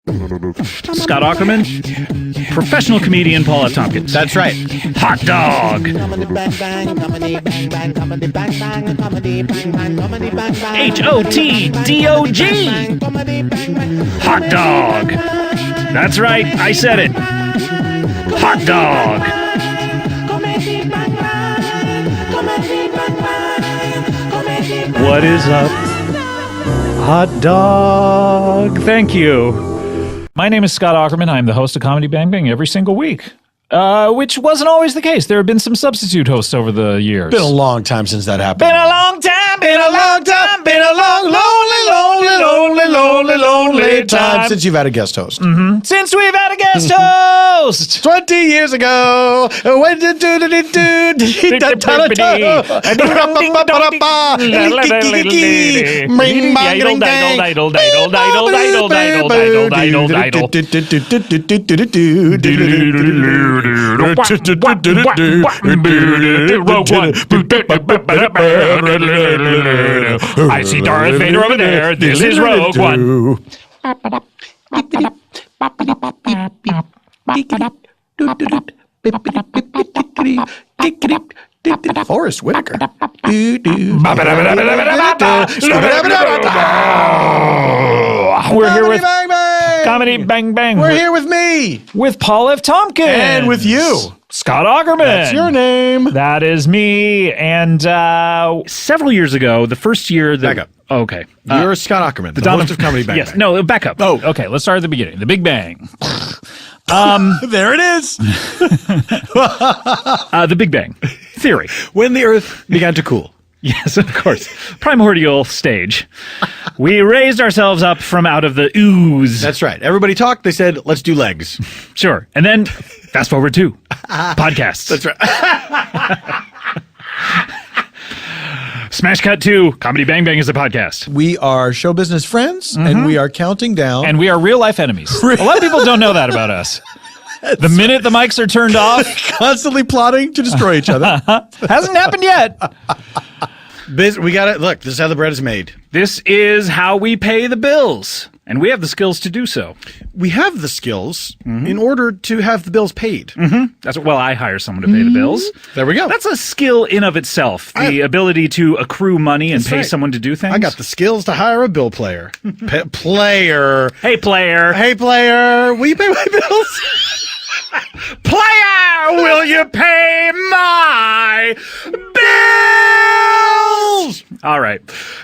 Scott Aukerman, professional comedian Paul F. Tompkins. That's right. Hot dog. HOTDOG. Hot dog. That's right. I said it. Hot dog. What is up? Hot dog. Thank you. My name is Scott Aukerman. I'm the host of Comedy Bang Bang every single week, which wasn't always the case. There have been some substitute hosts over the years. Been a long time since that happened. Been a long time, been a long time, been a long, lonely time since you've had a guest host. Mm-hmm. Since we've had a guest host. 20 years ago. When did I see Darth Vader over there. This is Rogue One. Forrest Whitaker. We're here with Comedy Bang Bang. We're here with me. With Paul F. Tompkins. And with you. Scott Aukerman. That's your name. That is me. And several years ago, the first year that... Back up. Okay. You're Scott Aukerman, the host of Comedy Bang Yes. Bang. No, back up. Oh. Okay, let's start at the beginning. The Big Bang. There it is. The Big Bang Theory. When the Earth began to cool. Yes, of course. Primordial stage. We raised ourselves up from out of the ooze. That's right. Everybody talked. They said, let's do legs. Sure. And then fast forward to podcasts. That's right. Smash cut to Comedy Bang Bang is a podcast. We are show business friends, and we are counting down. And we are real life enemies. A lot of people don't know that about us. The minute the mics are turned off. Constantly plotting to destroy each other. Hasn't happened yet. We got it. Look, this is how the bread is made. This is how we pay the bills. And we have the skills to do so. We have the skills in order to have the bills paid. That's well, I hire someone to pay the bills. There we go. That's a skill in of itself. The ability to accrue money and pay someone to do things. I got the skills to hire a bill player. Player. Hey, player. Hey, player. Will you pay my bills? Player, will you pay my bills? All right.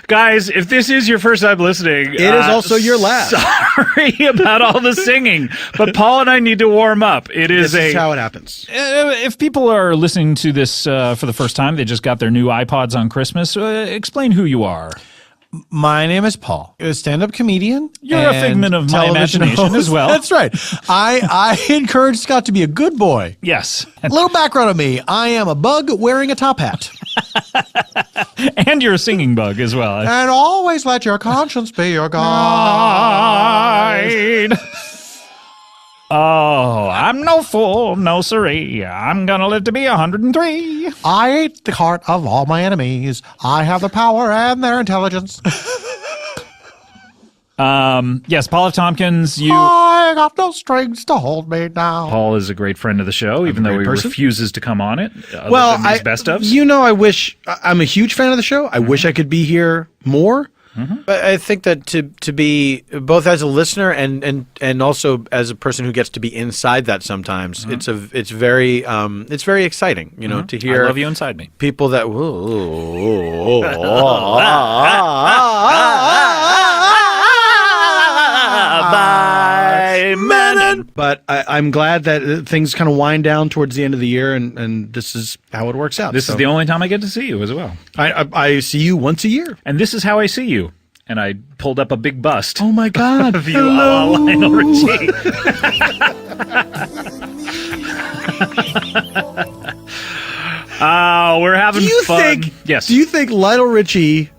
Guys, if this is your first time listening, it is also your last. Sorry about all the singing, but Paul and I need to warm up. This is how it happens. If people are listening to this for the first time, they just got their new iPods on Christmas, explain who you are. My name is Paul, a stand-up comedian. You're a figment of my imagination as well. That's right. I encourage Scott to be a good boy. Yes. A little background on me. I am a bug wearing a top hat. And you're a singing bug as well. And always let your conscience be your guide. Oh, I'm no fool, no siree. I'm gonna live to be 103. I ate the heart of all my enemies. I have the power and their intelligence. Yes, Paul F. Tompkins, I got no strings to hold me down. Paul is a great friend of the show, even though he refuses to come on it. Well, Best-Ofs. I wish, I'm a huge fan of the show. I wish I could be here more. But I think that to be both as a listener and also as a person who gets to be inside that sometimes, it's very exciting, to hear. I love you inside me. People that But I'm glad that things kind of wind down towards the end of the year, and this is how it works out. This is the only time I get to see you as well. I see you once a year. And this is how I see you. And I pulled up a big bust. Oh, my God. Of you, Lionel Richie. We're having fun. Yes. Do you think Lionel Richie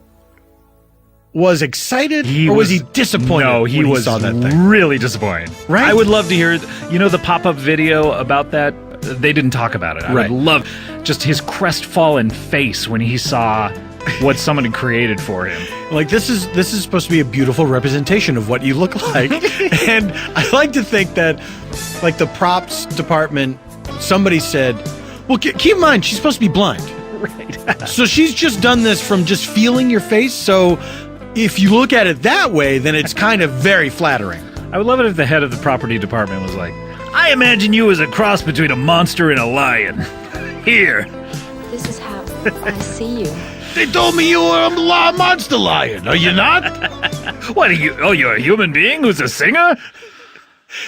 was excited or was he disappointed? No, he was saw that thing? Really disappointed. Right? I would love to hear, the pop-up video about that. They didn't talk about it. I would love just his crestfallen face when he saw what someone had created for him. Like this is supposed to be a beautiful representation of what you look like. And I like to think that like the props department, somebody said, well, keep in mind she's supposed to be blind. Right. So she's just done this from just feeling your face. So if you look at it that way, then it's kind of very flattering. I would love it if the head of the property department was like, I imagine you as a cross between a monster and a lion. Here. This is how I see you. They told me you were a monster lion. Are you not? What are you? Oh, you're a human being who's a singer?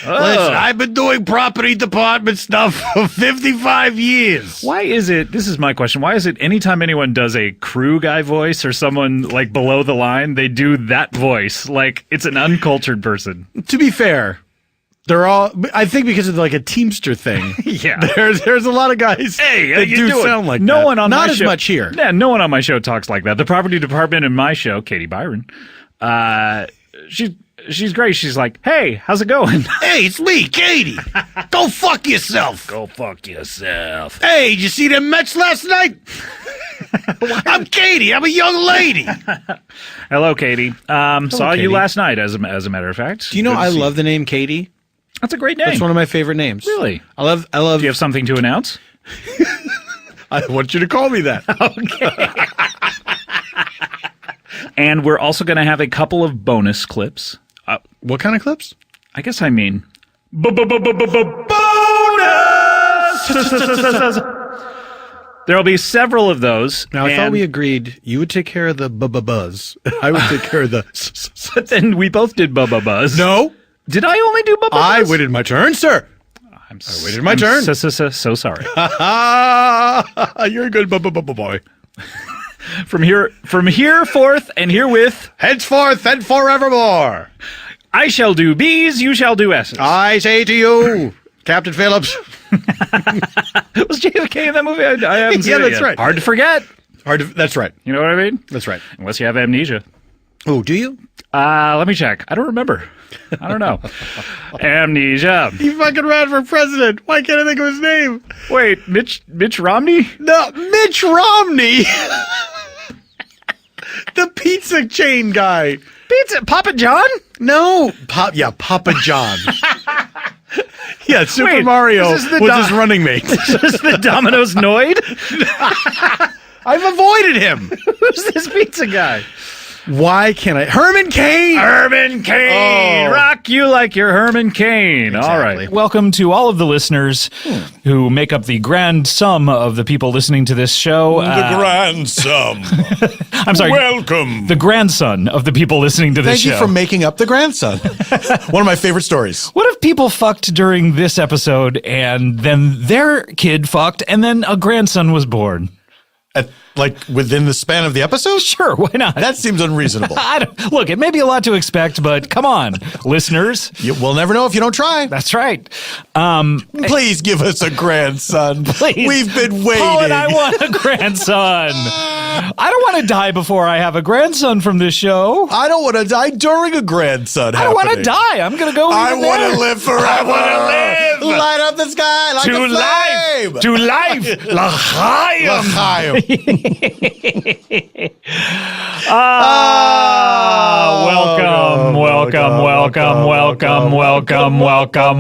Listen, I've been doing property department stuff for 55 years. Why is it, this is my question, why is it anytime anyone does a crew guy voice or someone like below the line, they do that voice? Like it's an uncultured person. To be fair, they're all, I think because of like a Teamster thing. Yeah. There's a lot of guys that do sound like that. No one on Not my as show, much here. Yeah, no one on my show talks like that. The property department in my show, Katie Byron, she's great. She's like, hey, how's it going? Hey, it's me, Katie. Go fuck yourself. Go fuck yourself. Hey, did you see them Mets last night? I'm Katie. I'm a young lady. Hello, Katie. Saw Katie. you last night, as a matter of fact. Do you know Good to I see love you. the name Katie? That's a great name. That's one of my favorite names. Really? I love. Do you have something to announce? I want you to call me that. And we're also going to have a couple of bonus clips. What kind of clips? I guess I mean bonus. There'll be several of those. Now, I thought we agreed you would take care of the buzz. I would take care of the. But then we both did Bubba Buzz. No, Did I only do Bubba Buzz? I waited my turn, sir. I waited my turn. So sorry. You're a good boy. From here forth and herewith, Henceforth and forevermore, I shall do B's, you shall do S's. I say to you, Captain Phillips. Was JFK in that movie? I haven't seen Yeah, it that's yet. right. Hard to forget. That's right. You know what I mean? That's right. Unless you have amnesia. Oh, do you? Let me check. I don't remember. I don't know. Amnesia. He fucking ran for president. Why can't I think of his name? Wait, Mitch Romney? No, Mitch Romney. The pizza chain guy. Pizza Papa John? No, Papa John. Yeah, Super Wait, Mario this is the was his running mate. Is this the Domino's Noid? I've avoided him. Who's this pizza guy? Why can't I? Herman Cain. Herman Cain. Oh. Rock you like you're Herman Cain. All right. Welcome to all of the listeners who make up the grand sum of the people listening to this show. The grand sum. I'm sorry. Welcome. The grandson of the people listening to this Thank show. you for making up the grandson. One of my favorite stories. What if people fucked during this episode and then their kid fucked and then a grandson was born? Like within the span of the episode? Sure, why not? That seems unreasonable. Look, it may be a lot to expect, but come on, listeners. We'll never know if you don't try. That's right. Please give us a grandson. Please. We've been waiting. Paul and I want a grandson. I don't want to die before I have a grandson from this show. I don't want to die during a grandson I don't want to happening. die. I'm going to go I even want there. to live forever. I want to live. Light up the sky like To a flame. life. To life. L'chaim. L'chaim.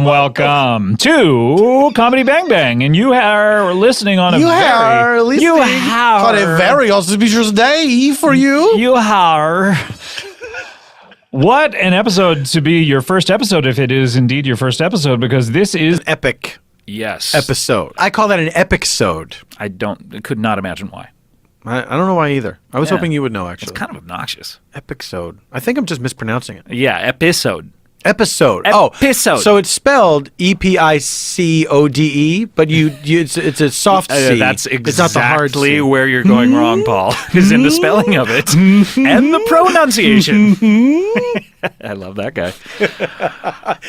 Welcome to Comedy Bang Bang, and you are listening on a On a very auspicious day for you. You are. What an episode to be your first episode, if it is indeed your first episode, because this is Epic yes episode. I call that an epic-sode. I could not imagine why. I don't know why either. I was hoping you would know, actually. It's kind of obnoxious. Epic-sode. I think I'm just mispronouncing it. Yeah, episode. Episode. Episode. So it's spelled EPICODE, but it's a soft C. That's It's not the hard exactly C. where you're going wrong, Paul, is in the spelling of it and the pronunciation. I love that guy.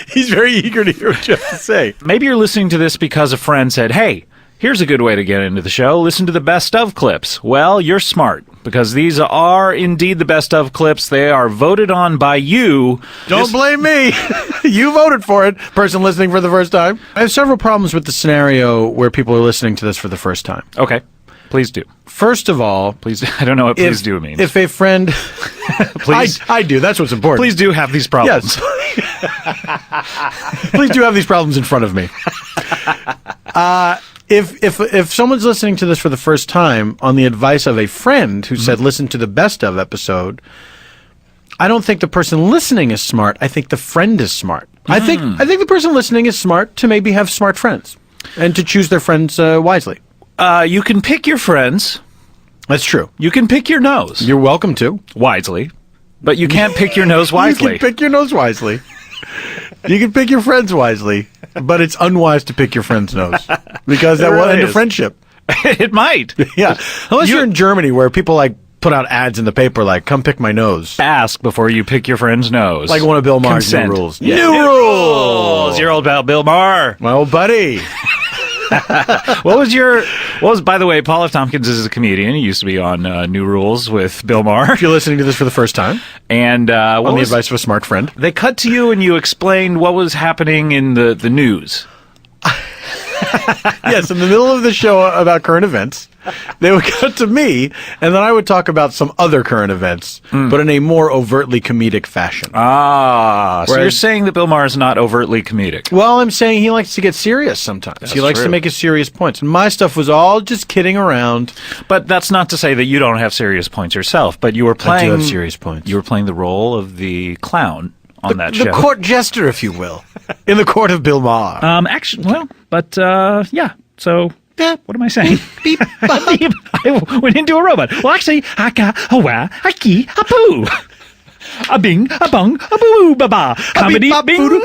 He's very eager to hear what you have to say. Maybe you're listening to this because a friend said, hey, here's a good way to get into the show. Listen to the best of clips. Well, you're smart because these are indeed the best of clips. They are voted on by you. Don't blame me. You voted for it, person listening for the first time. I have several problems with the scenario where people are listening to this for the first time. Okay. Please do. First of all, Please. I don't know what please do means. If a friend, Please. I do. That's what's important. Please do have these problems. Yes. Please do have these problems in front of me. If someone's listening to this for the first time on the advice of a friend who said listen to the best of episode, I don't think the person listening is smart. I think the friend is smart. I think the person listening is smart to maybe have smart friends and to choose their friends wisely. You can pick your friends. That's true. You can pick your nose. You're welcome to. Wisely. But you can't pick your nose wisely. You can pick your nose wisely. You can pick your friends wisely, but it's unwise to pick your friend's nose because that will end a friendship. It might. Yeah. Unless you're in Germany where people like put out ads in the paper like, come pick my nose. Ask before you pick your friend's nose. Like one of Bill Maher's new rules. Yeah. New rules! You're old about Bill Maher. My old buddy. What was, by the way, Paul F. Tompkins is a comedian. He used to be on New Rules with Bill Maher. If you're listening to this for the first time. And on the advice of a smart friend. They cut to you and you explained what was happening in the news. Yes, in the middle of the show about current events, they would cut to me, and then I would talk about some other current events, but in a more overtly comedic fashion. So you're saying that Bill Maher is not overtly comedic? Well, I'm saying he likes to get serious sometimes. He likes to make his serious points. And my stuff was all just kidding around. But that's not to say that you don't have serious points yourself, but you were playing... I do have serious points. You were playing the role of the clown on that show. The court jester, if you will. In the court of Bill Maher. Actually, well, but, yeah, so... What am I saying? Beep, beep, beep. I went into a robot. Well, actually, I got a wah, a key, a poo. A bing, a bung, a boo, ba ba. Comedy, bing, bong.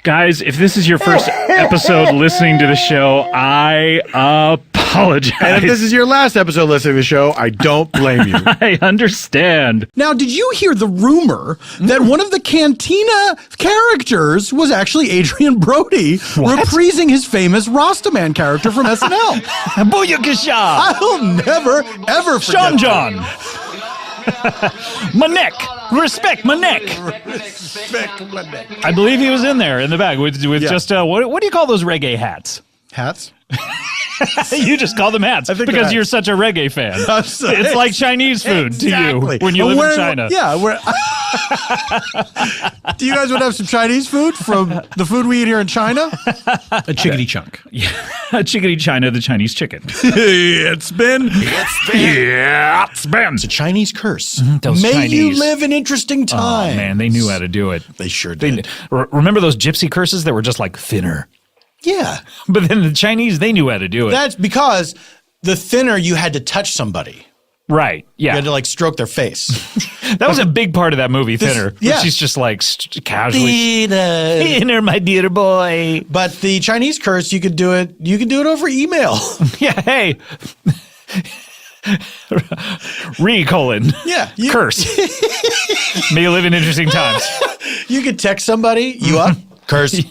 Guys, if this is your first episode listening to the show, I apologize. And if this is your last episode listening to the show, I don't blame you. I understand. Now, did you hear the rumor that one of the Cantina characters was actually Adrian Brody, reprising his famous Rastaman character from SNL? Booyakasha! I'll never, ever forget Sean John! My neck! Respect my neck! I believe he was in there in the bag with just, what do you call those reggae hats? Hats? You just call them hats because you're such a reggae fan. It's like Chinese food to you when you live in China. Yeah. Do you guys want to have some Chinese food from the food we eat here in China? A chickadee chunk. Yeah. Chickadee China, the Chinese chicken. It's been. It's a Chinese curse. Those May Chinese. you live in interesting times. Oh, man, they knew how to do it. They sure did. Remember those gypsy curses that were just like thinner? Yeah. But then the Chinese, they knew how to do it. That's because the thinner you had to touch somebody. Right. Yeah. You had to like stroke their face. That was a big part of that movie, Thinner. Yeah. She's just like casually. Thinner, my dear boy. But the Chinese curse, you could do it over email. Yeah. Hey. Re-colon. Yeah. Curse. May you live in interesting times. You could text somebody, you up? Curse.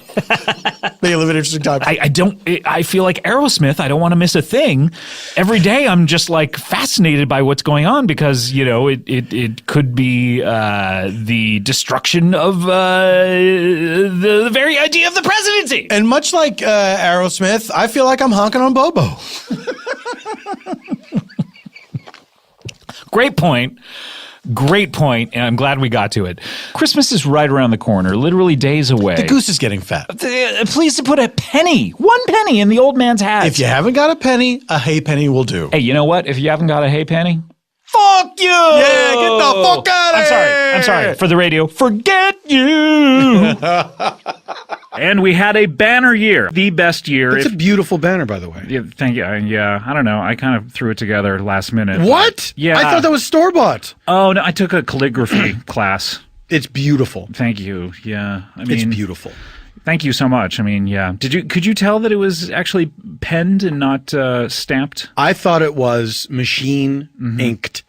May you live in interesting times. I feel like Aerosmith. I don't want to miss a thing. Every day I'm just like fascinated by what's going on because, you know, it could be the destruction of the very idea of the presidency. And much like Aerosmith, I feel like I'm honking on Bobo. Great point. Great point, and I'm glad we got to it. Christmas is right around the corner, literally days away. The goose is getting fat. Please to put a penny, 1 penny in the old man's hat. If you haven't got a penny, a hay penny will do. Hey, you know what? If you haven't got a hay penny, fuck you! Yeah, get the fuck out of here! I'm sorry. For the radio, forget you! And we had a banner year. The best year. It's a beautiful banner, by the way. Yeah, thank you. Yeah, I don't know. I kind of threw it together last minute. What? Yeah. I thought that was store-bought. Oh, no, I took a calligraphy class. It's beautiful. Thank you. Yeah. I mean, it's beautiful. Thank you so much. I mean, yeah. Could you tell that it was actually penned and not stamped? I thought it was machine inked.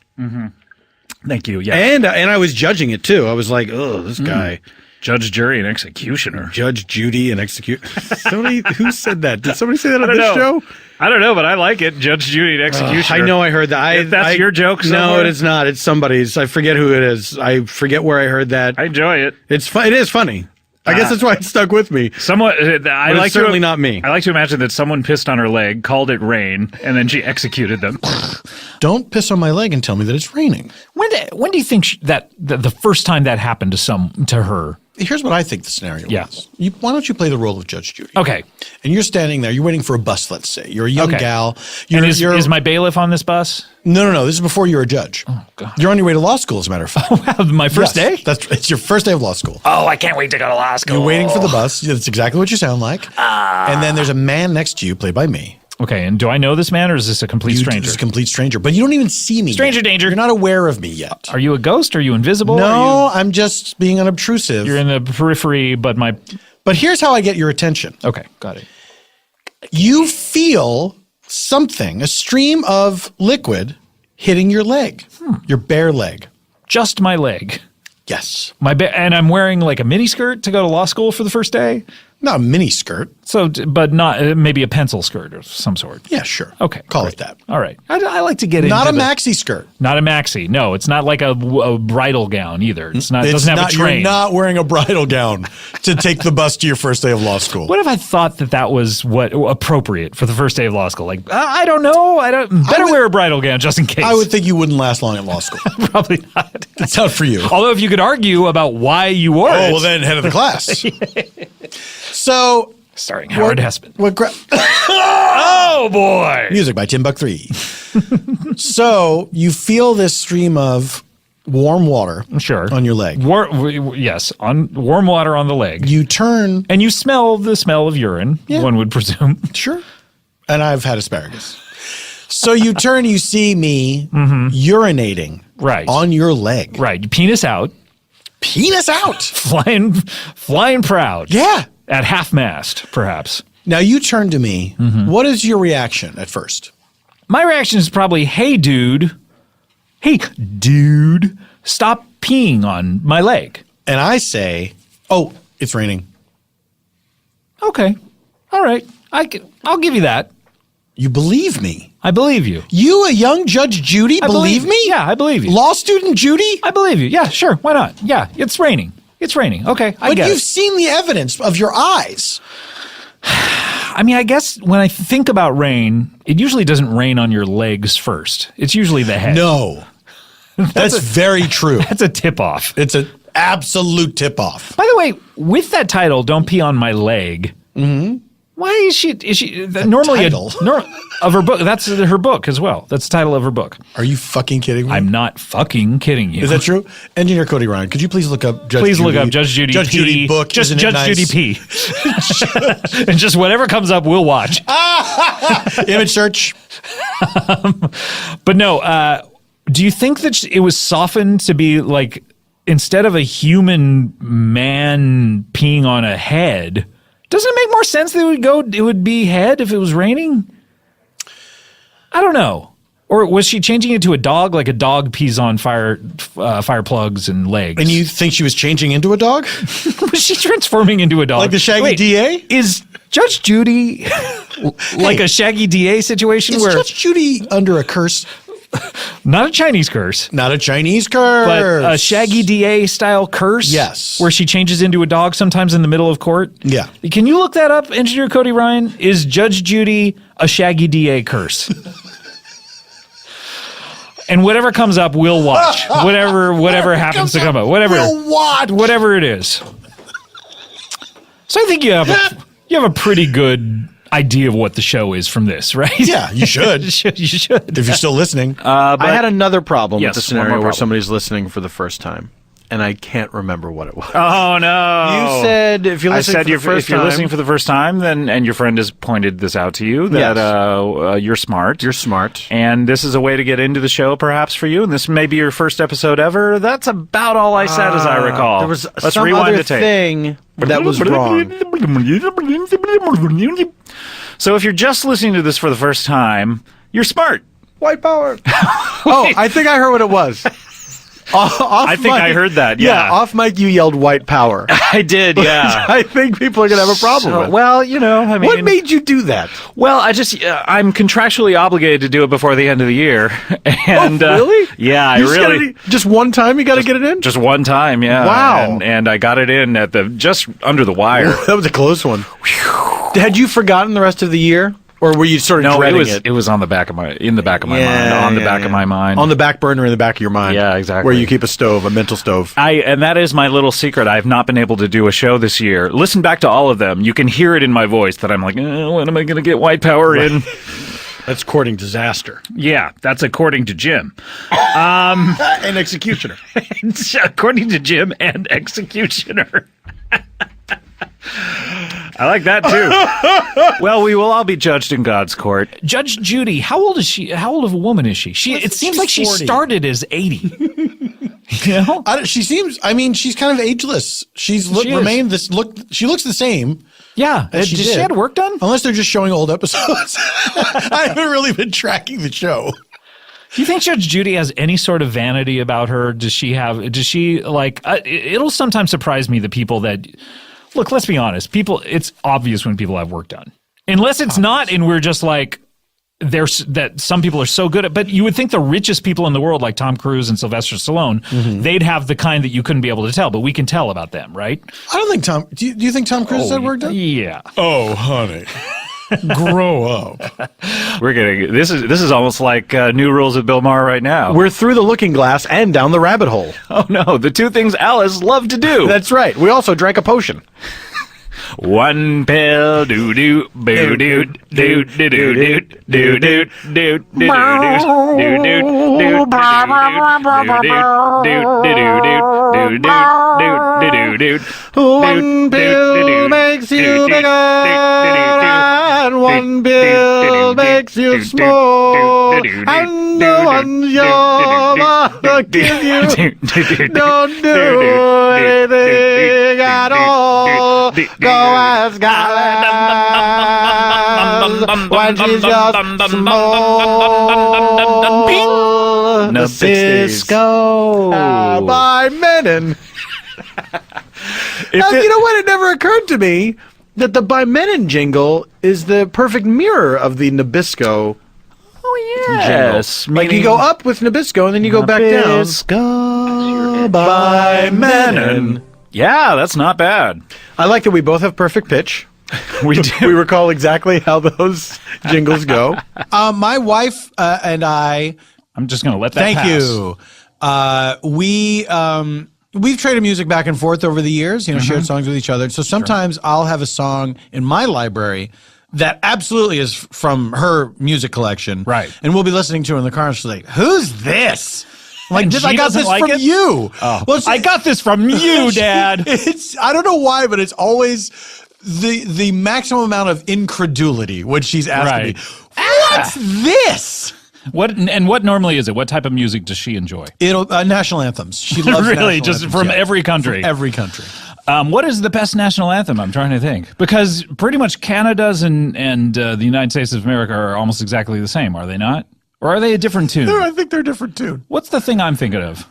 Thank you. Yeah. And I was judging it too. I was like, oh, this guy. Judge, jury, and executioner. Judge, Judy, and execute. Who said that? Did somebody say that on this know. show? I don't know, but I like it. Judge, jury, and executioner. I know I heard that. If that's your joke somewhere? No, it is not. It's somebody's. I forget who it is. I forget where I heard that. I enjoy it. It is funny. I guess that's why it stuck with me. I like certainly not me. I like to imagine that someone pissed on her leg, called it rain, and then she executed them. Don't piss on my leg and tell me that it's raining. When do you think that the first time that happened to her? Here's what I think the scenario was. Why don't you play the role of Judge Judy? Okay. And you're standing there. You're waiting for a bus, let's say. You're a young gal. Is my bailiff on this bus? No. This is before you're a judge. Oh, God. You're on your way to law school, as a matter of fact. Wow, my first day? It's your first day of law school. Oh, I can't wait to go to law school. You're waiting for the bus. That's exactly what you sound like. And then there's a man next to you, played by me. Okay, and do I know this man, or is this a complete stranger? Just a complete stranger. But you don't even see me Stranger yet. danger. You're not aware of me yet. Are you a ghost? Are you invisible? No, I'm just being unobtrusive. You're in the periphery, but But here's how I get your attention. Okay, got it. You feel something, a stream of liquid hitting your leg, your bare leg. Just my leg. Yes. And I'm wearing like a mini skirt to go to law school for the first day? Not a mini skirt. So, but not maybe a pencil skirt of some sort. Yeah, sure. Okay. Call great. it that. All right. I like to get Not into a maxi skirt. Not a maxi. No, it's not like a bridal gown either. It doesn't have a train. You're not wearing a bridal gown to take the bus to your first day of law school. What if I thought that was what appropriate for the first day of law school? Like, I don't know. Better wear a bridal gown just in case. I would think you wouldn't last long at law school. Probably not. It's not for you. Although if you could argue about why you wore it. Oh, well then head of the class. So... Starring Howard Hesseman. Oh, boy. Music by Tim Buck 3. So you feel this stream of warm water on your leg. Yes, on warm water on the leg. You turn. And you smell the smell of urine, one would presume. Sure. And I've had asparagus. So you turn, you see me urinating on your leg. Right. Penis out. Penis out. Flying proud. Yeah. At half-mast, perhaps. Now, you turn to me. What is your reaction at first? My reaction is probably, hey, dude, stop peeing on my leg. And I say, oh, it's raining. Okay. All right. I'll give you that. You believe me. I believe you. You, a young Judge Judy, believe me? Yeah, I believe you. Law student Judy? I believe you. Yeah, sure. Why not? Yeah, it's raining. It's raining. Okay, I get it. But you've seen the evidence of your eyes. I mean, I guess when I think about rain, it usually doesn't rain on your legs first. It's usually the head. No. That's very true. That's a tip-off. It's an absolute tip-off. By the way, with that title, Don't Pee on My Leg, why is she normally title? Of her book? That's her book as well. That's the title of her book. Are you fucking kidding me? I'm not fucking kidding you. Is that true? Engineer Cody Ryan, could you please look up Judge Judy? Please look up Judge Judy Judge P. Judy book. Just Isn't Judge it nice? Judy P. And just whatever comes up, we'll watch. Image search. But no, do you think that it was softened to be like, instead of a human man peeing on a head, doesn't it make more sense that it would be head if it was raining? I don't know. Or was she changing it to a dog, like a dog pees on fire plugs and legs? And you think she was changing into a dog? Was she transforming into a dog? Like the Shaggy DA? Is Judge Judy like a Shaggy DA situation? Is Judge Judy under a curse? Not a Chinese curse. Not a Chinese curse. But a Shaggy DA style curse? Yes. Where she changes into a dog sometimes in the middle of court? Yeah. Can you look that up, Engineer Cody Ryan? Is Judge Judy a Shaggy DA curse? And whatever comes up, we'll watch. Whatever happens to come up. We'll watch. Whatever it is. So I think you have a pretty good idea of what the show is from this, right? Yeah, you should. You should. If you're still listening. I had another problem Yes, with the one more scenario where problem. somebody's listening for the first time. and I can't remember what it was. Oh no! You said if you're listening if you're listening for the first time, then and your friend has pointed this out to you that you're smart. You're smart, and this is a way to get into the show, perhaps for you. And this may be your first episode ever. That's about all I said, as I recall. There was Let's some rewind other the tape. thing that was wrong. So if you're just listening to this for the first time, you're smart. White power. Oh, I think I heard what it was. I think I heard that. Yeah, off mic you yelled white power. I did. Yeah. I think people are gonna have a problem with. Well, you know, I mean, what made you do that? Well, I'm contractually obligated to do it before the end of the year. And really? Yeah, just one time you got to get it in. Just one time, yeah. Wow. And I got it in at just under the wire. That was a close one. Had you forgotten the rest of the year? Or were you sort of dreading it? It was on the back of my mind. On the back of my mind. On the back burner in the back of your mind. Yeah, exactly. Where you keep a mental stove. And that is my little secret. I've not been able to do a show this year. Listen back to all of them. You can hear it in my voice that I'm like, when am I going to get white power in? That's courting disaster. Yeah, that's according to Jim. And Executioner. According to Jim and Executioner. I like that too. Well, we will all be judged in God's court. Judge Judy, how old is she? How old of a woman is she? It seems like she 40. started as 80. You know? She seems. I mean, she's kind of ageless. She remained this look. She looks the same. Yeah. Did she have work done? Unless they're just showing old episodes. I haven't really been tracking the show. Do you think Judge Judy has any sort of vanity about her? Does she like? It'll sometimes surprise me the people that. Look, let's be honest. It's obvious when people have work done. Unless it's not, and we're just like, that some people are so good at, but you would think the richest people in the world, like Tom Cruise and Sylvester Stallone, they'd have the kind that you couldn't be able to tell, but we can tell about them, right? I don't think do you think Tom Cruise had work done? Yeah. Oh, honey. Grow up. This is almost like New Rules with Bill Maher right now. We're through the looking glass and down the rabbit hole. Oh no, the two things Alice loved to do. That's right. We also drank a potion. One pill, doo doo, boo doo, doo doo doo doo doo doo doo doo. One pill makes you bigger, and one pill makes you small, and the ones your mother gives you don't do anything at all. Go ask God when she's just small. No, Cisco by Menon. You know what? It never occurred to me that the By Menon jingle is the perfect mirror of the Nabisco. Oh yes, jingle. Like you go up with Nabisco and then you go back down. Nabisco by Menon. Yeah, that's not bad. I like that we both have perfect pitch. We recall exactly how those jingles go. My wife and I. I'm just going to let that Thank pass. you. We've traded music back and forth over the years, shared songs with each other. So sometimes I'll have a song in my library that absolutely is from her music collection. Right. And we'll be listening to it in the car and she's like, who's this? I'm like, And I she got doesn't this like from it? you. Oh. Well, I got this from you, Dad. I don't know why, but it's always the maximum amount of incredulity when she's asking me, what's this? What normally is it? What type of music does she enjoy? National anthems. She loves really, national just anthems, from yeah. every country. From every country. What is the best national anthem? I'm trying to think. Because pretty much Canada's and the United States of America are almost exactly the same, are they not? Or are they a different tune? I think they're a different tune. What's the thing I'm thinking of?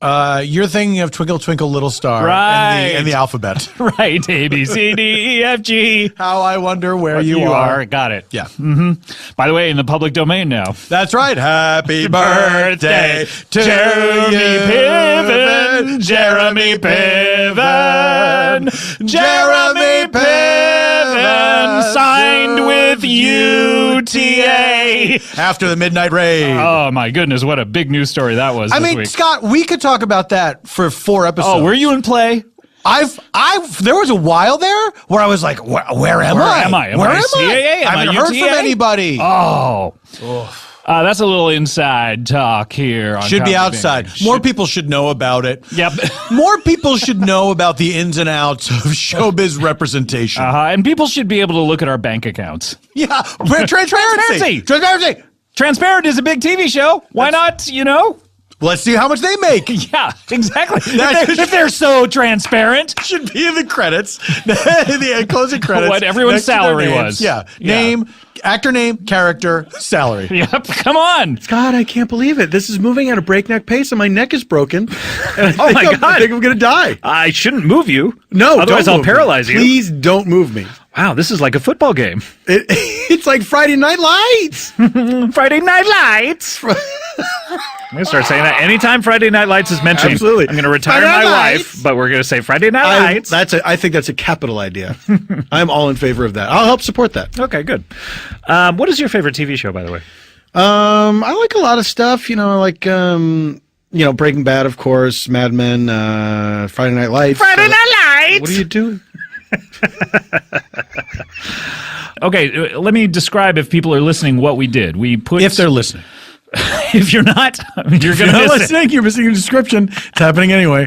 You're thinking of Twinkle Twinkle Little Star, right? And the alphabet, right? A B C D E F G. How I wonder where you are. Got it. Yeah. Mm-hmm. By the way, in the public domain now. That's right. Happy birthday to Jeremy Piven. Jeremy Piven. Jeremy Piven. Signed with UTA. After the midnight raid. Oh my goodness! What a big news story that was. I this mean, week. Scott, we could talk about that for 4 episodes. Oh, were you in play? There was a while there where I was like, where am I? Am I Where am I? CAA? I haven't heard from anybody. Oh. That's a little inside talk here. On Should be Comedy outside. Bang. More people should know about it. Yep. More people should know about the ins and outs of showbiz representation. And people should be able to look at our bank accounts. Yeah. Transparency. Transparency. Transparent is a big TV show. Why not, Let's see how much they make. Yeah, exactly. If they're so transparent. Should be in the credits. The closing credits. What everyone's next to their salary names. was. Yeah. Name, actor name, character, salary. Yep, come on. God, I can't believe it. This is moving at a breakneck pace, and my neck is broken. And Oh my God. I think I'm going to die. I shouldn't move you. No, otherwise don't I'll move me. paralyze you. Please don't move me. Wow, this is like a football game. It's like Friday Night Lights. Friday Night Lights. I'm going to start saying that anytime Friday Night Lights is mentioned. Absolutely. I'm going to retire Friday my Night wife, Lights. but we're going to say Friday Night Lights. I think that's a capital idea. I'm all in favor of that. I'll help support that. Okay, good. What is your favorite TV show, by the way? I like a lot of stuff. I like Breaking Bad, of course, Mad Men, Friday Night Lights. Friday Night Lights. What are you doing? Okay, let me describe, if people are listening, what we did. We put If they're listening. if you're not, you're going to miss it. listening, you're missing a description. It's happening anyway.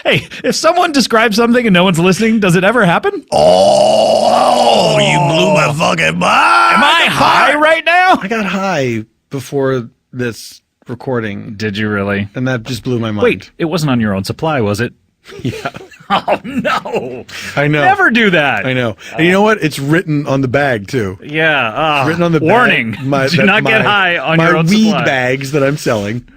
Hey, if someone describes something and no one's listening, does it ever happen? Oh, you blew my fucking mind. Am I high right now? I got high before this recording, Did you really? and that just blew my mind. Wait, it wasn't on your own supply, was it? Yeah. Oh, no. I know. Never do that. I know. And you know what? It's written on the bag, too. Yeah. Written on the warning. bag. Do not get high on your own My weed supply. bags that I'm selling.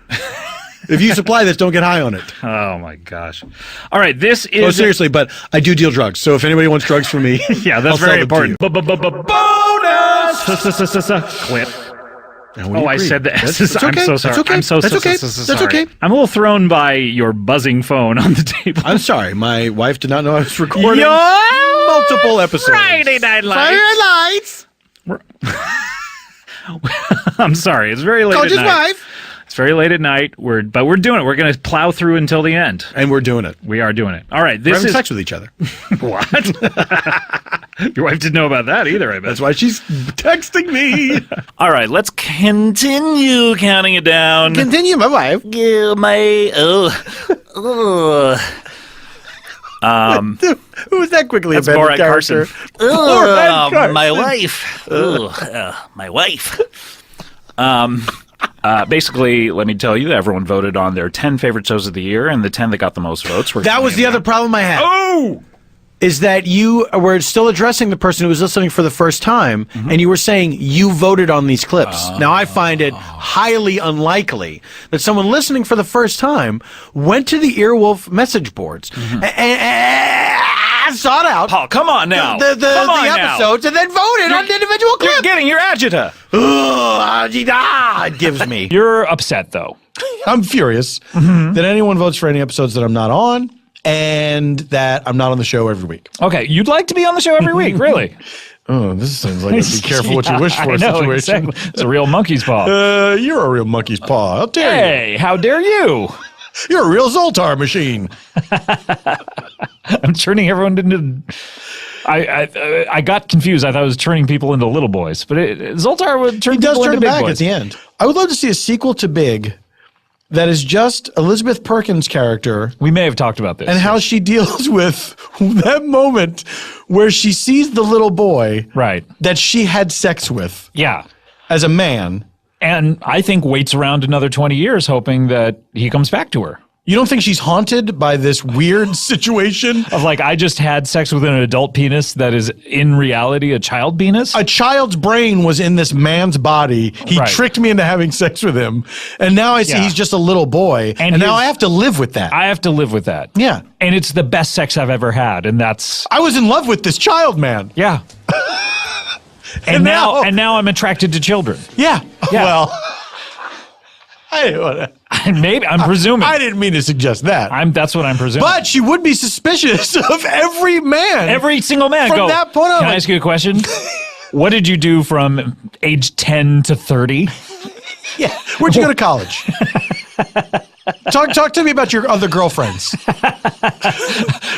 If you supply this, don't get high on it. Oh, my gosh. All right, this is... Oh, seriously, but I do deal drugs. So if anybody wants drugs from me, Yeah, that's I'll sell very them to important. Bonus! Clip. And we Oh, I agree. said the That's S's. I'm okay. so sorry. That's okay. I'm so That's okay. sorry. That's okay. I'm a little thrown by your buzzing phone on the table. I'm sorry. My wife did not know I was recording Your multiple episodes. Friday Night Lights. Friday Night Lights. I'm sorry. It's very late Called at his night. wife. It's very late at night. But we're doing it. We're going to plow through until the end. And we're doing it. We are doing it. All right. We're This having is sex with each other. what? Your wife didn't know about that either, I bet. That's why she's texting me. All right, let's continue counting it down. Continue, my wife. Who was that quickly That's abandoned Borat character? Carson. Carson. My wife. My wife. Basically, let me tell you, everyone voted on their 10 favorite shows of the year, and the 10 that got the most votes were... That was the other problem I had. Oh! Is that you were still addressing the person who was listening for the first time, and you were saying you voted on these clips. Now, I find it highly unlikely that someone listening for the first time went to the Earwolf message boards and sought out Oh, come on now. the Come on now. episodes and then voted on the individual You're clip. getting your agita. It gives me. You're upset, though. I'm furious that anyone votes for any episodes that I'm not on and that I'm not on the show every week. Okay, you'd like to be on the show every week, really? Oh, this sounds like a be careful what you wish for I know, situation. exactly. It's a real monkey's paw. You're a real monkey's paw. How dare Hey, how dare you? you? You're a real Zoltar machine. I'm turning everyone into... I got confused. I thought it was turning people into little boys, but Zoltar would turn He does people turn into big back boys. at the end. I would love to see a sequel to Big that is just Elizabeth Perkins' character We may have talked about this. and how she deals with that moment where she sees the little boy Right. that she had sex with Yeah. as a man. And I think waits around another 20 years hoping that he comes back to her. You don't think she's haunted by this weird situation? Of like, I just had sex with an adult penis that is in reality a child penis? A child's brain was in this man's body. He Right. tricked me into having sex with him. And now I see Yeah. he's just a little boy. And now his- I have to live with that. I have to live with that. Yeah. And it's the best sex I've ever had. And that's, I was in love with this child, man. yeah. And now- now I'm attracted to children. Yeah. Yeah. Well, Maybe, I'm presuming. I didn't mean to suggest that. That's what I'm presuming. But she would be suspicious of every man. Every single man From go, that point on, can I like- ask you a question? What did you do from age 10 to 30? Yeah. Where'd you go to college? Talk to me about your other girlfriends.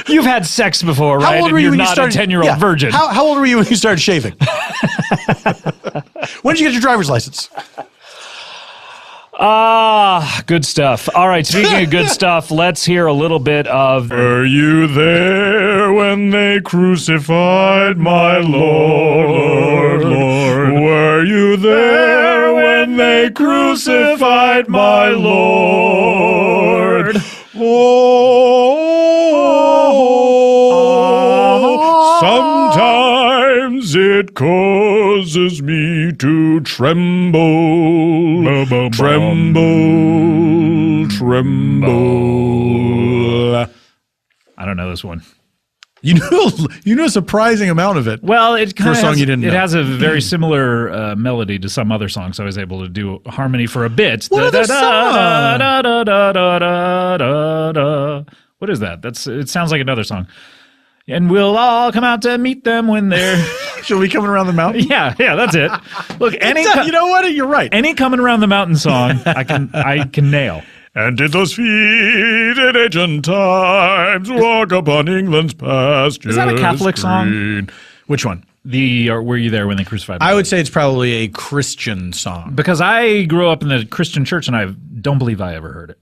You've had sex before, How right? old And were you you're when you not started? a 10-year-old Yeah. virgin. How old were you when you started shaving? When did you get your driver's license? Good stuff. All right, speaking of good stuff, let's hear a little bit of Were you there when they crucified my Lord? Were you there when they crucified my Lord? Oh, sometimes it causes me to tremble, tremble. I don't know this one. You know a surprising amount of it. Well, it kind For a of song has, you didn't it know. has a very similar melody to some other songs. So I was able to do harmony for a bit. What other song? What is that? It sounds like another song. And we'll all come out to meet them when they're Should we coming around the mountain? yeah, that's it. Look, You know what? You're right. any coming around the mountain song I can nail. And did those feet in ancient times walk upon England's pastures? Is that a Catholic song? green? Which one? Were you there when they crucified? I would say it's probably a Christian song. because I grew up in the Christian church and I don't believe I ever heard it.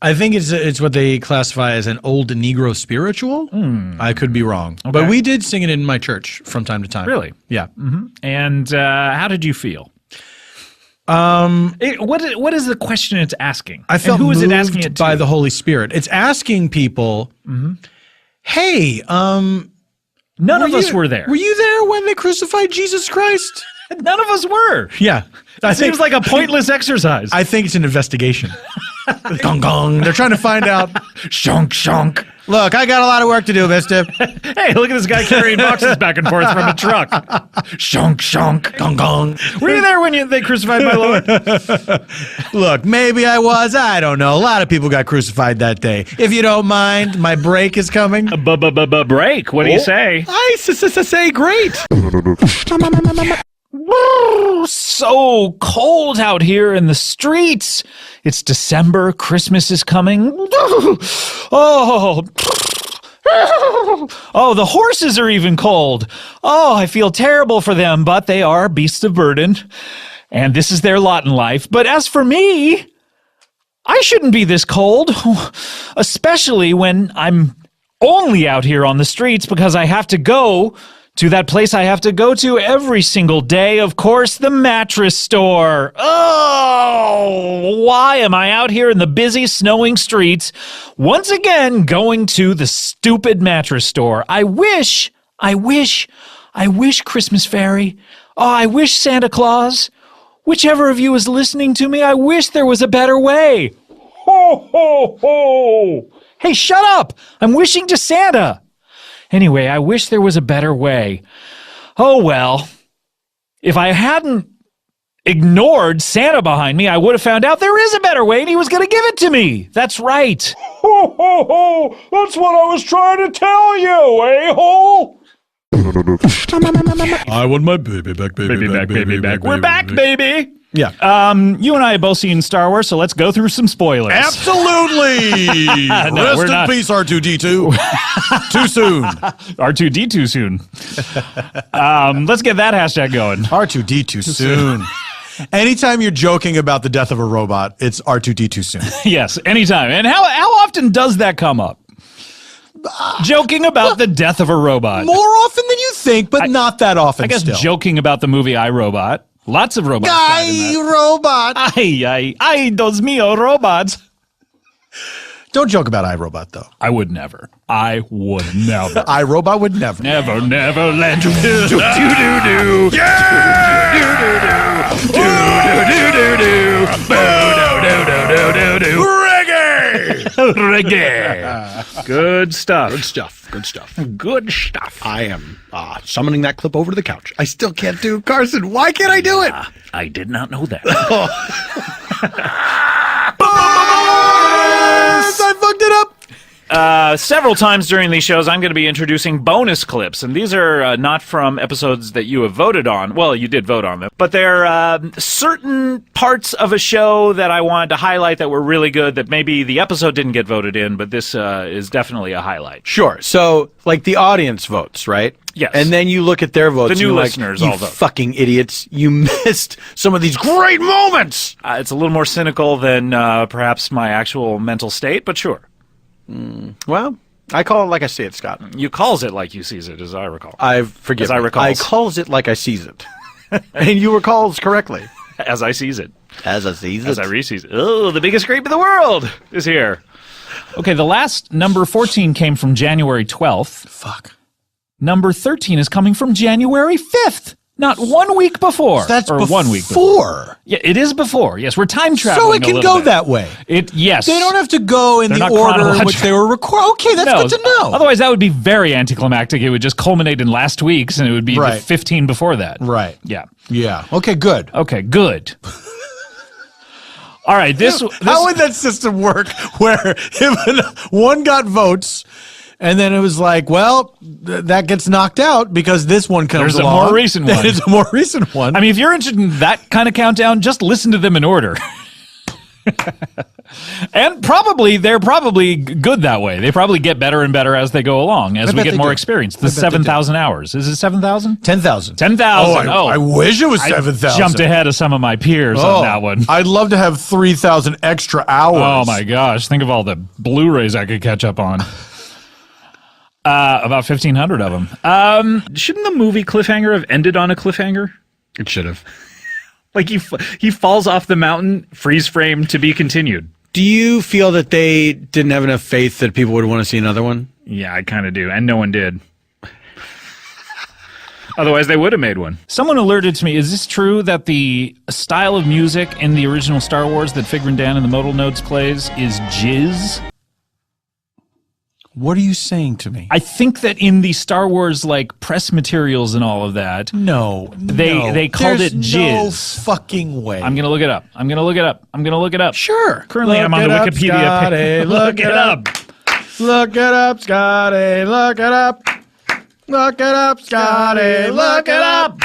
I think it's what they classify as an old Negro spiritual. I could be wrong, but we did sing it in my church from time to time. Really? Yeah. And how did you feel? What is the question it's asking? I felt and who is moved it asking it to? by the Holy Spirit. It's asking people, hey, None of us were there. Were you there when they crucified Jesus Christ? None of us were. Yeah. It seems like a pointless exercise. I think it's an investigation. Gong gong. They're trying to find out. Shonk, shonk. Look, I got a lot of work to do, mister. Hey, look at this guy carrying boxes back and forth from a truck. Shonk, shonk. Gong gong. Were you there when they crucified my Lord? Look, maybe I was. I don't know. A lot of people got crucified that day. If you don't mind, my break is coming. Break. What do you say? I say great. So cold out here in the streets. It's December. Christmas is coming. Oh. Oh, the horses are even cold. Oh, I feel terrible for them, but they are beasts of burden, and this is their lot in life. But as for me, I shouldn't be this cold, especially when I'm only out here on the streets because I have to go to that place I have to go to every single day, of course, the mattress store. Oh, why am I out here in the busy, snowing streets once again going to the stupid mattress store? I wish, Christmas Fairy. Oh, I wish Santa Claus. Whichever of you is listening to me, I wish there was a better way. Ho, ho, ho. Hey, shut up. I'm wishing to Santa. Anyway, I wish there was a better way. Oh, well, if I hadn't ignored Santa behind me, I would have found out there is a better way and he was going to give it to me. That's right. Ho, ho, ho. That's what I was trying to tell you, a-hole. I want my baby back, baby back. We're back, baby. Yeah. You and I have both seen Star Wars, so let's go through some spoilers. Absolutely. No, we're Rest in not. peace, R2D2. Too soon. R2D too soon. Let's get that hashtag going. R2D2 soon. Anytime you're joking about the death of a robot, it's R2D2 soon. Yes, anytime. And how often does that come up? Joking about the death of a robot. More often than you think, but not that often. I guess still. joking about the movie I, Robot. Lots of robots. died in that. Robot. Ay, those mio robots. Don't joke about iRobot, though. I would never. I would never. iRobot would never. Never let you do do do do. Reggae. Good stuff. Good stuff. Good stuff. Good stuff. I am summoning that clip over to the couch. I still can't do Carson. Why can't I do it? I did not know that. I fucked it up. Several times during these shows, I'm going to be introducing bonus clips, and these are not from episodes that you have voted on. Well, you did vote on them, but they're certain parts of a show that I wanted to highlight that were really good that maybe the episode didn't get voted in, but this is definitely a highlight. Sure. So, like the audience votes, right? Yes. And then you look at their votes. The new and you're listeners like, all vote. You fucking idiots! You missed some of these great moments. It's a little more cynical than perhaps my actual mental state, but sure. Well, I call it like I see it, Scott. You calls it like you sees it, as I recall. I forget. As I recall. I calls it like I sees it, and you recalls correctly. As I sees it. As I sees it. As I re-sees it. Oh, the biggest grape in the world is here. Okay, the last number 14 came from January 12th. Fuck. Number 13 is coming from January 5th. Not 1 week before. That's or before. 1 week before. Yeah, it is before. Yes, we're time traveling. So it can go that way. Yes. They don't have to go in They're the not order in which chronological. they were recorded. Okay, that's good to know. Otherwise, that would be very anticlimactic. It would just culminate in last week's, and it would be the 15 before that. Right. Yeah. Yeah. Okay, good. Okay, good. All right, this How would that system work where one got votes and then it was like, well, that gets knocked out because this one comes There's along. a more recent one. It's a more recent one. I mean, if you're interested in that kind of countdown, just listen to them in order. And they're probably good that way. They probably get better and better as they go along, as we get more experience. The 7,000 hours. Is it 7,000? 10,000. 10,000. I wish it was 7,000. Jumped ahead of some of my peers on that one. I'd love to have 3,000 extra hours. Oh my gosh. Think of all the Blu-rays I could catch up on. About 1,500 of them. Shouldn't the movie Cliffhanger have ended on a cliffhanger? It should have. Like he falls off the mountain, freeze frame, to be continued. Do you feel that they didn't have enough faith that people would want to see another one? Yeah, I kind of do. And no one did. Otherwise, they would have made one. Someone alerted to me, is this true that the style of music in the original Star Wars that Figrin Dan and the Modal Nodes plays is jizz? What are you saying to me? I think that in the Star Wars press materials and all of that, they called it jizz. No fucking way. I'm gonna look it up. Sure. Currently, I'm on the Wikipedia page. Look it up. Look it up, Scotty. Look it up. Look it up, Scotty. Look it up.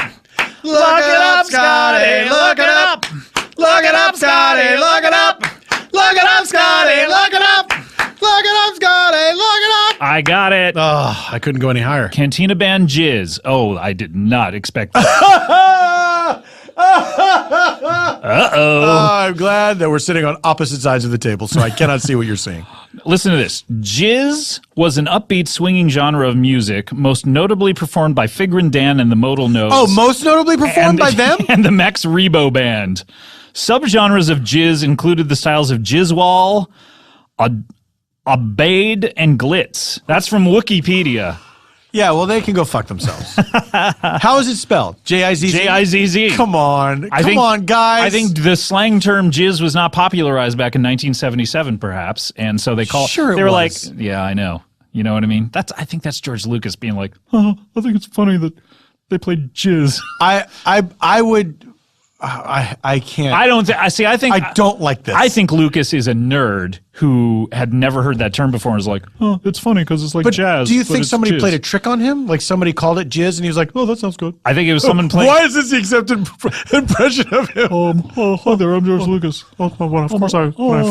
Look it up, Scotty. Look it up. Look it up, Scotty. Look it up. Look it up, Scotty. Look it up. Look it up, Scotty. Look it up. I got it. Oh, I couldn't go any higher. Cantina Band Jizz. Oh, I did not expect that. I'm glad that we're sitting on opposite sides of the table, so I cannot see what you're saying. Listen to this. Jizz was an upbeat swinging genre of music, most notably performed by Figrin Dan and the Modal Nodes. Oh, most notably performed by them? And the Max Rebo Band. Subgenres of jizz included the styles of jizzwall, Abade, and glitz. That's from Wikipedia. Yeah, well, they can go fuck themselves. How is it spelled? J-I-Z-Z? J-I-Z-Z. Come on, guys. I think the slang term jizz was not popularized back in 1977, perhaps, and so they were like, yeah, I know. You know what I mean? I think that's George Lucas being like, oh, I think it's funny that they played jizz. I would. I can't. I don't like this. I think Lucas is a nerd who had never heard that term before and was like, oh, it's funny because it's like jazz. Do you think somebody jizz. played a trick on him? Like somebody called it jizz and he was like, oh, that sounds good. I think it was someone playing. Why is this the accepted impression of him? Hi there, I'm George Lucas. Of course, when I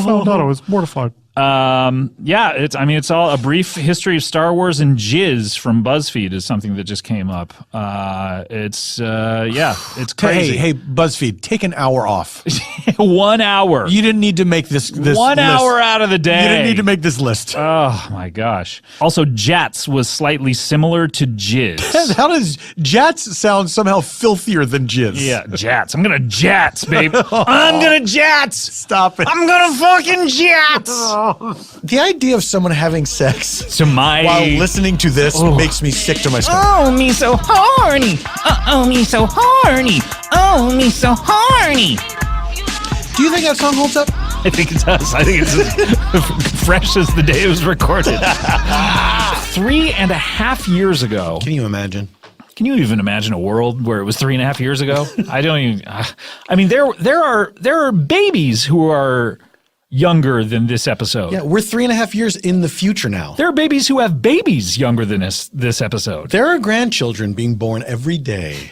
found out, I was mortified. Yeah, it's all a brief history of Star Wars and jizz from BuzzFeed is something that just came up. It's crazy. Hey, BuzzFeed, take an hour off. 1 hour. You didn't need to make this 1 list. hour out of the day. You didn't need to make this list. Oh my gosh. Also, Jats was slightly similar to jizz. How does Jats sound somehow filthier than jizz? Yeah, Jats. I'm gonna Jats, babe. I'm gonna Jats. Stop it. I'm gonna fucking Jats. The idea of someone having sex while while listening to this makes me sick to my stomach. Oh, me so horny. Oh, me so horny. Oh, me so horny. Do you think that song holds up? I think it does. I think it's as fresh as the day it was recorded. 3.5 years ago. Can you imagine? Can you even imagine a world where it was 3.5 years ago? I don't even. I mean, there are babies who are younger than this episode. Yeah, we're 3.5 years in the future now. There are babies who have babies younger than this episode. There are grandchildren being born every day.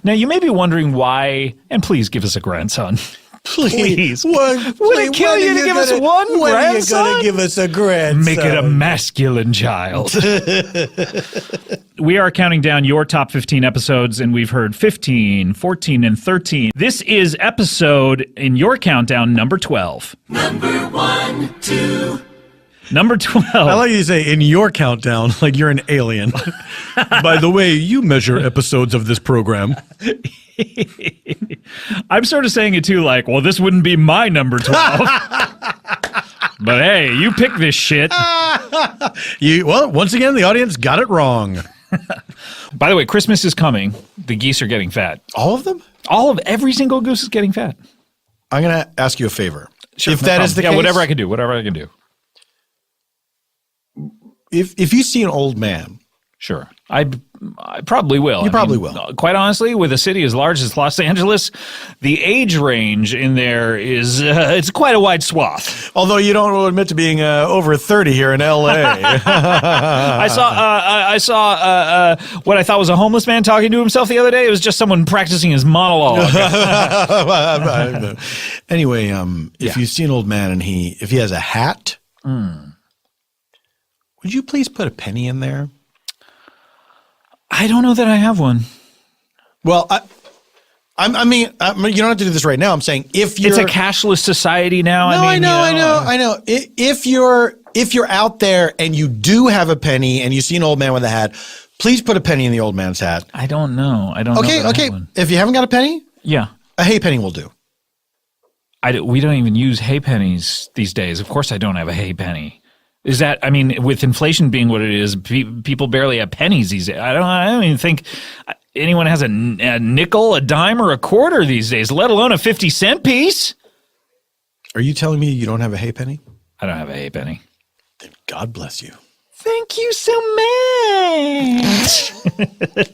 Now, you may be wondering why, and please give us a grandson. Please. Would it kill you to give us one when are you grandson? going to give us a grandson? Make it a masculine child. We are counting down your top 15 episodes, and we've heard 15, 14, and 13. This is episode, in your countdown, number 12. Number 1, 2. Number 12. I like you to say in your countdown, like you're an alien. By the way, you measure episodes of this program. I'm sort of saying it too, like, well, this wouldn't be my number 12. But hey, you pick this shit. Well, once again, the audience got it wrong. By the way, Christmas is coming. The geese are getting fat. All of them? Every single goose is getting fat. I'm going to ask you a favor. Sure, if no that problem. is the case. Whatever I can do. If you see an old man. Sure. I probably will. You probably will. Quite honestly, with a city as large as Los Angeles, the age range in there is it's quite a wide swath. Although you don't admit to being over 30 here in L.A. I saw what I thought was a homeless man talking to himself the other day. It was just someone practicing his monologue. Anyway, if you see an old man and if he has a hat, would you please put a penny in there? I don't know that I have one. Well, I mean, you don't have to do this right now. I'm saying if you're, it's a cashless society now. No, I know. If you're out there and you do have a penny and you see an old man with a hat, please put a penny in the old man's hat. I don't know. I don't know. Okay. If you haven't got a penny, yeah, a hay penny will do. We don't even use hay pennies these days. Of course, I don't have a hay penny. Is that, I mean, with inflation being what it is, people barely have pennies these days. I don't even think anyone has a nickel, a dime, or a quarter these days, let alone a 50-cent piece. Are you telling me you don't have a hay penny? I don't have a hay penny. Then God bless you. Thank you so much.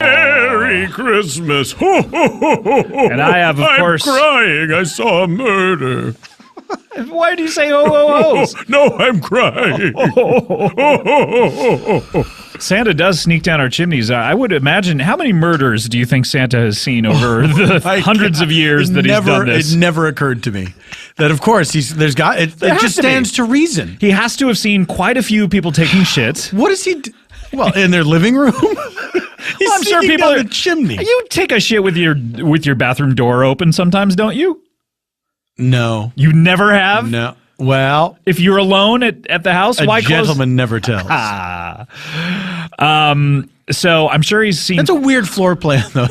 Merry Christmas. Ho, ho, ho, ho, ho. And I have, of course. I'm crying. I saw a murder. Why do you say ho, ho, ho's? No, I'm crying. Santa does sneak down our chimneys. I would imagine, how many murders do you think Santa has seen over the hundreds of years that he's done this? It never occurred to me that, of course, it just stands to reason. He has to have seen quite a few people taking shit. What does he do? Well, in their living room? He's I'm sure people down the chimney. You take a shit with your bathroom door open sometimes, don't you? No. You never have? No. Well, if you're alone at the house, why close? A gentleman never tells. So I'm sure he's seen. That's a weird floor plan, though.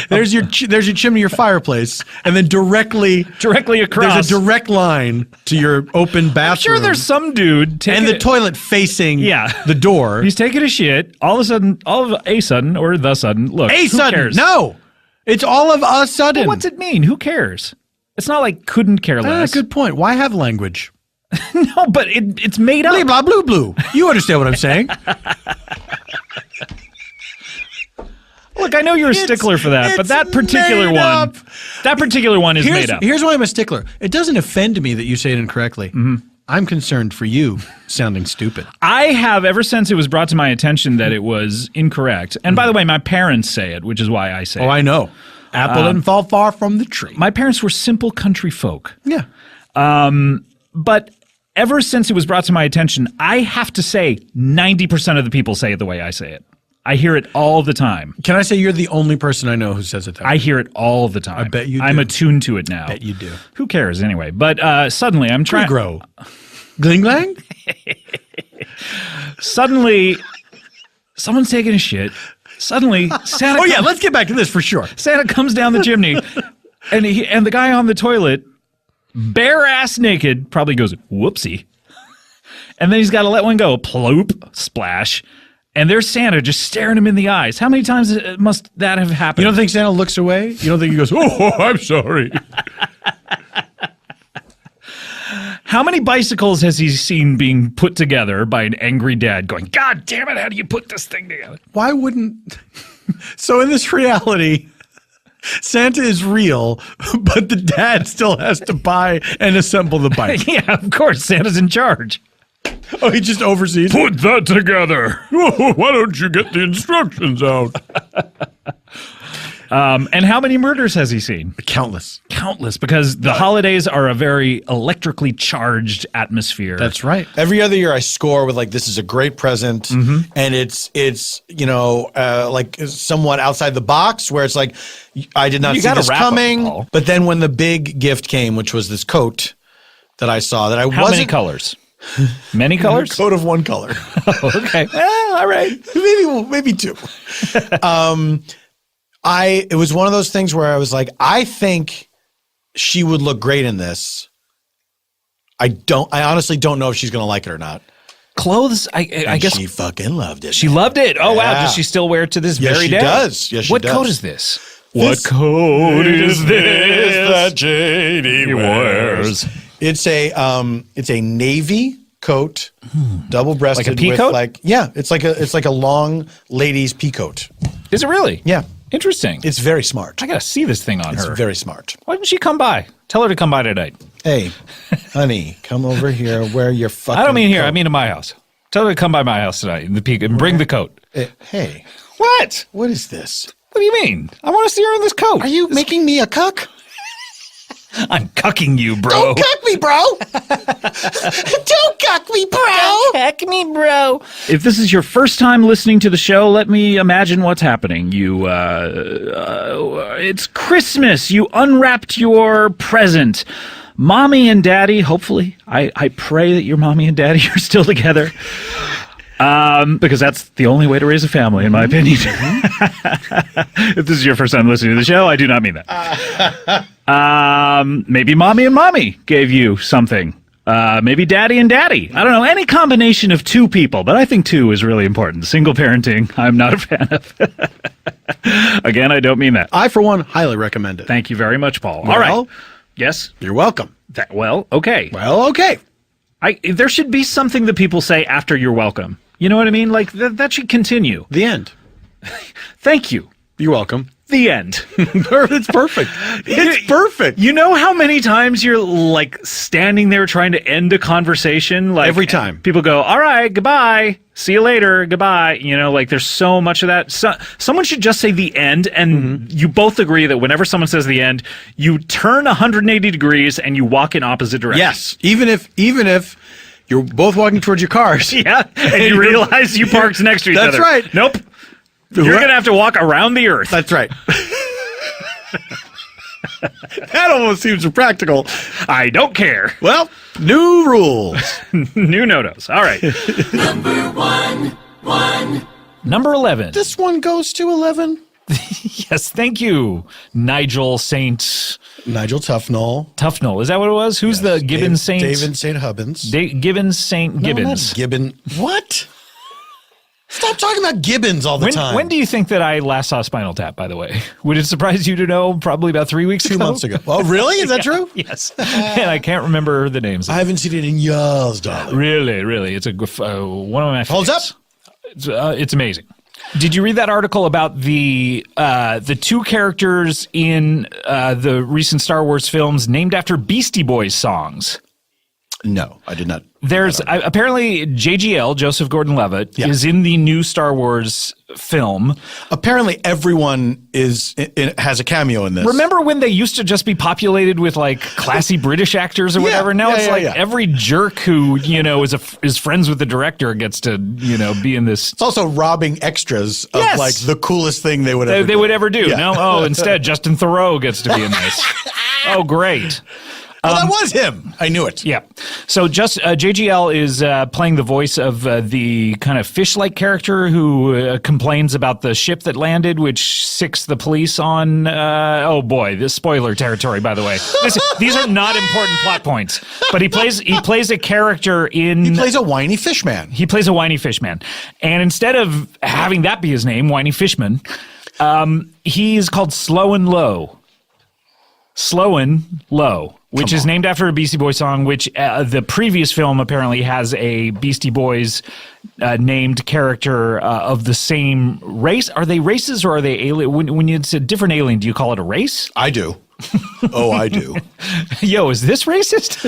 There's your chimney, your fireplace, and then directly across, there's a direct line to your open bathroom. I'm sure there's some dude the toilet facing the door. He's taking a shit. All of a sudden, look. A sudden, no. It's all of a sudden. Well, what's it mean? Who cares? It's not like couldn't care less. Good point. Why have language? No, but it's made up. Blah, blah, blue, blue. You understand what I'm saying. Look, I know you're a stickler for that, but that particular one is made up. Here's why I'm a stickler. It doesn't offend me that you say it incorrectly. Mm-hmm. I'm concerned for you sounding stupid. I have, ever since it was brought to my attention that it was incorrect. And by the way, my parents say it, which is why I say it. Oh, I know. Apple didn't fall far from the tree. My parents were simple country folk. Yeah. But ever since it was brought to my attention, I have to say 90% of the people say it the way I say it. I hear it all the time. Can I say you're the only person I know who says it that way? I hear it all the time. I bet you do. I'm attuned to it now. I bet you do. Who cares anyway? But suddenly I'm trying... Grow. Gling glang? Suddenly, someone's taking a shit. Suddenly, Santa... Oh yeah, let's get back to this for sure. Santa comes down the chimney, and the guy on the toilet, bare ass naked, probably goes, whoopsie. And then he's got to let one go. Ploop, splash. And there's Santa just staring him in the eyes. How many times must that have happened? You don't think Santa looks away? You don't think he goes, oh, I'm sorry. How many bicycles has he seen being put together by an angry dad going, God damn it, how do you put this thing together? Why wouldn't... So in this reality, Santa is real, but the dad still has to buy and assemble the bike. Yeah, of course. Santa's in charge. Oh, he just oversees it? Put that together. Why don't you get the instructions out? And how many murders has he seen? Countless. Countless, because the holidays are a very electrically charged atmosphere. That's right. Every other year I score with like, this is a great present. And it's like somewhat outside the box where it's like, I did not see this coming. Paul. But then when the big gift came, which was this coat that I saw that I How many colors? Many colors? Coat of one color. Oh, okay. All right. maybe two. It was one of those things where I was like, I think she would look great in this. I honestly don't know if she's going to like it or not. Clothes, I guess. She fucking loved it. She loved it. Oh, wow. Yeah. Does she still wear it to this Yes, very she day? does. Yes, she what does. coat is this? What coat is this that JD wears? It's a navy coat, double-breasted. Like a pea with coat? It's like a long ladies pea coat. Is it really? Yeah. Interesting. It's very smart. I got to see this thing on It's her. very smart. Why didn't she come by? Tell her to come by tonight. Hey, honey, come over here. Wear your fucking I don't mean here. coat. I mean at my house. Tell her to come by my house tonight in the peak and bring the coat. Hey, What? what is this? What do you mean? I want to see her in this coat. Are you making me a cuck? I'm cucking you, bro. Don't cuck me, bro. Don't cuck me, bro. Heck me, bro. If this is your first time listening to the show, let me imagine what's happening. It's Christmas. You unwrapped your present. Mommy and Daddy, hopefully, I pray that your mommy and Daddy are still together. Because that's the only way to raise a family, in my opinion. If this is your first time listening to the show, I do not mean that. Maybe Mommy and Mommy gave you something. Maybe Daddy and Daddy. I don't know, any combination of two people, but I think two is really important. Single parenting, I'm not a fan of. Again, I don't mean that. I, for one, highly recommend it. Thank you very much, Paul. Well, all right. Yes? You're welcome. Okay. Well, okay. There should be something that people say after you're welcome. You know what I mean? Like, that should continue. The end. Thank you. You're welcome. The end. It's perfect. It's perfect. You know how many times you're like standing there trying to end a conversation? Like Every time. People go, all right, goodbye. See you later. Goodbye. You know, like there's so much of that. Someone should just say the end. And you both agree that whenever someone says the end, you turn 180 degrees and you walk in opposite directions. Yes. Even if you're both walking towards your cars. Yeah. And you realize you parked next to each other. That's right. Nope. You're going to have to walk around the earth. That's right. That almost seems impractical. I don't care. Well, new rules. New no-nos. All right. Number 11. This one goes to 11. Yes, thank you, Nigel Saint Nigel Tufnell. Tufnell. Is that what it was? Who's the Gibbons Saint? David St. Hubbins. Gibbons Saint Gibbons. Not Gibbon. What? Stop talking about Gibbons all the time. When do you think that I last saw Spinal Tap, by the way? Would it surprise you to know probably about 3 weeks ago? 2 months ago. Oh, really? Is that true? Yes. And I can't remember the names. I haven't seen it in years, darling. Really. It's one of my favorites. Holds up? It's amazing. Did you read that article about the two characters in the recent Star Wars films named after Beastie Boys songs? No, I did not. There's apparently JGL, Joseph Gordon-Levitt, is in the new Star Wars film. Apparently everyone has a cameo in this. Remember when they used to just be populated with like classy British actors or whatever? Now it's every jerk who, is friends with the director gets to, be in this. It's also robbing extras of like the coolest thing they would ever do. Yeah. No, instead Justin Theroux gets to be in this. Oh, great. That was him. I knew it. Yeah. So just JGL is playing the voice of the kind of fish-like character who complains about the ship that landed, which sicks the police on. Oh boy, this spoiler territory, by the way. These are not important plot points. But he plays a character in. He plays a whiny fishman. He plays a whiny fishman, and instead of having that be his name, Whiny Fishman, he's called Slow and Low. Slow and Low. which is named after a Beastie Boys song, which the previous film apparently has a Beastie Boys named character of the same race. Are they races or are they alien? When it's a different alien, do you call it a race? I do. Oh, I do. Yo, is this racist?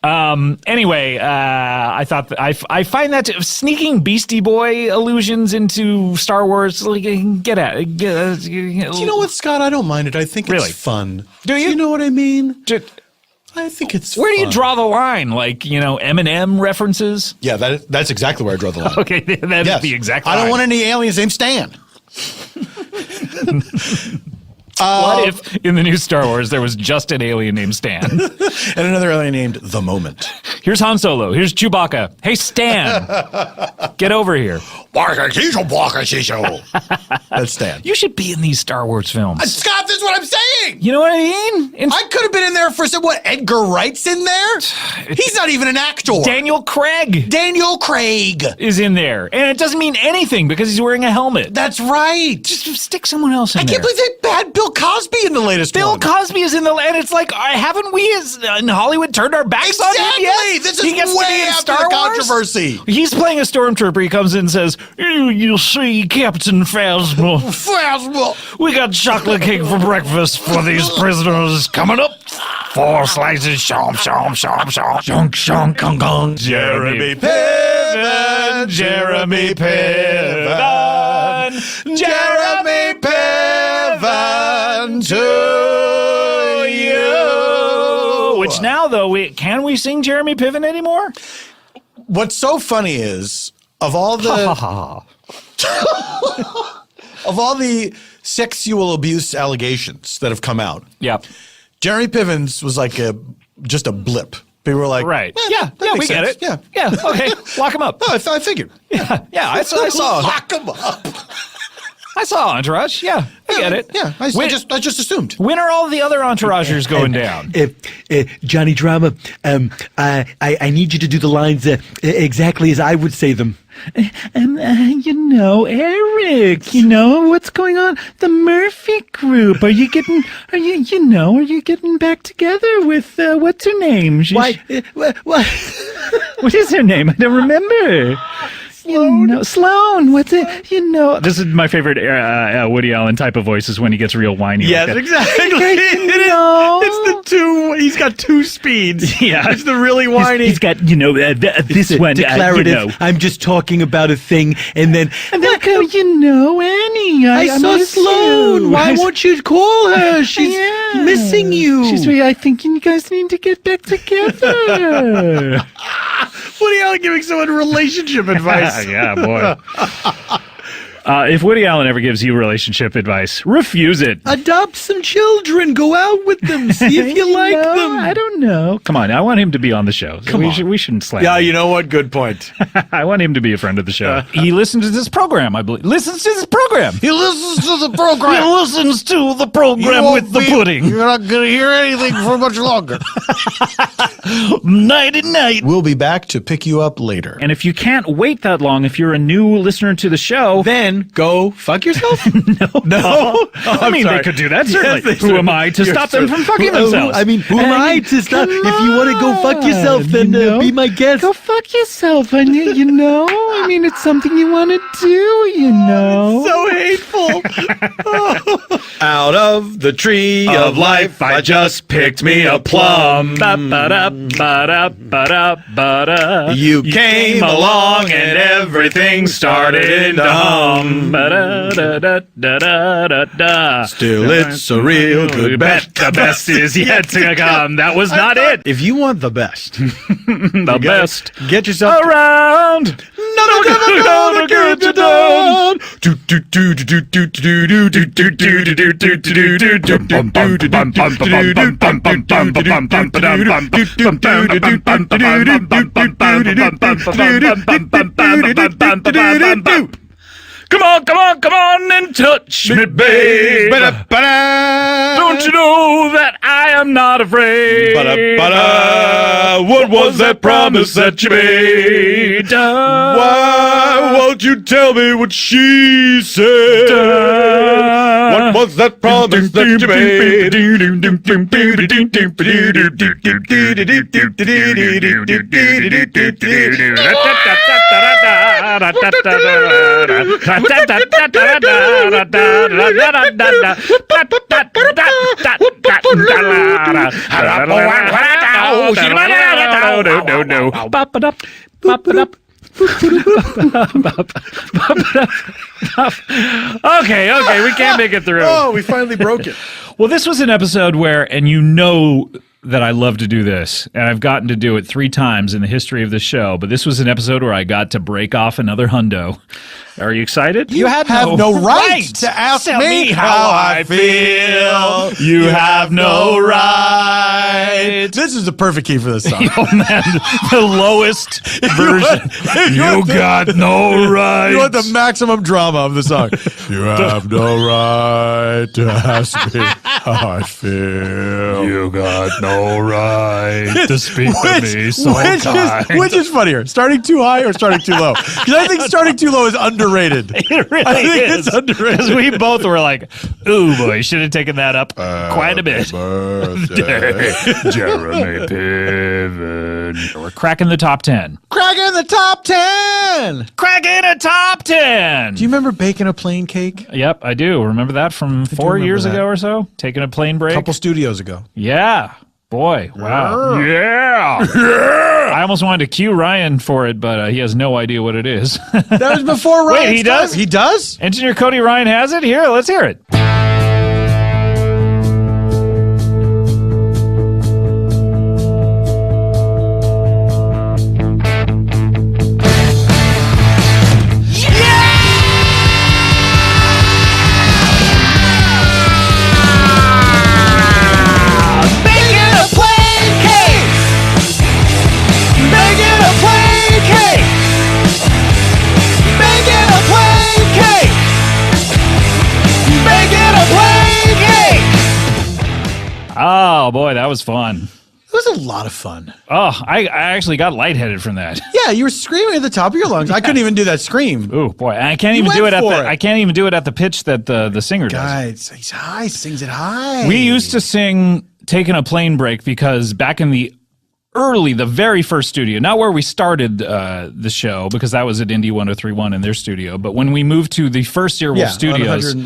Anyway, I thought that I find that sneaking Beastie Boy allusions into Star Wars, like, get at it. Do you know what, Scott? I don't mind it. I think Really? it's fun. Do you? You know what I mean? Just- I think it's Where do you fun. draw the line? Like, Eminem references? Yeah, that's exactly where I draw the line. Okay, that's Yes. the exact I don't line. want any aliens named Stan. What if in the new Star Wars there was just an alien named Stan? And another alien named The Moment. Here's Han Solo. Here's Chewbacca. Hey, Stan, get over here. That's Stan. You should be in these Star Wars films. Scott, this is what I'm saying. You know what I mean? I could have been in there for what? Edgar Wright's in there? He's not even an actor. Daniel Craig Daniel Craig. is in there, and it doesn't mean anything because he's wearing a helmet. That's right. Just stick someone else in I there. can't believe they had Bill Cosby in the latest Bill one. Cosby is in the, and it's like, haven't we in Hollywood turned our backs on him Exactly. yet? This is He gets to be way in after Star the Wars? controversy. He's playing a stormtrooper. He comes in and says, "You see, Captain Phasma, we got chocolate cake for breakfast for these prisoners. Coming up, 4 slices, shom, shom, shom, shom, shong, shong, kong, kong. Jeremy Piven, Jeremy Piven, Jeremy Piven to you." Which now, though, can we sing Jeremy Piven anymore? What's so funny is of all the of all the sexual abuse allegations that have come out, Yeah. Jeremy Piven's was like just a blip. People were like, Right. "Eh, Yeah, that we makes get sense. it. Yeah. Yeah, okay. Lock him up. Oh, I figured. Yeah, I saw. Lock him up. I saw Entourage. Yeah, I get it. Yeah, I just assumed. When are all the other Entouragers going down? Johnny Drama, I need you to do the lines exactly as I would say them. Eric, what's going on? The Murphy group. Are you getting back together with, what's her name? What? What is her name? I don't remember. Sloan. What's it? This is my favorite Woody Allen type of voice is when he gets real whiny. Yes, like that. exactly. It's the two. He's got 2 speeds. Yeah. It's the really whiny. He's got, this one. Declarative. I'm just talking about a thing, and then Annie. I saw Sloan. Why won't you call her? She's missing you. I think you guys need to get back together. Woody Allen giving someone relationship advice. Yeah, boy. If Woody Allen ever gives you relationship advice, refuse it. Adopt some children. Go out with them. See if you like them. I don't know. Come on, I want him to be on the show. We shouldn't slam Yeah, him. you know what? Good point. I want him to be a friend of the show. He listens to this program, I believe. Listens to this program. He listens to the program. He listens to the program with the pudding. You're not going to hear anything for much longer. Nighty night. We'll be back to pick you up later. And if you can't wait that long, if you're a new listener to the show, Then go fuck yourself. no. I mean, they could do that, certainly. Yes, they Who am I to stop them from fucking themselves? Who am I to stop? If you want to go fuck yourself, then be my guest. Go fuck yourself, and it's something you want to do, So hateful. Out of the tree of life, I just picked me a plum. You came along and everything started to hum. Still, it's a real good bet. The best is yet to come. That was not it. If you want the best, The best get yourself around. Nothing gonna get you down. Come on and touch me, babe. Don't you know that I am not afraid? What was that promise that you made? Why won't you tell me what she said? What What's that promise that you made? Okay, we can't make it through. Oh, we finally broke it. Well, this was an episode where, and you know that I love to do this, and I've gotten to do it 3 times in the history of the show, but this was an episode where I got to break off another hundo. Are you excited? You have no right to ask me how I feel. You have no right. This is the perfect key for this song. Oh, man, the lowest version. You got no right. You want the maximum drama of the song. You have no right to ask me how I feel. You got no right to speak to me so kind. Which is funnier, starting too high or starting too low? Because I think starting too low is underrated. It really I think is. it's underrated. Because we both were like, ooh, boy, should have taken that up quite a bit. Jeremy Piven. We're cracking the top 10. Cracking the top 10! Cracking a top 10! Do you remember baking a plain cake? Yep, I do. Remember that from 4 years ago or so? Taking a plane break? A couple studios ago. Yeah. Boy, wow. Yeah. I almost wanted to cue Ryan for it, but he has no idea what it is. That was before Ryan. Wait, he does? He does? Engineer Cody Ryan has it? Here, let's hear it. Oh, boy, that was fun. It was a lot of fun. Oh, I actually got lightheaded from that. Yeah, you were screaming at the top of your lungs. I couldn't even do that scream. Oh boy, I can't even do it at the. I can't even do it at the pitch that the singer does. Guys, he's high, sings it high. We used to sing "Taking a Plane Break" because back in the very first studio, not where we started the show, because that was at Indie 103.1 in their studio, but when we moved to the first Earwolf studios.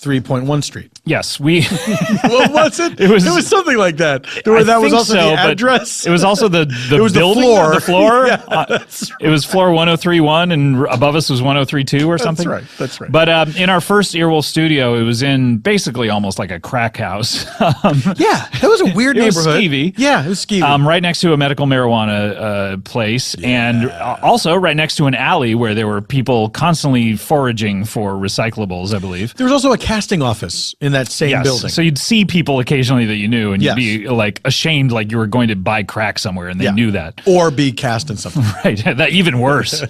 3.1 Street. Yes, we. What was it? It was something like that. That was also the address. It was also the it was building, the floor. Yeah, that's right. It was floor 103.1, and above us was 103.2 or something. That's right. But in our first Earwolf studio, it was in basically almost like a crack house. Yeah, that was a weird neighborhood. It was skeevy. Yeah, it was skeevy. Right next to a medical marijuana place, and also right next to an alley where there were people constantly foraging for recyclables, I believe. There was also a casting office in that same building. So you'd see people occasionally that you knew, and you'd be like ashamed, like you were going to buy crack somewhere, and they knew that. Or be cast in something. Right, that even worse.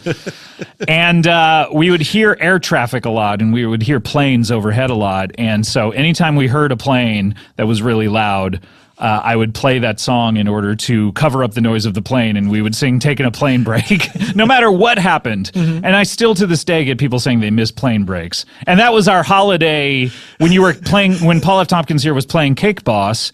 And we would hear air traffic a lot, and we would hear planes overhead a lot. And so anytime we heard a plane that was really loud, I would play that song in order to cover up the noise of the plane, and we would sing "Taking a Plane Break" no matter what happened. And I still to this day get people saying they miss plane breaks. And that was our holiday when you were playing, when Paul F. Tompkins here was playing Cake Boss.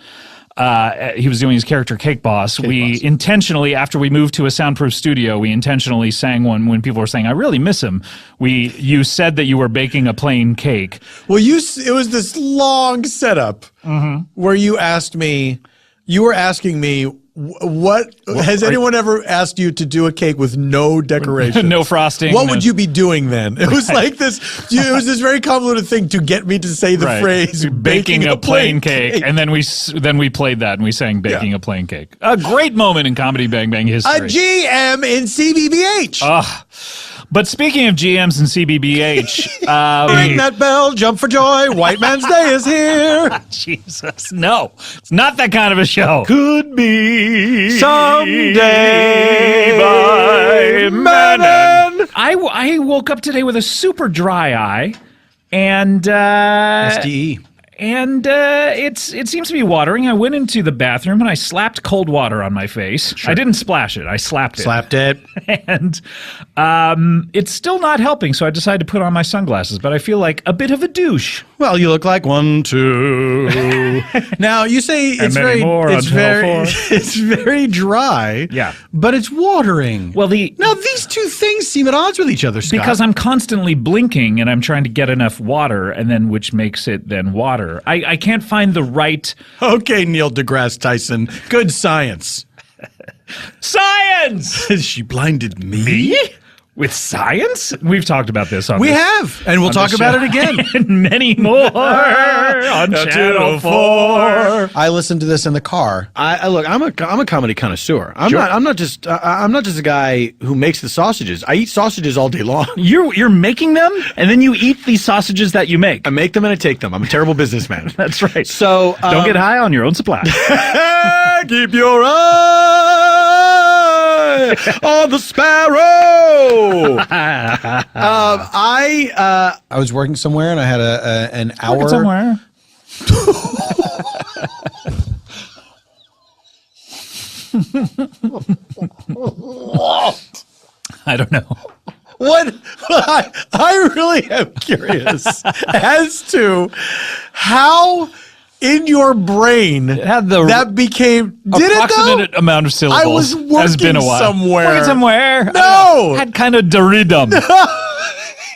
He was doing his character Cake Boss. Intentionally, after we moved to a soundproof studio, we intentionally sang one when people were saying, "I really miss him." You said that you were baking a plain cake. Well, it was this long setup where you were asking me, what has anyone ever asked you to do a cake with no decoration, no frosting? What would you be doing then? It was like this. It was this very convoluted thing to get me to say the phrase "baking a plain cake," and then we played that and we sang "baking a plain cake." A great moment in Comedy Bang Bang history. A GM in CBBH. But speaking of GMs and CBBH, ring that bell, jump for joy, White Man's Day is here. Jesus, no, it's not that kind of a show. Could be someday by Manon. I woke up today with a super dry eye, and SDE. and it seems to be watering. I went into the bathroom and I slapped cold water on my face. Sure. I didn't splash it. I slapped it. Slapped it. And it's still not helping, so I decided to put on my sunglasses, but I feel like a bit of a douche. Well, you look like 1, 2. Now you say it's very dry. Yeah. But it's watering. Well, now these two things seem at odds with each other, Scott. Because I'm constantly blinking and I'm trying to get enough water, and then which makes it then water. I can't find the right... Okay, Neil deGrasse Tyson. Good science. Science! She blinded me? Me? With science? We've talked about this on We have, and we'll talk about it again. And many more on Channel 4. I listened to this in the car. Look, I'm a comedy connoisseur. I'm not just a guy who makes the sausages. I eat sausages all day long. You're making them, and then you eat these sausages that you make. I make them and I take them. I'm a terrible businessman. That's right. So don't get high on your own supply. Keep your eye on the sparrow. I was working somewhere and I had an hour. Working somewhere. I don't know. What? I really am curious as to how in your brain that became approximate amount of syllables. I was working has been a while. somewhere. Working somewhere. No, had kind of deridum.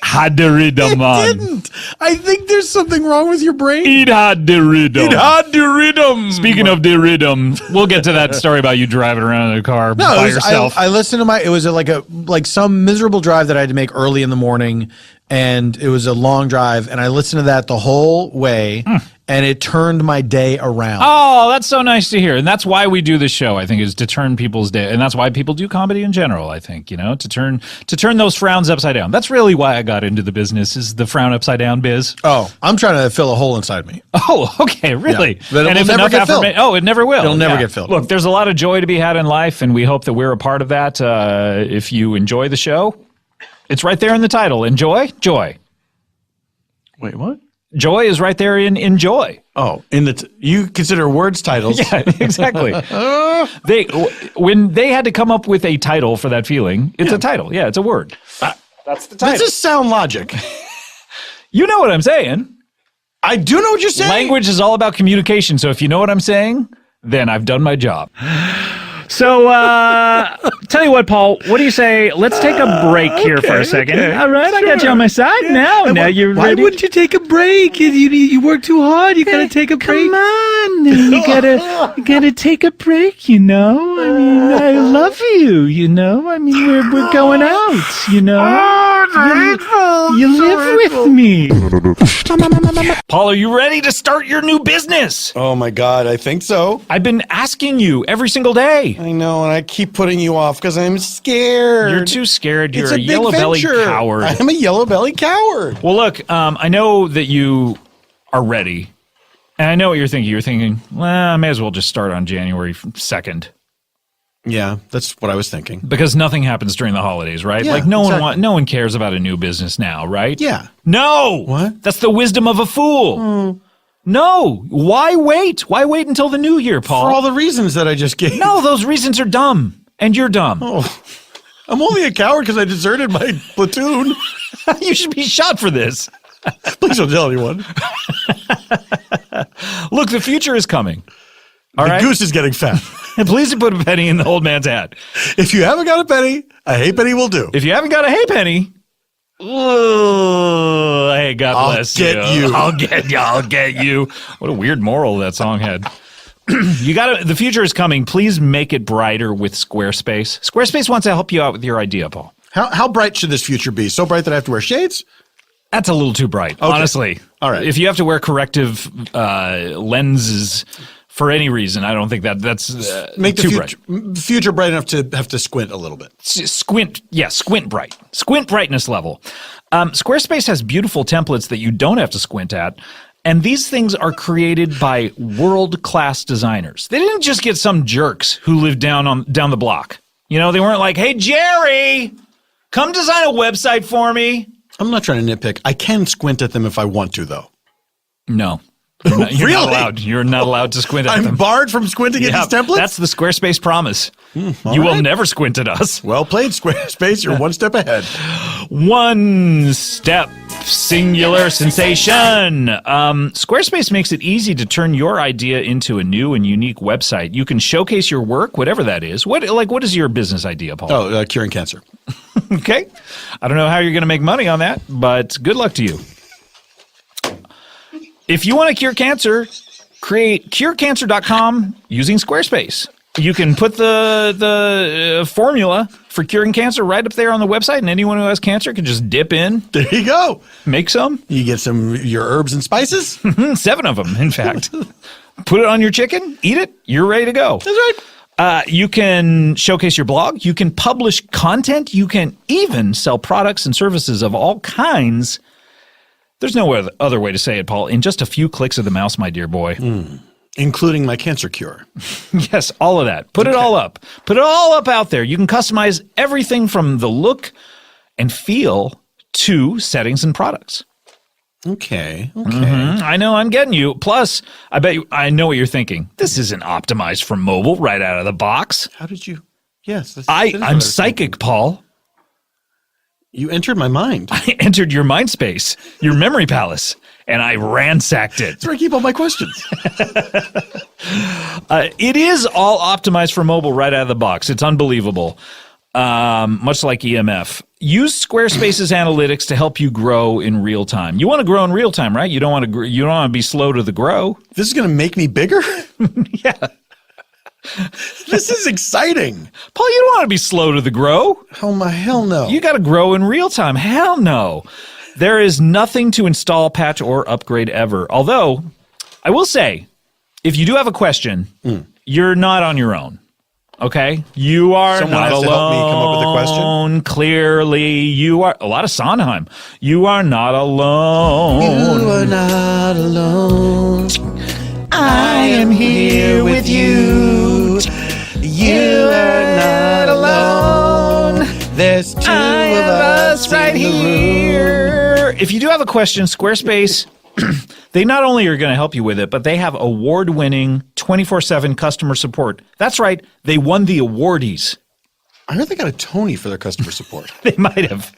Had deridum on. It didn't. I think there's something wrong with your brain. It had deridum. It had deridum. Speaking of deridum, we'll get to that story about you driving around in a car by yourself. I listened to it was like some miserable drive that I had to make early in the morning, and it was a long drive, and I listened to that the whole way, and it turned my day around. Oh, that's so nice to hear. And that's why we do this show, I think, is to turn people's day. And that's why people do comedy in general, I think, to turn those frowns upside down. That's really why I got into the business, is the frown upside down biz. Oh, I'm trying to fill a hole inside me. Oh, okay, really? Yeah. But it will never get filled. Oh, it never will. It'll never get filled. Look, there's a lot of joy to be had in life, and we hope that we're a part of that. If you enjoy the show, it's right there in the title. Enjoy? Joy. Wait, what? Joy is right there in enjoy. Oh, you consider words titles? Yeah, exactly. When they had to come up with a title for that feeling, it's a title. Yeah, it's a word. That's the title. Does this sound logic? You know what I'm saying. I do know what you're saying. Language is all about communication. So if you know what I'm saying, then I've done my job. So, tell you what, Paul, what do you say? Let's take a break here for a second. Okay, All right, I got you on my side now. Now you're why ready. wouldn't you take a break? You work too hard. You gotta take a break. Come on, you gotta take a break. I mean, I love you. I mean, we're going out. You live with me. Paul, are you ready to start your new business? Oh my God, I think so. I've been asking you every single day. I know, and I keep putting you off because I'm scared. You're too scared. You're It's a big yellow-bellied venture. coward. I'm a yellow-bellied coward. Well, look, I know that you are ready, and I know what you're thinking. You're thinking, well, I may as well just start on January 2nd. Yeah, that's what I was thinking. Because nothing happens during the holidays, right? Yeah, like no one cares about a new business now, right? Yeah. No. What? That's the wisdom of a fool. No. Why wait? Why wait until the new year, Paul? For all the reasons that I just gave. No, those reasons are dumb. And you're dumb. Oh, I'm only a coward because I deserted my platoon. You should be shot for this. Please don't tell anyone. Look, the future is coming. All the right? goose is getting fat. Please put a penny in the old man's hat. If you haven't got a penny, a hay penny will do. If you haven't got a hay penny, hey, God bless you. I'll get you. What a weird moral that song had. The future is coming. Please make it brighter with Squarespace. Squarespace wants to help you out with your idea, Paul. How bright should this future be? So bright that I have to wear shades? That's a little too bright, honestly. All right. If you have to wear corrective lenses for any reason, I don't think that's make the too bright. future bright enough to have to squint a little bit. Squint bright. Squint brightness level. Squarespace has beautiful templates that you don't have to squint at. And these things are created by world-class designers. They didn't just get some jerks who live down the block. They weren't like, hey, Jerry, come design a website for me. I'm not trying to nitpick. I can squint at them if I want to, though. No. You're Really? not allowed. You're not allowed to squint at I'm them. barred from squinting at Yeah, these templates? that's the Squarespace promise. You all will right. never squint at us. Well played, Squarespace. You're one step ahead. One step singular sensation. Squarespace makes it easy to turn your idea into a new and unique website. You can showcase your work, whatever that is. What is your business idea, Paul? Oh, curing cancer. Okay. I don't know how you're going to make money on that, but good luck to you. If you want to cure cancer, create curecancer.com using Squarespace. You can put the formula for curing cancer right up there on the website, and anyone who has cancer can just dip in, There you go. make some. You get your herbs and spices. 7 of them, in fact. Put it on your chicken, eat it, you're ready to go. That's right. You can showcase your blog. You can publish content. You can even sell products and services of all kinds. There's no other way to say it, Paul. In just a few clicks of the mouse, my dear boy. Including my cancer cure. Yes, all of that. Put it all up. Put it all up out there. You can customize everything from the look and feel to settings and products. Okay. I know, I'm getting you. Plus, I bet I know what you're thinking. This isn't optimized for mobile right out of the box. How did you? Yes. that is what I I'm was psychic, Paul. You entered my mind. I entered your mind space, your memory palace, and I ransacked it. That's where I keep all my questions. It is all optimized for mobile right out of the box. It's unbelievable. Much like EMF. Use Squarespace's analytics to help you grow in real time. You want to grow in real time, right? You don't want to be slow to the grow. This is going to make me bigger? Yeah. This is exciting. Paul, you don't want to be slow to the grow. Oh, my hell no. You got to grow in real time. Hell no. There is nothing to install, patch, or upgrade ever. Although, I will say, if you do have a question, you're not on your own. Okay? You are Someone not has alone. to help me come up with a question? Clearly, you are a lot of Sondheim. You are not alone. You are not alone. I am here with you. You are not alone. There's two of us right in the room. here. If you do have a question, Squarespace, they not only are going to help you with it, but they have award-winning 24/7 customer support. That's right. They won the awardees. I heard they got a Tony for their customer support. They might have.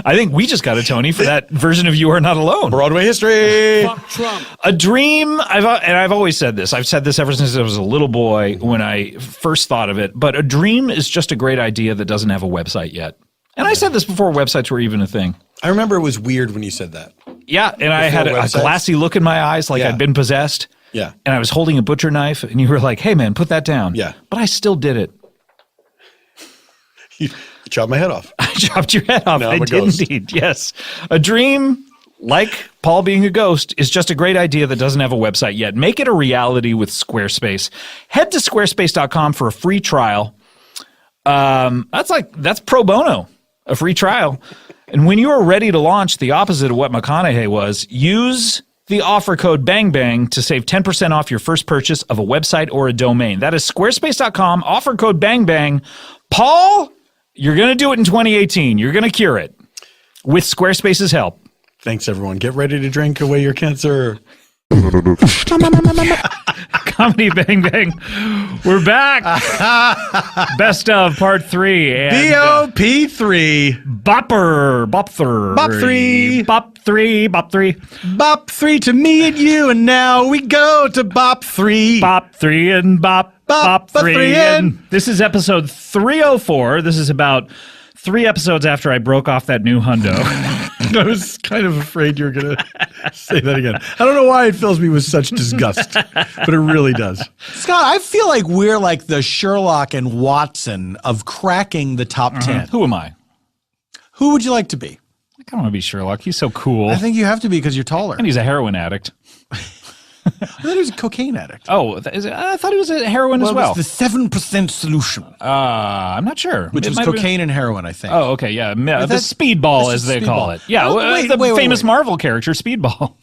I think we just got a Tony for that version of You Are Not Alone. Broadway history. Fuck Trump. A dream, I've always said this. I've said this ever since I was a little boy when I first thought of it. But a dream is just a great idea that doesn't have a website yet. And I said this before websites were even a thing. I remember it was weird when you said that. Yeah, and I had a websites? glassy look in my eyes like Yeah. I'd been possessed. Yeah. And I was holding a butcher knife, and you were like, hey, man, put that down. Yeah. But I still did it. You chopped my head off. I chopped your head off. Now I I'm a did ghost. indeed, yes. A dream, like Paul being a ghost, is just a great idea that doesn't have a website yet. Make it a reality with Squarespace. Head to squarespace.com for a free trial. That's pro bono, a free trial. And when you are ready to launch, the opposite of what McConaughey was, use the offer code BANGBANG to save 10% off your first purchase of a website or a domain. That is squarespace.com, offer code BANGBANG. Paul, you're going to do it in 2018. You're going to cure it with Squarespace's help. Thanks, everyone. Get ready to drink away your cancer. Comedy Bang Bang. We're back. Best of part 3. And, BOP3. Bopper. Bop-3. Bop 3. Bop 3. Bop 3. Bop 3 to me and you, and now we go to Bop 3. Bop 3 and Bop. Bop 3 3 and... and- This is episode 304. This is about 3 episodes after I broke off that new hundo. I was kind of afraid you were going to say that again. I don't know why it fills me with such disgust, but it really does. Scott, I feel like we're like the Sherlock and Watson of cracking the top 10. Who am I? Who would you like to be? I don't want to be Sherlock. He's so cool. I think you have to be because you're taller. And he's a heroin addict. I thought he was a cocaine addict. Oh, I thought he was a heroin as well. It was the 7% solution, I'm not sure. which It was might have been- cocaine and heroin, I think. Oh, okay, yeah. The that- Speedball, this as is they call Speedball. it. Yeah, Oh, the wait, famous Marvel character, Speedball.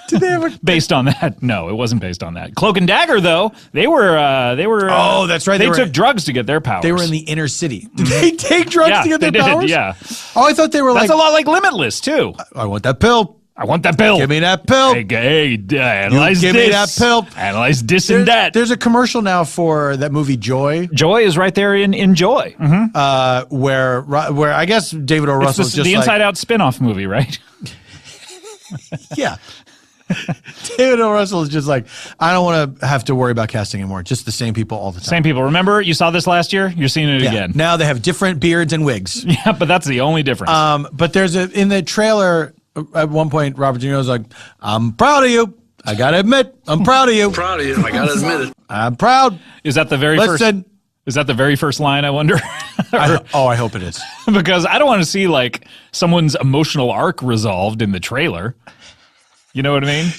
Did they ever? Based on that? No, it wasn't based on that. Cloak and Dagger, though, they were. Oh, that's right. They They were- took drugs to get their powers. They were in the inner city. Did they take drugs yeah, to get they their did, powers? Yeah, Oh, I thought they were that's like, a lot like Limitless too. I want that pill. I want that pill. Give me that pill. Analyze give this. me that pill. Analyze this and that. There's a commercial now for that movie Joy. Joy is right there in Joy. Mm-hmm. Where I guess David O. Russell is just the like, Inside Out spin-off movie, right? yeah. David O. Russell is just like, I don't want to have to worry about casting anymore. Just the same people all the time. Same people. Remember, you saw this last year? You're seeing it again. Now they have different beards and wigs. Yeah, but that's the only difference. But there's in the trailer, at one point, Robert De Niro's like, I'm proud of you. I got to admit, I'm proud of you. Proud of you. I gotta admit it. I'm proud. Is that the very first? Is that the very first line, I wonder? I hope it is. Because I don't want to see like someone's emotional arc resolved in the trailer. You know what I mean?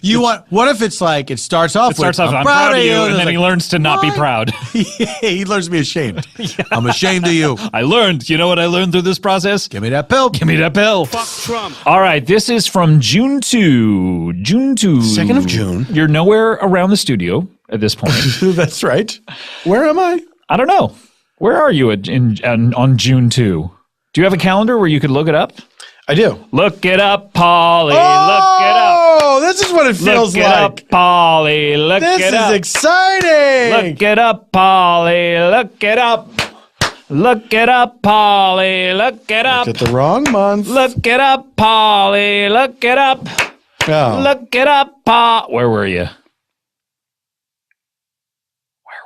What if it's like, it starts off with, I'm proud of you, and then he learns to not be proud. He learns to be ashamed. Yeah. I'm ashamed of you. I learned. You know what I learned through this process? Give me that pill. Give me that pill. Fuck Trump. All right, this is from June 2. June 2. 2nd of June. You're nowhere around the studio at this point. That's right. Where am I? I don't know. Where are you on June 2? Do you have a calendar where you could look it up? I do. Look it up, Polly. Look it up. Oh, this is what it feels Look it up, Polly. Look This it up. is exciting. Look it up, Polly. Look it up. Look it up, Polly. Look it up. Looked at the wrong month. Look it up, Polly. Look it up. Oh. Look it up, Paul. Where were you?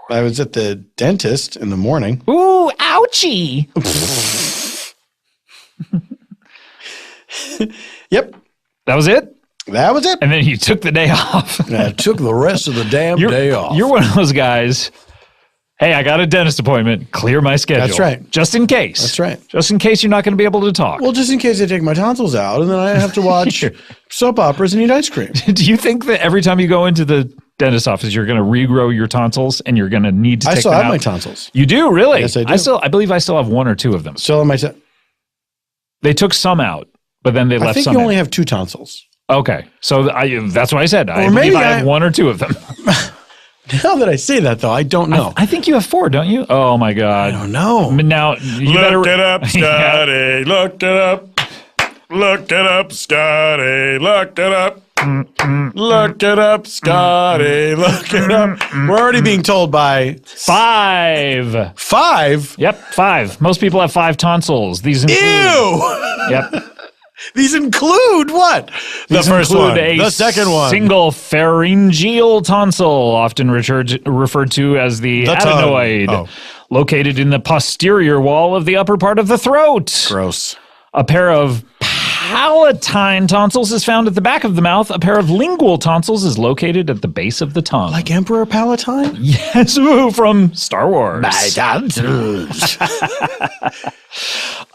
I was at the dentist in the morning. Ooh, ouchie. Yep. That was it? That was it. And then you took the day off. I took the rest of the damn day off. You're one of those guys. Hey, I got a dentist appointment. Clear my schedule. That's right. Just in case. That's right. Just in case you're not going to be able to talk. Well, just in case I take my tonsils out and then I have to watch soap operas and eat ice cream. Do you think that every time you go into the dentist office, you're going to regrow your tonsils and you're going to need to take them out? I still have my tonsils. You do? Really? Yes, I do. I believe I still have one or two of them. Still have my They took some out, but then they left some I think in. you only have 2 tonsils. Okay. So that's what I said. I believe I have one or two of them. Now that I say that, though, I don't know. I think you have 4, don't you? Oh, my God. I don't know. Now, you Look it up, Scotty. Look it up. Look it up, Scotty. Look it up. Look it up, Scotty. Look it up. We're already being told by 5. 5. Yep, 5. Most people have 5 tonsils. These include. Ew! Yep. These include what? These the first include one. A the second one. Single pharyngeal tonsil, often referred to as the adenoid, located in the posterior wall of the upper part of the throat. Gross. A pair of palatine tonsils is found at the back of the mouth. A pair of lingual tonsils is located at the base of the tongue. Like Emperor Palatine? Yes, from Star Wars. My tonsils.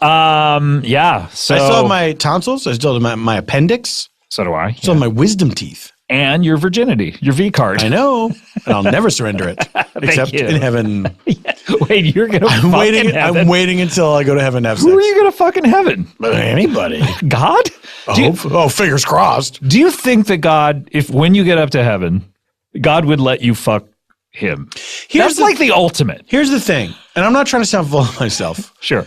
Yeah. So I still have my tonsils. I still have my appendix. So do I. I still have my wisdom teeth. And your virginity, your V card. I know. And I'll never surrender it. Except you. in heaven. Wait, you're going to I'm waiting until I go to heaven and have sex. Who are you going to fuck in heaven? Anybody. God? Fingers crossed. Do you think that God, if when you get up to heaven, God would let you fuck him? That's like the ultimate. Here's the thing, and I'm not trying to sound full of myself. Sure.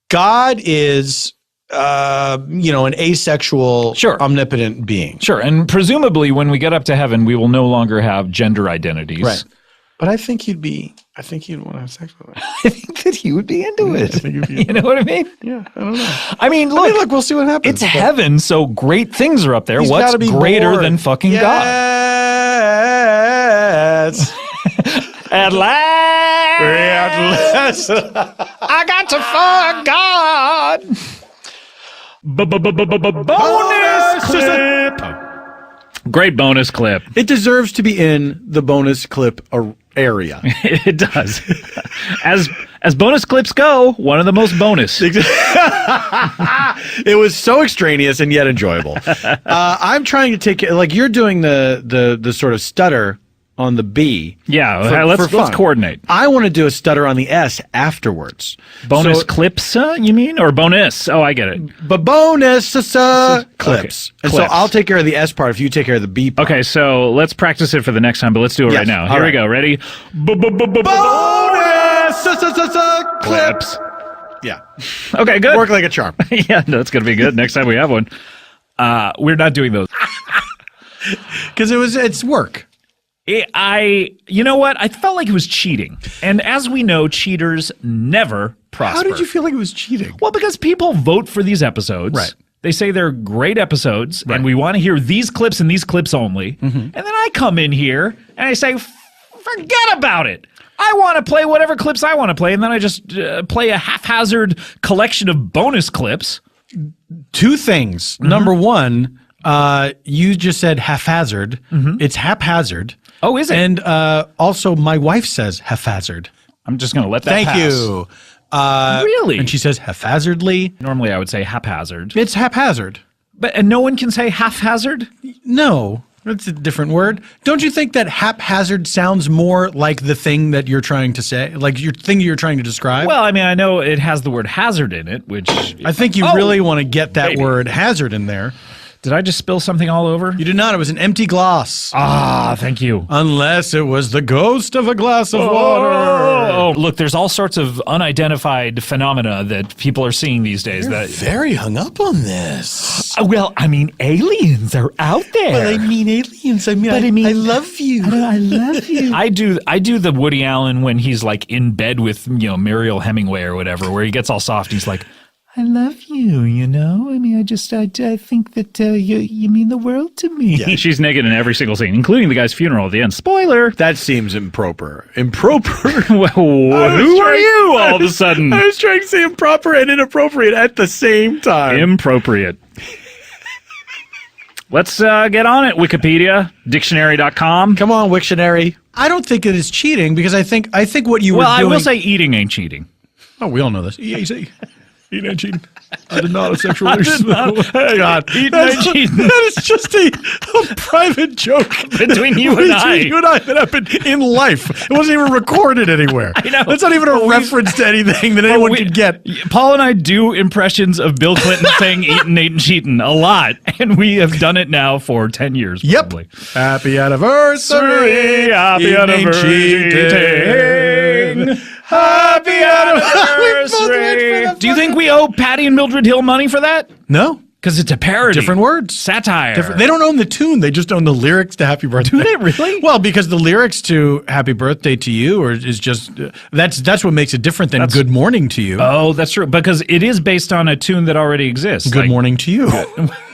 God is, an asexual, omnipotent being. Sure, and presumably when we get up to heaven, we will no longer have gender identities. Right. But I think you'd want to have sex with him. I think that he would be into it. I think you'd be you know what I mean? Yeah, I don't know. I mean, look, we'll see what happens. It's heaven, so great things are up there. What's greater than fucking God? Yes. At last, I got to fuck God. Bonus clip. Great bonus clip. It deserves to be in the bonus clip area. It does. As bonus clips go, one of the most bonus. It was so extraneous and yet enjoyable. I'm trying to take it like you're doing the sort of stutter on the B. Yeah, let's coordinate. I want to do a stutter on the S afterwards. Bonus clips, you mean? Or bonus? Oh, I get it. But bonus clips. Okay. And so I'll take care of the S part if you take care of the B part. Okay, so let's practice it for the next time, but let's do it right now. Here we go. Ready? Bonus clips. Yeah. Okay, good. Work like a charm. Yeah, that's going to be good next time we have one. We're not doing those. Because it's work. You know what? I felt like it was cheating. And as we know, cheaters never prosper. How did you feel like it was cheating? Well, because people vote for these episodes. Right. They say they're great episodes, and we want to hear these clips and these clips only. And then I come in here and I say, forget about it. I want to play whatever clips I want to play, and then I just play a haphazard collection of bonus clips. Two things. Number one, you just said haphazard. It's haphazard. Oh, is it? And also, my wife says haphazard. I'm just going to let that pass. Thank you. Really? And she says haphazardly. Normally, I would say haphazard. It's haphazard. And no one can say haphazard? No, it's a different word. Don't you think that haphazard sounds more like the thing that you're trying to say, like your thing you're trying to describe? Well, I mean, I know it has the word hazard in it, which I think you really want to get that word hazard in there. Did I just spill something all over? You did not. It was an empty glass. Ah, thank you. Unless it was the ghost of a glass of water. Oh, look, there's all sorts of unidentified phenomena that people are seeing these days. You're very hung up on this. Well, I mean, aliens are out there. Well, I mean, aliens. I mean, I love you. I love you. I do the Woody Allen when he's like in bed with, Muriel Hemingway or whatever, where he gets all soft. He's like, I love you, I mean, I think that you mean the world to me. Yeah. She's naked in every single scene, including the guy's funeral at the end. Spoiler. That seems improper. Improper? Well, who are you all of a sudden? I was trying to say improper and inappropriate at the same time. Impropriate. Let's get on it, Wikipedia, dictionary.com. Come on, Wiktionary. I don't think it is cheating because I think what you were doing. Well, I will say eating ain't cheating. Oh, we all know this. Eating and cheating. I did not have sexual relations. Hang on. Eating and cheating. That is just a private joke between you and I. Between you and I that happened in life. It wasn't even recorded anywhere. I know. That's not even a reference to anything that anyone could get. Paul and I do impressions of Bill Clinton saying eatin' ain't cheatin' a lot, and we have done it now for 10 years. Probably. Yep. Happy anniversary. Happy anniversary. Happy anniversary. Do you think we owe Patty and Mildred Hill money for that? No. Because it's a parody. Different words. Satire. They don't own the tune. They just own the lyrics to Happy Birthday. Do they really? Well, because the lyrics to Happy Birthday to You is just that's what makes it different than Good Morning to You. Oh, that's true. Because it is based on a tune that already exists. Good Morning to You.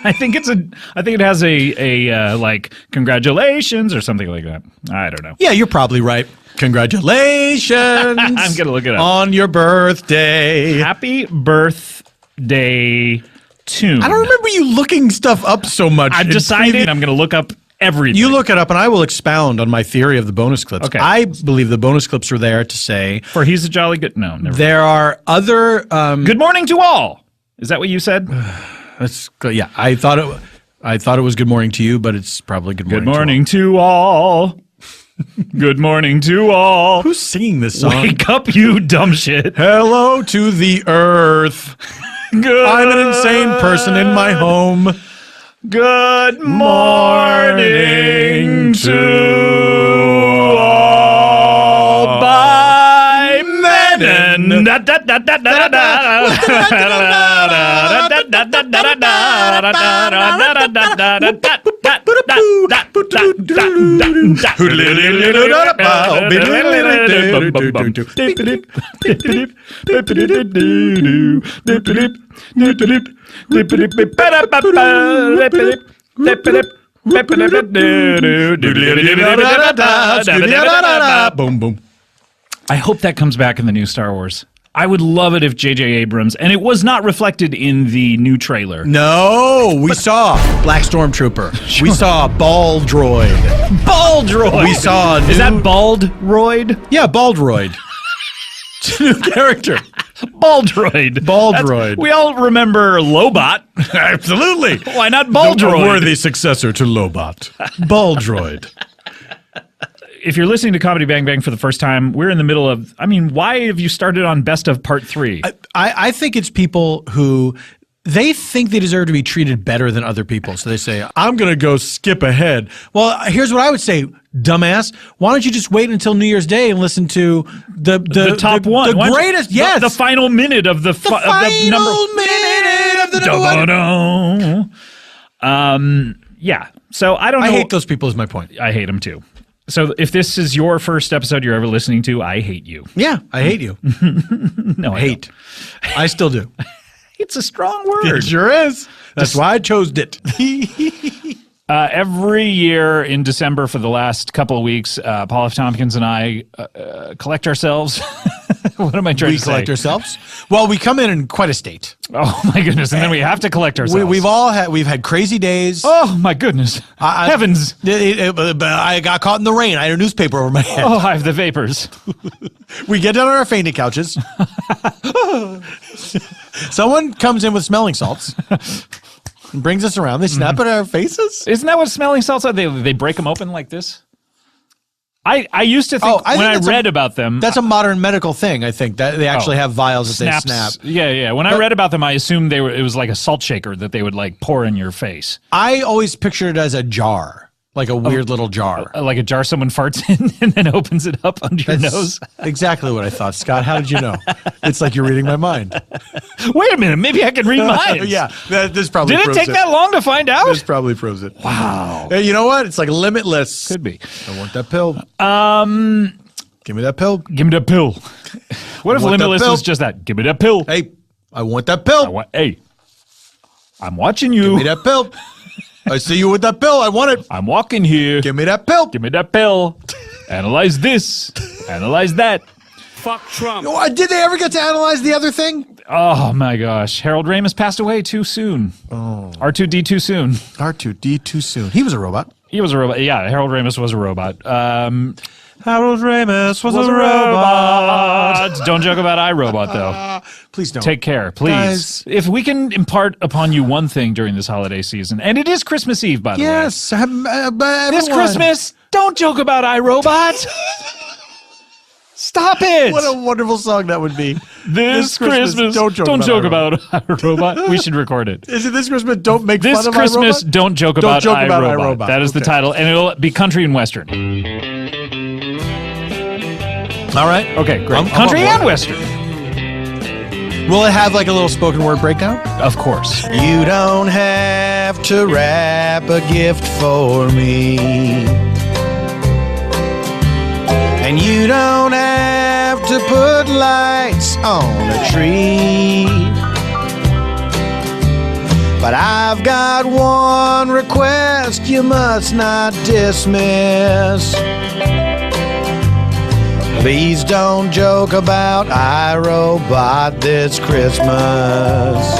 I think it has a like congratulations or something like that. I don't know. Yeah, you're probably right. Congratulations. I'm going to look it up. On your birthday. Happy birthday tune. I don't remember you looking stuff up so much. I've decided I'm going to look up everything. You look it up and I will expound on my theory of the bonus clips. Okay. I believe the bonus clips are there to say. For he's a jolly good. No, never. There are other. Good morning to all. Is that what you said? Yeah, I thought it was Good Morning to You, but it's probably Good Morning. Good morning to all. Good morning to all. Who's singing this song? Wake up, you dumb shit. Hello to the earth. Good. I'm an insane person in my home. Good morning to all by men. Boom, boom. I hope that comes back in the new Star Wars. I would love it if J.J. Abrams, and it was not reflected in the new trailer. No, we saw Black Stormtrooper. Sure. We saw Ball Droid. Ball Droid. We saw. Is that Bald Roid? Yeah, Baldroid. It's a new character. Baldroid. Baldroid. We all remember Lobot. Absolutely. Why not Baldroid? A worthy successor to Lobot. Baldroid. If you're listening to Comedy Bang Bang for the first time, we're in the middle of, why have you started on Best of Part 3? I think it's people who, they think they deserve to be treated better than other people. So they say, I'm going to go skip ahead. Well, here's what I would say, dumbass. Why don't you just wait until New Year's Day and listen to the top one? The greatest, yes. The final minute of the final minute of the number one. Yeah. So I don't know. I hate those people is my point. I hate them too. So if this is your first episode you're ever listening to, I hate you. Yeah, I hate you. No, I Hate. I still do. don't. It's a strong word. It sure is. That's why I chose it. Every year in December for the last couple of weeks, Paul F. Tompkins and I collect ourselves. What am I trying to say? We collect ourselves. Well, we come in quite a state. Oh my goodness! And then we have to collect ourselves. We've had crazy days. Oh my goodness! Heavens! I got caught in the rain. I had a newspaper over my head. Oh, I have the vapors. We get down on our fainting couches. Someone comes in with smelling salts and brings us around. They snap at our faces. Isn't that what smelling salts are? They break them open like this. I used to think when I read about them. That's a modern medical thing, I think. That they actually have vials that they snap. Yeah. When I read about them, I assumed it was like a salt shaker that they would like pour in your face. I always pictured it as a jar, like a weird little jar. Like a jar someone farts in and then opens it up under your nose. Exactly what I thought, Scott. How did you know? It's like you're reading my mind. Wait a minute. Maybe I can read minds. Yeah, this probably Did it proves take that long to find out? This probably proves it. Wow. Hey, you know what? It's like limitless. Could be. I want that pill. Give me that pill. Give me that pill. What if want that limitless pill. was just that? Give me that pill. Hey, I want that pill. Hey, I'm watching you. Give me that pill. I see you with that pill. I want it. I'm walking here. Give me that pill. Give me that pill. Analyze this. Analyze that. Fuck Trump. Did they ever get to analyze the other thing? Oh my gosh. Harold Ramis passed away too soon. Oh. R2D too soon. R2D too soon. He was a robot. He was a robot. Yeah, Harold Ramis was a robot. Harold Ramis was a robot. Don't joke about iRobot, though. Please don't. Take care, please. Guys. If we can impart upon you one thing during this holiday season, and it is Christmas Eve, by the way. Yes. This Christmas, don't joke about iRobot. Stop it. What a wonderful song that would be. This Christmas, don't joke about iRobot. We should record it. Is it this Christmas? Don't make This fun of Christmas, iRobot? don't joke about iRobot. That is the Okay. title, and it'll be country and western. All right. Okay, great. I'm Country on board. and western. Will it have like a little spoken word breakdown? Of course. You don't have to wrap a gift for me. And you don't have to put lights on a tree. But I've got one request you must not dismiss. Please don't joke about iRobot this Christmas.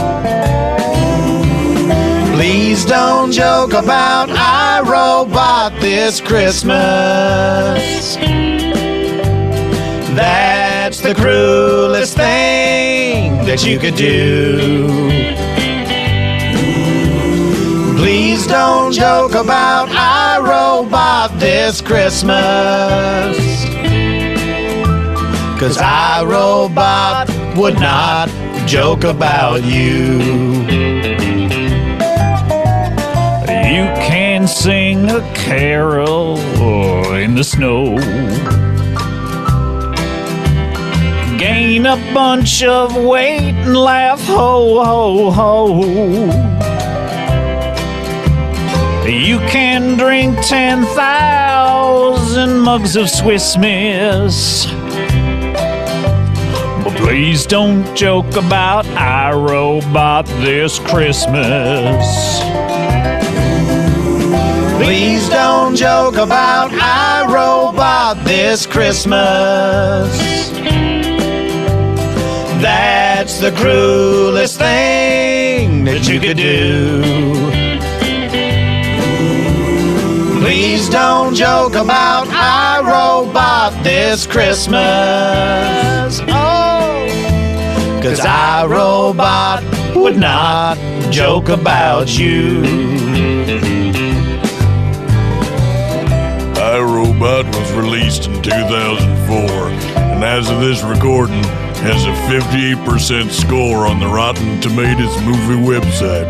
Please don't joke about iRobot this Christmas. That's the cruelest thing that you could do. Please don't joke about iRobot this Christmas. 'Cause iRobot would not joke about you. You can sing a carol in the snow. Gain a bunch of weight and laugh ho ho ho. You can drink 10,000 mugs of Swiss Miss. But please don't joke about iRobot this Christmas. Please don't joke about iRobot this Christmas. That's the cruelest thing that you could do. Please don't joke about iRobot this Christmas. Oh, 'cause iRobot would not joke about you. iRobot was released in 2004, and as of this recording, has a 58% score on the Rotten Tomatoes movie website.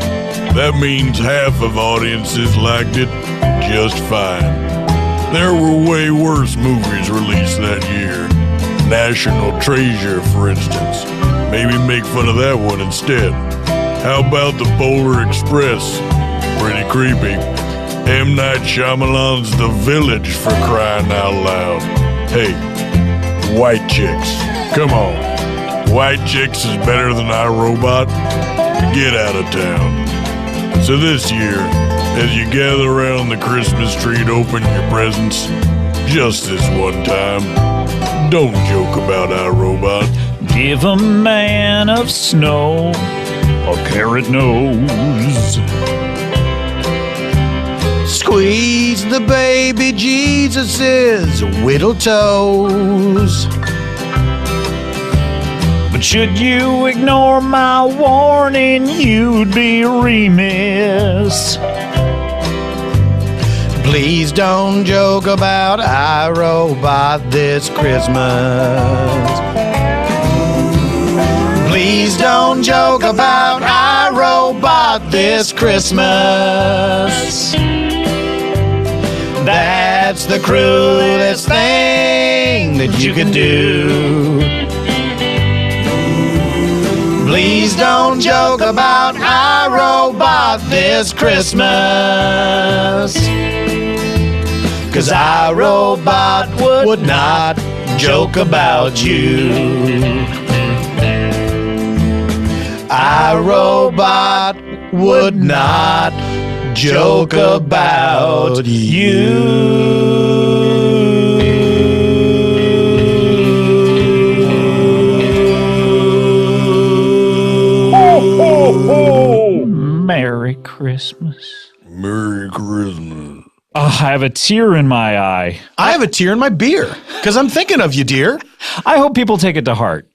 That means half of audiences liked it just fine. There were way worse movies released that year. National Treasure, for instance. Maybe make fun of that one instead. How about The Polar Express? Pretty creepy. M. Night Shyamalan's The Village, for crying out loud. Hey, white chicks, come on. White chicks is better than iRobot? Get out of town. So this year, as you gather around the Christmas tree to open your presents, just this one time, don't joke about iRobot. Give a man of snow a carrot nose. Squeeze the baby Jesus's whittle toes. But should you ignore my warning, you'd be remiss. Please don't joke about iRobot this Christmas. Please don't joke about iRobot this Christmas. That's the cruelest thing that you can do. Please don't joke about iRobot this Christmas. 'Cause iRobot would not joke about you. iRobot would not joke about you. Merry Christmas. Merry Christmas. Oh, I have a tear in my eye. I have a tear in my beer because I'm thinking of you, dear. I hope people take it to heart.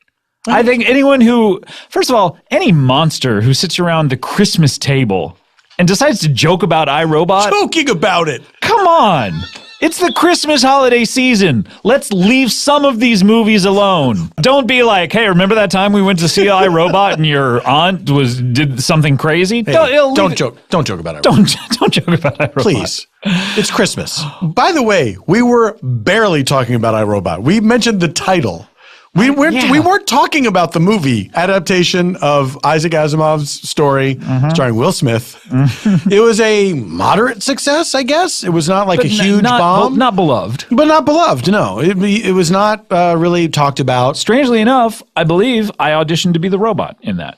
I think anyone who, first of all, any monster who sits around the Christmas table and decides to joke about iRobot. Joking about it. Come on. It's the Christmas holiday season. Let's leave some of these movies alone. Don't be like, hey, remember that time we went to see iRobot and your aunt did something crazy? Hey, don't joke about it. Don't joke about iRobot. Please. It's Christmas. By the way, we were barely talking about iRobot. We mentioned the title. We weren't talking about the movie adaptation of Isaac Asimov's story starring Will Smith. It was a moderate success, I guess. It was not like a huge bomb. Not beloved. But not beloved, no. It was not really talked about. Strangely enough, I believe I auditioned to be the robot in that.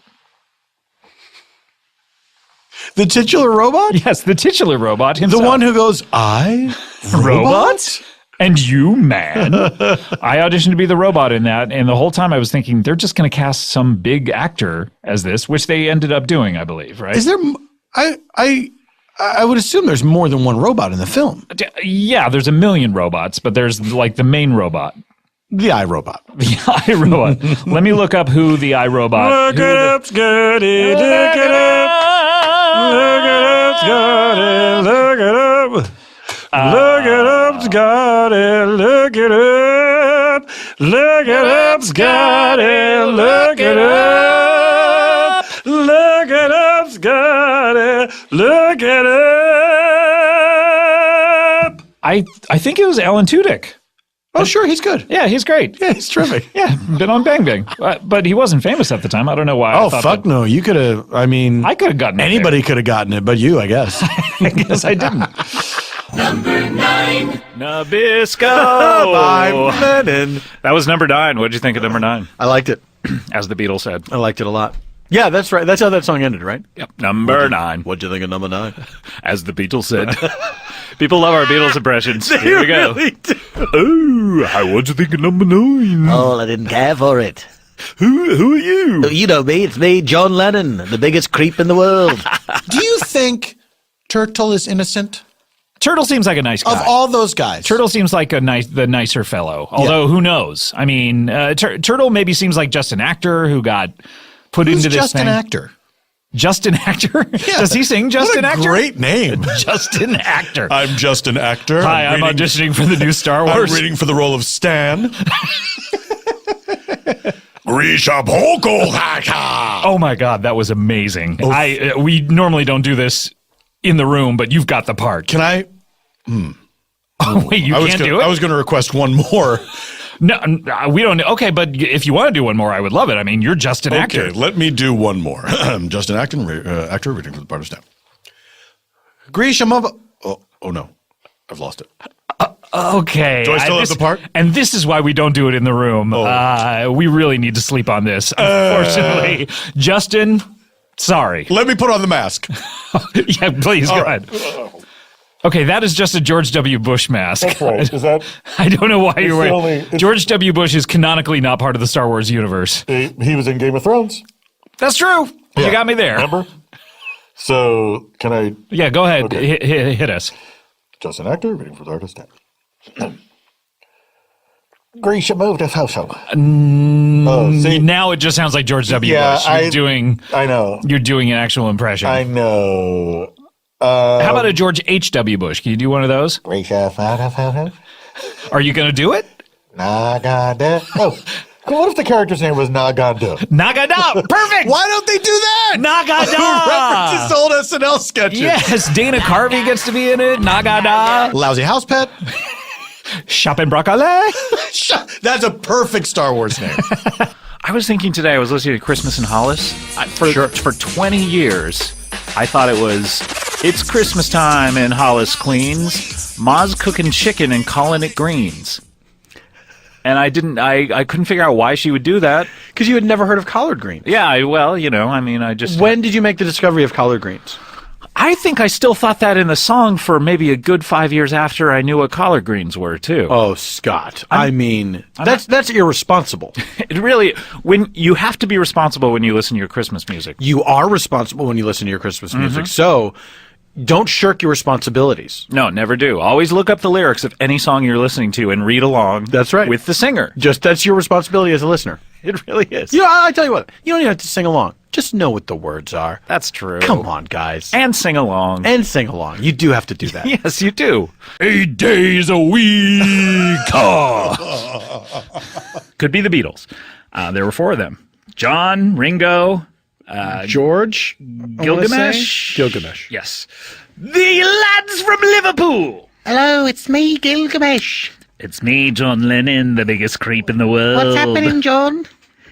The titular robot? Yes, the titular robot himself. The one who goes, robot? And you, man. I auditioned to be the robot in that, and the whole time I was thinking they're just going to cast some big actor as this, which they ended up doing, I believe, right? Is there I would assume there's more than one robot in the film. Yeah, there's a million robots, but there's like the main robot. The iRobot. The iRobot. Let me look up who the iRobot. Look it up, Scotty. Look it up. Look it up, Scotty. Look it up. Look it up, Scotty, look it up. Look it up, Scotty, look it up. Look it up, Scotty, look it up. I think it was Alan Tudyk. Oh, sure, he's good. Yeah, he's great. Yeah, he's terrific. Yeah, been on Bang Bang. But he wasn't famous at the time. I don't know why. Oh, fuck no. You could have, I could have gotten it. Anybody could have gotten it, but you, I guess. I guess I didn't. Number 9. Nabisco. I'm Lennon. That was number 9. What did you think of number 9? I liked it. As the Beatles said. I liked it a lot. Yeah, that's right. That's how that song ended, right? Yep. Number 9. What'd you think of number 9? As the Beatles said. People love our Beatles impressions. Here we go. Really do. Oh, what'd you think of number 9? Oh, I didn't care for it. Who are you? You know me. It's me, John Lennon, the biggest creep in the world. Do you think Turtle is innocent? Turtle seems like a nice guy. Of all those guys. Turtle seems like the nicer fellow. Although, who knows? I mean, Turtle maybe seems like just an actor who got put into this just thing. an actor? Just an actor? Yeah. Does he sing Just an Actor? Great name. Just an Actor. I'm just an actor. Hi, I'm auditioning for the new Star Wars. I'm reading for the role of Stan. Grisha Poko Haka. Oh my God, that was amazing. We normally don't do this in the room, but you've got the part. Can I? Oh, wait, you can't do it? I was going to request one more. No, we don't. Okay, but if you want to do one more, I would love it. I mean, you're just an actor. Okay, let me do one more. I'm just an actor reading for the part of Stan. Grisha Mova. Oh no, I've lost it. Okay. Do I still have the part? And this is why we don't do it in the room. We really need to sleep on this. Unfortunately, Justin, sorry. Let me put on the mask. Yeah, please, go ahead. Okay, that is just a George W. Bush mask. That's right. Is that? I don't know why you're wearing. it's- George W. Bush is canonically not part of the Star Wars universe. He was in Game of Thrones. That's true. You Yeah. got me there. Remember? So, can I Yeah, go ahead. Okay. Hit us. just an actor reading for the artist? Grisha moved his household. See, Now it just sounds like George W. Yeah, Bush. I know. You're doing an actual impression. I know. How about a George H.W. Bush? Can you do one of those? Grisha found his household. Are you going to do it? Nagada. Oh, what if the character's name was Nagada? Nagada. Perfect. Why don't they do that? Nagada. References to old SNL sketches. Yes, Dana Carvey gets to be in it. Nagada. Lousy house pet. Shopping broccoli. That's a perfect Star Wars name. I was thinking today, I was listening to Christmas in Hollis. For 20 years, I thought it's Christmas time in Hollis, Queens. Ma's cooking chicken and calling it greens. And I couldn't figure out why she would do that. Because you had never heard of collard greens. Yeah, I just... When did you make the discovery of collard greens? I think I still thought that in the song for maybe a good 5 years after I knew what collard greens were, too. Oh, Scott. That's irresponsible. It really... When you have to be responsible when you listen to your Christmas music. You are responsible when you listen to your Christmas music. So don't shirk your responsibilities. No, never do. Always look up the lyrics of any song you're listening to and read along. That's right. With the singer. That's your responsibility as a listener. It really is. I tell you what, you don't even have to sing along. Just know what the words are. That's true. Come on, guys. And sing along. And sing along. You do have to do that. Yes, you do. 8 days a week. Could be the Beatles. There were 4 of them. John, Ringo, George? Gilgamesh. Gilgamesh. Yes. The lads from Liverpool. Hello, it's me, Gilgamesh. It's me, John Lennon, the biggest creep in the world. What's happening, John?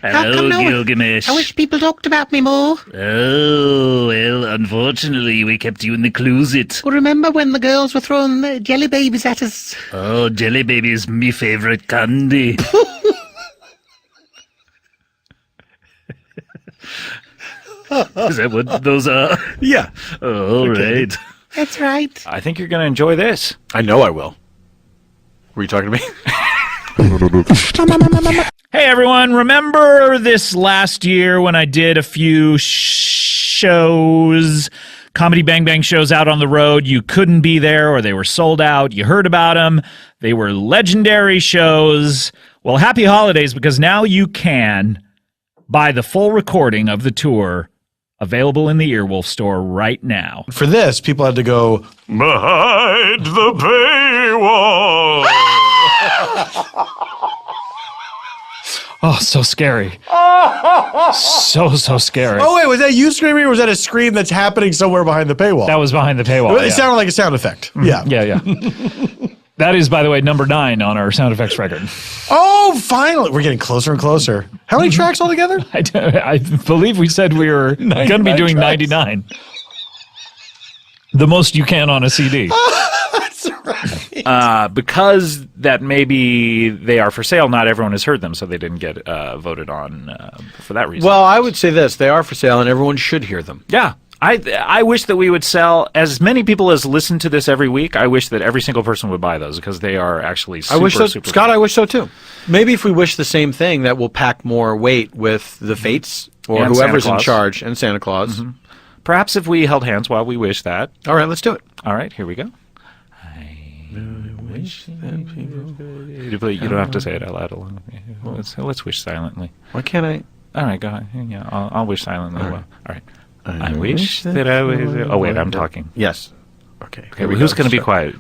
Hello, Gilgamesh. I wish people talked about me more. Oh, well, unfortunately, we kept you in the closet. Well, remember when the girls were throwing the jelly babies at us? Oh, jelly baby is me favorite candy. Is that what those are? Yeah. Oh, all right. That's right. I think you're going to enjoy this. I know I will. Were you talking to me? Hey, everyone. Remember this last year when I did a few shows, Comedy Bang Bang shows out on the road? You couldn't be there or they were sold out. You heard about them. They were legendary shows. Well, happy holidays, because now you can buy the full recording of the tour, available in the Earwolf store right now. For this, people had to go Behind the paywall. Oh, so scary. So scary. Oh, wait, was that you screaming or was that a scream that's happening somewhere behind the paywall? That was behind the paywall. It sounded like a sound effect. Yeah. Yeah. That is, by the way, number 9 on our sound effects record. Oh, finally. We're getting closer and closer. How many tracks altogether? I believe we said we were going to be doing tracks. 99. The most you can on a CD. That's right. Because that maybe they are for sale, not everyone has heard them, so they didn't get voted on for that reason. Well, I would say this. They are for sale and everyone should hear them. Yeah. I wish that we would sell as many people as listen to this every week. I wish that every single person would buy those because they are actually super, I wish so, super Scott, fun. I wish so too. Maybe if we wish the same thing, that will pack more weight with the Fates or And whoever's Santa in Claus. charge and Santa Claus. Mm-hmm. Perhaps if we held hands while we wish that. All right, let's do it. All right, here we go. I wish that people... You don't have to say it out loud along with me. Let's wish silently. Why can't I? All right, go ahead. Yeah, I'll wish silently. All right. I wish that I was... Oh, wait, I'm talking. Yes. Okay. Okay, well, who's going to be quiet?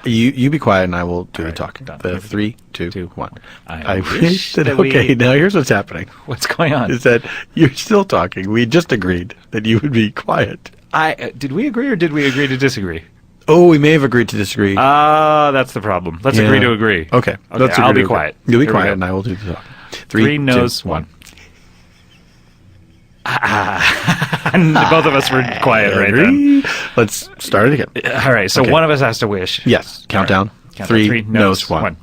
You be quiet and I will do the talking. done. The 3, 2, 1. I wish that. that we- Okay, now here's what's happening. What's going on? Is that you're still talking. We just agreed that you would be quiet. Did we agree or did we agree to disagree? Oh, we may have agreed to disagree. That's the problem. Let's agree to agree. Okay. Let's I'll agree be to agree. quiet. You'll be Here we quiet go. and I will do the talking. 3 no's, 1. And both of us were quiet right then. Let's start it again. All right, so one of us has to wish. Yes. Countdown. Count Three, notes, one.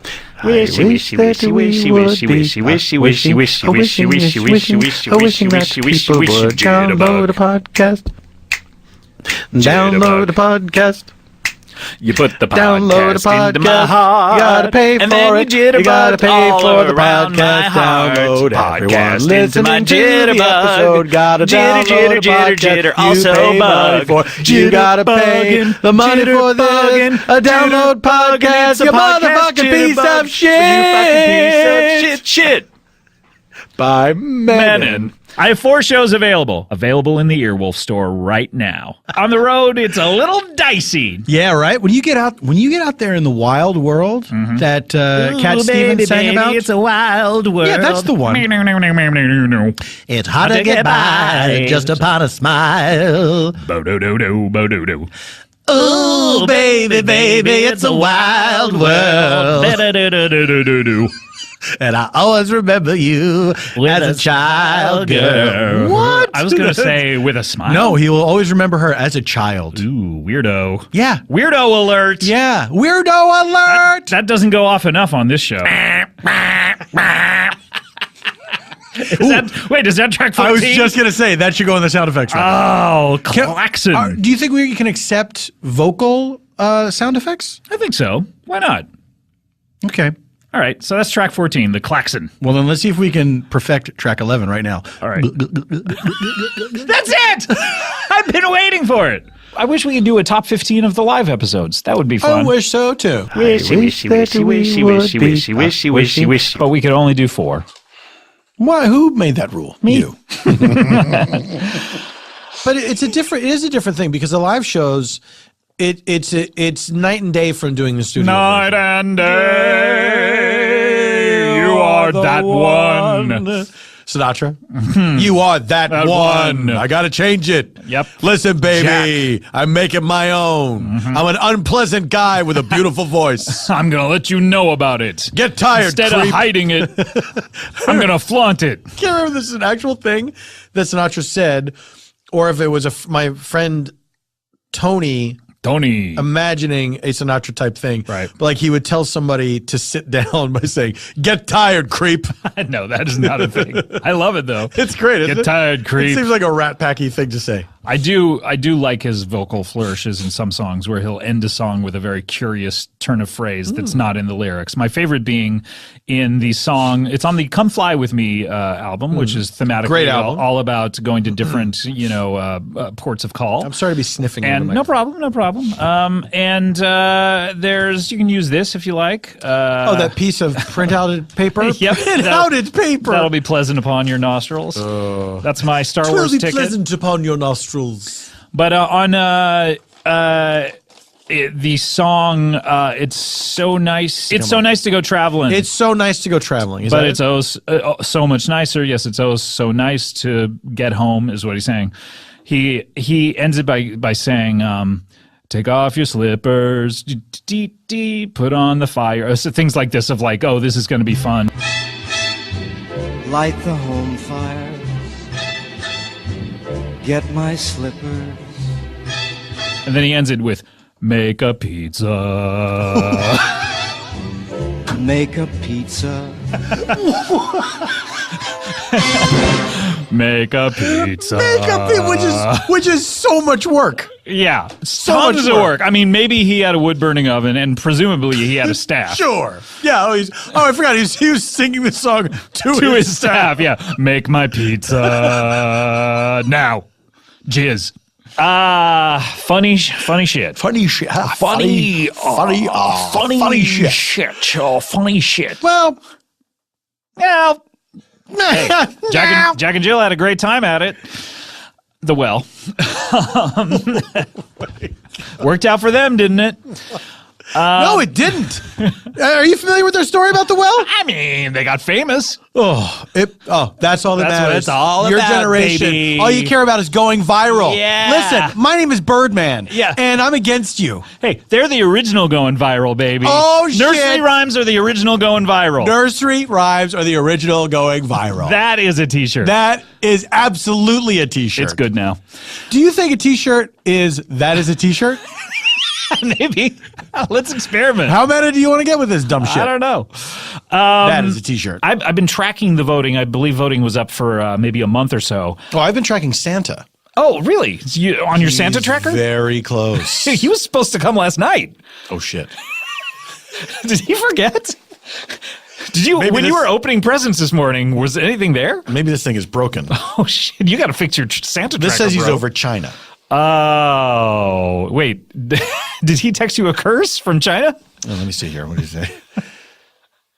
Wishy, wishy, wishy, wishy, wishy, wishy, wishy, wishy, wishy, wishy, wishy, wishy, wishy, wishy, wishy, wishy, wishy, download a podcast. Download a podcast. You put the Download a podcast into my podcast. heart, You gotta pay and for then it. you You gotta pay all for the around my podcast. heart. Download Podcast everyone into my listening to the jitterbug. episode. Gotta Jitter, download a jitter, podcast. jitter, You also pay money bug. for it. You gotta pay Jitterbugging, the money for this. jitterbugging, A download podcast. It's a You podcast, motherfucking piece jitterbug. of You fucking piece shit. of shit. By Menon. I have 4 shows available in the Earwolf store right now. On the road, it's a little dicey. Yeah, right. When you get out there in the wild world that Cat Stevens sang about, It's a wild world. Yeah, that's the one. It's hard to get by just upon a smile. Bo-do-do-do, bo-do-do. Ooh, baby, it's a wild world. Do-do-do-do-do-do-do. And I always remember you as a child girl. What? I was going to say with a smile. No, he will always remember her as a child. Ooh, weirdo. Yeah. Weirdo alert. Yeah. Weirdo alert. That doesn't go off enough on this show. Is that track 14? I was just going to say, that should go in the sound effects. Oh, klaxon. Do you think we can accept vocal sound effects? I think so. Why not? Okay. All right, so that's track 14, the klaxon. Well, then let's see if we can perfect track 11 right now. All right. That's it! I've been waiting for it. I wish we could do a top 15 of the live episodes. That would be fun. I wish so, too. Wishy, wishy, wishy, wishy, wishy, wishy, wishy, wishy, wishy. But we could only do 4. Why? Who made that rule? Me. You. But it is a different thing because the live shows, it's night and day from doing the studio. Night and day, you are that one. Sinatra, you are that one. I got to change it. Yep. Listen, baby, I make it my own. I'm an unpleasant guy with a beautiful voice. I'm going to let you know about it. Get tired, Instead creep. of hiding it, I'm going to flaunt it. Can't remember if this is an actual thing that Sinatra said, or if it was my friend Tony imagining a Sinatra type thing. Right. But like he would tell somebody to sit down by saying, "Get tired, creep." No, that is not a thing. I love it though. It's great, isn't it? Get tired, creep. It seems like a Rat Packy thing to say. I do like his vocal flourishes in some songs where he'll end a song with a very curious turn of phrase that's not in the lyrics. My favorite being in the song, it's on the Come Fly With Me album, which is thematically Great album. all about going to different, ports of call. I'm sorry to be sniffing. And no problem. There's, you can use this if you like. That piece of printout paper? Yep. Printout paper. That'll be pleasant upon your nostrils. That's my Star Wars be ticket. pleasant upon your nostrils. But on the song, it's so nice. It's so nice to go traveling. It's so nice to go traveling. But it's so much nicer. Yes, it's so nice to get home, is what he's saying. He ends it by saying, take off your slippers, put on the fire. So things like this of like, oh, this is going to be fun. Light the home fire. Get my slippers. And then he ends it with, make a pizza. Make a pizza. Make a pizza. Which is so much work. Yeah, So tons much of work. work. I mean, maybe he had a wood burning oven, and presumably he had a staff. Sure. Yeah. I forgot. He was singing the song to his staff. Yeah, make my pizza now. Jizz. Funny shit. Funny shit. Funny shit. Well, yeah. Hey, Jack and Jill had a great time at it. The well. Worked out for them, didn't it? No, it didn't. Are you familiar with their story about the well? I mean, they got famous. That's all that That's matters. what it's all Your about, generation, baby. all you care about is going viral. Yeah. Listen, my name is Birdman. Yeah. And I'm against you. Hey, they're the original going viral, baby. Oh, shit. Nursery rhymes are the original going viral. Nursery rhymes are the original going viral. That is a t-shirt. That is absolutely a t-shirt. It's good now. Do you think a t-shirt is a t-shirt? Maybe. Let's experiment. How many do you want to get with this dumb shit? I don't know. That is a t-shirt. I've been tracking the voting. I believe voting was up for maybe a month or so. Oh, I've been tracking Santa. Oh, really? On your Santa tracker? Very close. He was supposed to come last night. Oh, shit. Did he forget? Did you, when you were opening presents this morning, was anything there? Maybe this thing is broken. Oh, shit. You got to fix your Santa tracker, This says he's bro. over China. Oh, wait. Did he text you a curse from China? Oh, let me see here. What did he say?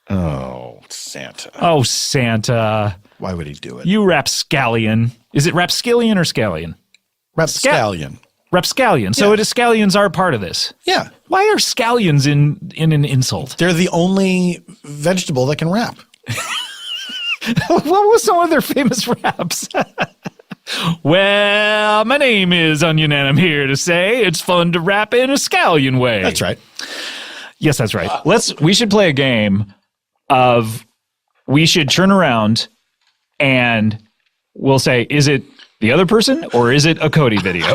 Oh, Santa. Oh, Santa. Why would he do it? You rapscallion. Is it rapscallion or scallion? Rapscallion. Rapscallion. So it is scallions are part of this. Yeah. Why are scallions in an insult? They're the only vegetable that can rap. What was some of their famous raps? Well, my name is Onion, and I'm here to say it's fun to rap in a scallion way. That's right. Yes, that's right. We should play a game of we should turn around and we'll say, is it the other person or is it a Cody video?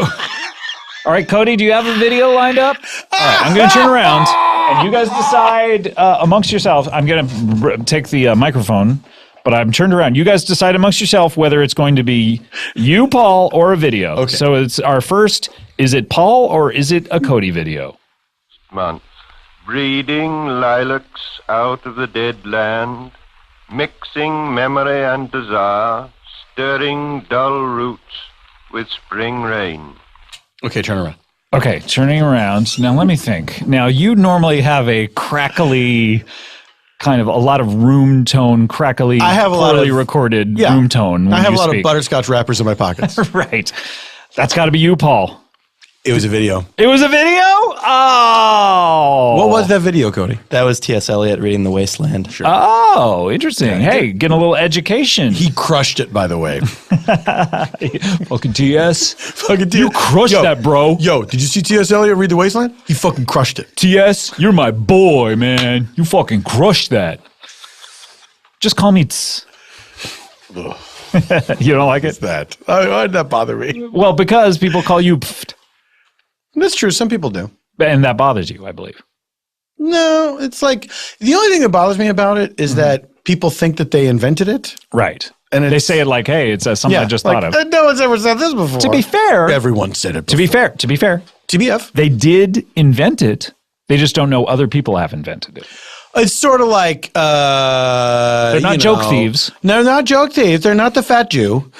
All right, Cody, do you have a video lined up? All right, I'm going to turn around and you guys decide amongst yourselves. I'm going to take the microphone, but I'm turned around. You guys decide amongst yourself whether it's going to be you, Paul, or a video. Okay. So it's our first, is it Paul or is it a Cody video? Months, breeding lilacs out of the dead land, mixing memory and desire, stirring dull roots with spring rain. Okay, turn around. Okay, turning around. Now let me think. Now you normally have a crackly, kind of a lot of room tone, crackly, I have a lot poorly of recorded room tone. When I have you a lot speak. of butterscotch wrappers in my pockets. Right. That's got to be you, Paul. It was a video. It was a video? Oh. What was that video, Cody? That was T.S. Eliot reading The Wasteland. Sure. Oh, interesting. Hey, getting a little education. He crushed it, by the way. Fucking TS. Fucking TS. You crushed that, bro. Yo, did you see T.S. Eliot read The Wasteland? He fucking crushed it. TS, you're my boy, man. You fucking crushed that. Just call me Tss. You don't like it? That. Why did that bother me? Well, because people call you Pft. That's true. Some people do. And that bothers you, I believe. No, it's like the only thing that bothers me about it is that people think that they invented it. Right. And they say it like, hey, it's something I just thought of. No one's ever said this before. To be fair. Everyone said it before. To be fair. TBF. They did invent it. They just don't know other people have invented it. It's sort of like they're not joke thieves. No, they're not joke thieves. They're not the fat Jew.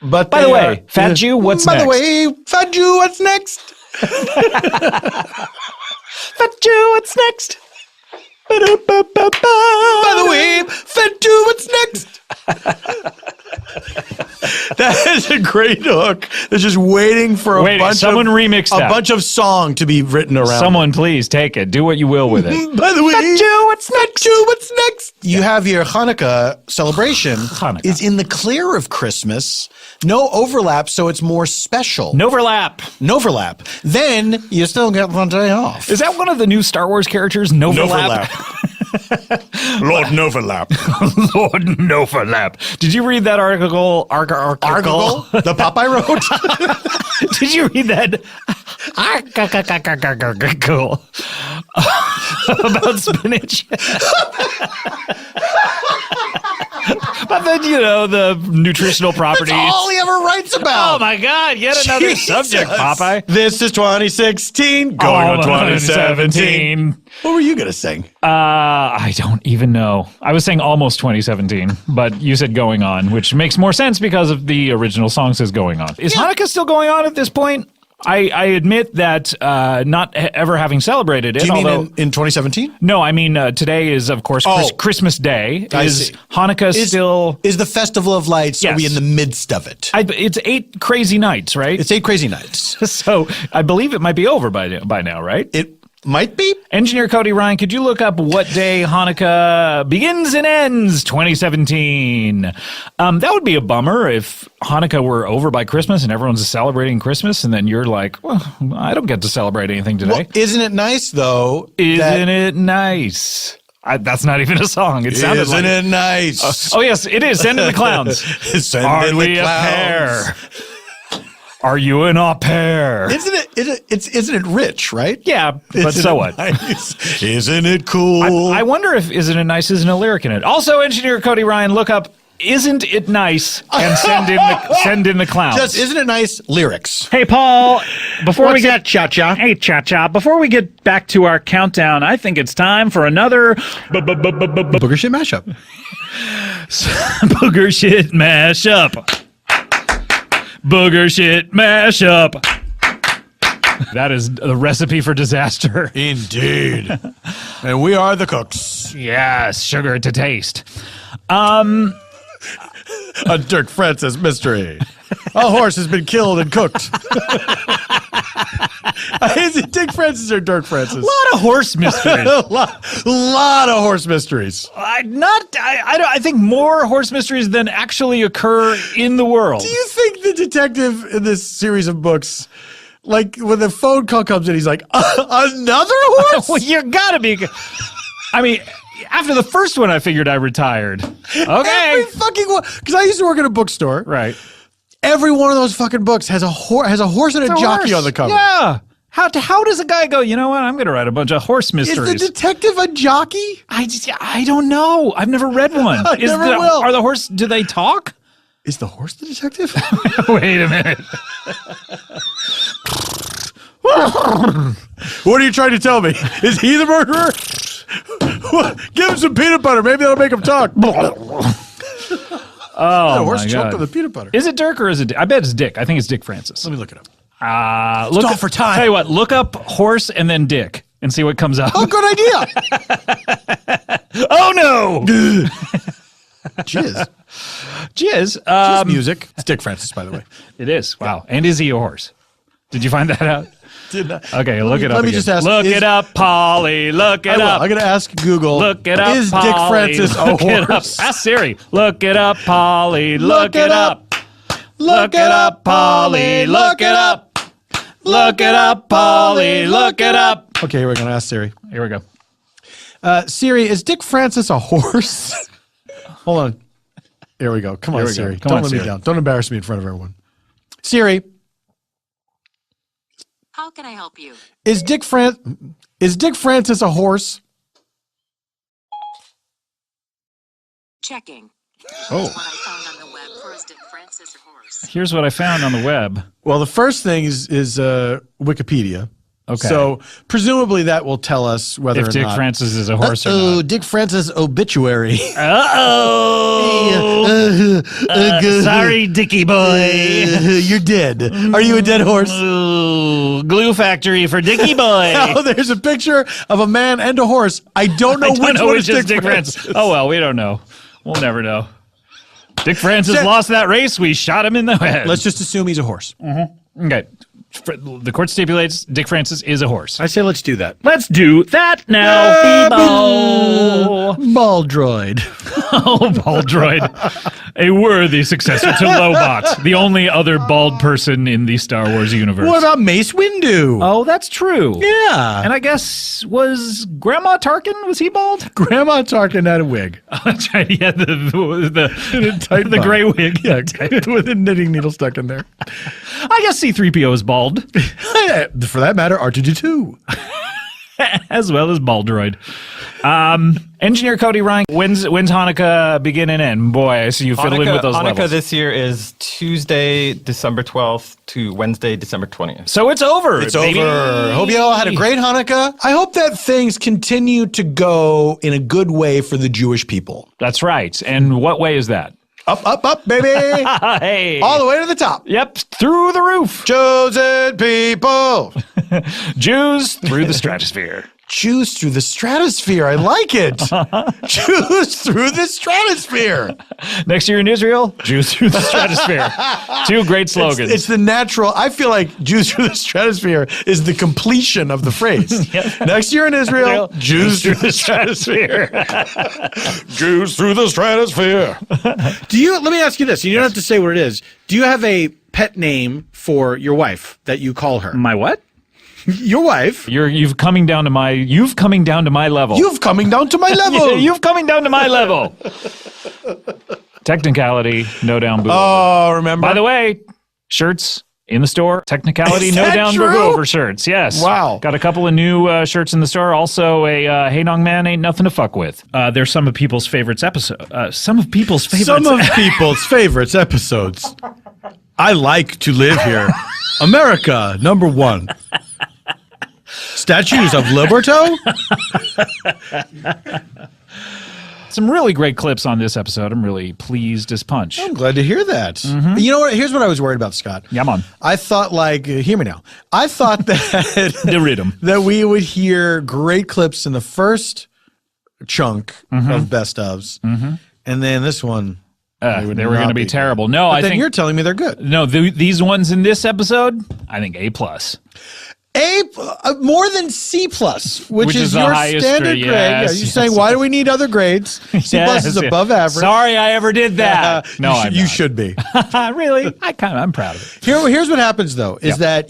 But by the way, fat Jew, what's next? By the way, fat Jew, what's next? Fat Jew, what's next? By the way, fat Jew, what's next? That is a great hook. They're just waiting for a bunch of song to be written around. Someone please take it. Do what you will with it. By the way, Fat Jew, what's next? Jew, what's next? You have your Hanukkah celebration. Hanukkah. Is in the clear of Christmas. No overlap, so it's more special. Noverlap. Then you still get one day off. Is that one of the new Star Wars characters? Noverlap. Lord Noverlap. Lord Noverlap. Did you read that article? Article? The Popeye wrote? Did you read that article about spinach? But then, the nutritional properties. That's all he ever writes about. Oh, my God. Yet another Jesus. subject, Popeye. This is 2016, going on 2017. What were you going to sing? I don't even know. I was saying almost 2017, but you said going on, which makes more sense because of the original song says going on. Is Hanukkah still going on at this point? I admit that not ever having celebrated it. Do you mean although, in 2017? No, I mean today is of course Christmas Day. I Is see. Hanukkah still? Is the Festival of Lights? Yes. Are we in the midst of it? It's 8 crazy nights, right? It's 8 crazy nights. So I believe it might be over by now, right? It might be. Engineer Cody Ryan, could you look up what day Hanukkah begins and ends 2017? That would be a bummer if Hanukkah were over by Christmas and everyone's celebrating Christmas and then you're like, well, I don't get to celebrate anything today. Well, isn't it nice, though? Isn't it nice? That's not even a song. It sounded Isn't like it nice? Oh, yes, it is. Send in the clowns. Send Are in we the a clowns. pair? Are you an au pair? Isn't it rich, right? Yeah, but Isn't so it what? Nice? Isn't it cool? I wonder if Isn't It Nice isn't a lyric in it. Also, Engineer Cody Ryan, look up Isn't It Nice and send in the clowns. Just Isn't It Nice lyrics. Hey, Paul, before What's we get that, Cha-Cha? Hey, Cha-Cha, before we get back to our countdown, I think it's time for another Booger shit mashup. Booger shit mashup. Booger shit mashup. That is the recipe for disaster. Indeed. And we are the cooks. Yes, sugar to taste. A Dirk Francis mystery. A horse has been killed and cooked. Is it Dick Francis or Dirk Francis? A lot of horse mysteries. lot of horse mysteries. I think more horse mysteries than actually occur in the world. Do you think the detective in this series of books, like when the phone call comes in, he's like, another horse? Well, you gotta be. I mean, after the first one, I figured I retired. Okay. Every fucking one. Because I used to work at a bookstore. Right. Every one of those fucking books has a horse and a jockey on the cover. Yeah. How does a guy go, you know what, I'm going to write a bunch of horse mysteries. Is the detective a jockey? I don't know. I've never read one. I never will. Are the horse, do they talk? Is the horse the detective? Wait a minute. What are you trying to tell me? Is he the murderer? Give him some peanut butter. Maybe that'll make him talk. Oh, the horse my choked God. on the peanut butter. Is it Dirk or is it Dick? I bet it's Dick. I think it's Dick Francis. Let me look it up. Look Stall up, for time. Tell you what, look up horse and then Dick and see what comes up. Oh, good idea. Oh, no. Jizz. Jizz. Music. It's Dick Francis, by the way. It is. Wow. And is he a horse? Did you find that out? Did not. Okay, look it up. Let me again. just ask. Look it up, Polly. Look it up. I'm going to ask Google. Look it up, Is Polly. Dick Francis a Look it up. horse? Ask Siri. Look it up, Polly. Look it up. Look it up, Polly. Look it up. Look it up, Polly. Look it up. Okay, here we're going to ask Siri. Here we go. Siri, is Dick Francis a horse? Hold on. Here we go. Come on, Siri. Don't let me down. Don't embarrass me in front of everyone. Siri, How can I help you? is Dick Francis a horse? Checking. Oh. What I found on the web for is Dick Francis horse. Here's what I found on the web. Well, the first thing is Wikipedia. Okay. So presumably that will tell us whether If or Dick not. Francis is a horse or Oh, not. Dick Francis obituary. Uh-oh. Sorry, Dickie boy. You're dead. Are you a dead horse? Ooh, glue factory for Dickie boy. Oh, there's a picture of a man and a horse. I don't know I don't which know one which is is Dick Francis. Oh, well, we don't know. We'll never know. Dick Francis lost that race. We shot him in the head. Let's just assume he's a horse. Mm-hmm. Okay. The court stipulates Dick Francis is a horse. I say let's do that. Let's do that now. Ball droid. Oh, bald droid. A worthy successor to Lobot, the only other bald person in the Star Wars universe. What about Mace Windu? Oh, that's true. Yeah. And I guess, was Grandma Tarkin, was he bald? Grandma Tarkin had a wig. Oh, that's right. He had the Tight bun. gray wig. Yeah, with a knitting needle stuck in there. I guess C-3PO is bald. For that matter, R2-D2. As well as Baldroid. Engineer Cody Ryan, when's Hanukkah begin and end? Boy, I see you fiddling with those Hanukkah levels. this year is Tuesday, December 12th to Wednesday, December 20th. So it's over. It's baby. over. Hope you all had a great Hanukkah. I hope that things continue to go in a good way for the Jewish people. That's right. And what way is that? Up, baby. Hey. All the way to the top. Yep, through the roof. Chosen people. Jews through the stratosphere. Jews through the stratosphere. I like it. Jews through the stratosphere. Next year in Israel, Jews through the stratosphere. Two great slogans. It's the natural. I feel like Jews through the stratosphere is the completion of the phrase. Yep. Next year in Israel, Jews through the stratosphere. Jews through the stratosphere. Let me ask you this. You don't have to say what it is. Do you have a pet name for your wife that you call her? My what? Your wife. You've coming down to my level. You've coming down to my level. You've coming down to my level. Technicality, no down boo. Oh, remember? By the way, shirts in the store. Technicality, Is no that down true? boo over shirts. Yes. Wow. Got a couple of new shirts in the store. Also a Hey Nong Man Ain't Nothing to Fuck With. They're some of people's favorites episode. Some of people's favorites episodes. I like to live here. America, number 1. Statues of Liberto? Some really great clips on this episode. I'm really pleased as punch. I'm glad to hear that. You know what? Here's what I was worried about, Scott. Yeah, I'm on. I thought, hear me now. I thought that the rhythm that we would hear great clips in the first chunk of Best-Ofs, and then this one. They were going to be terrible. No, but I then think you're telling me they're good. No, these ones in this episode, I think A+. More than C+, which is the your highest standard grade. grade. Yes, You're saying, why do we need other grades? C+ is above average. Sorry I ever did that. No, you should be. Really? I'm proud of it. Here's what happens, though, is that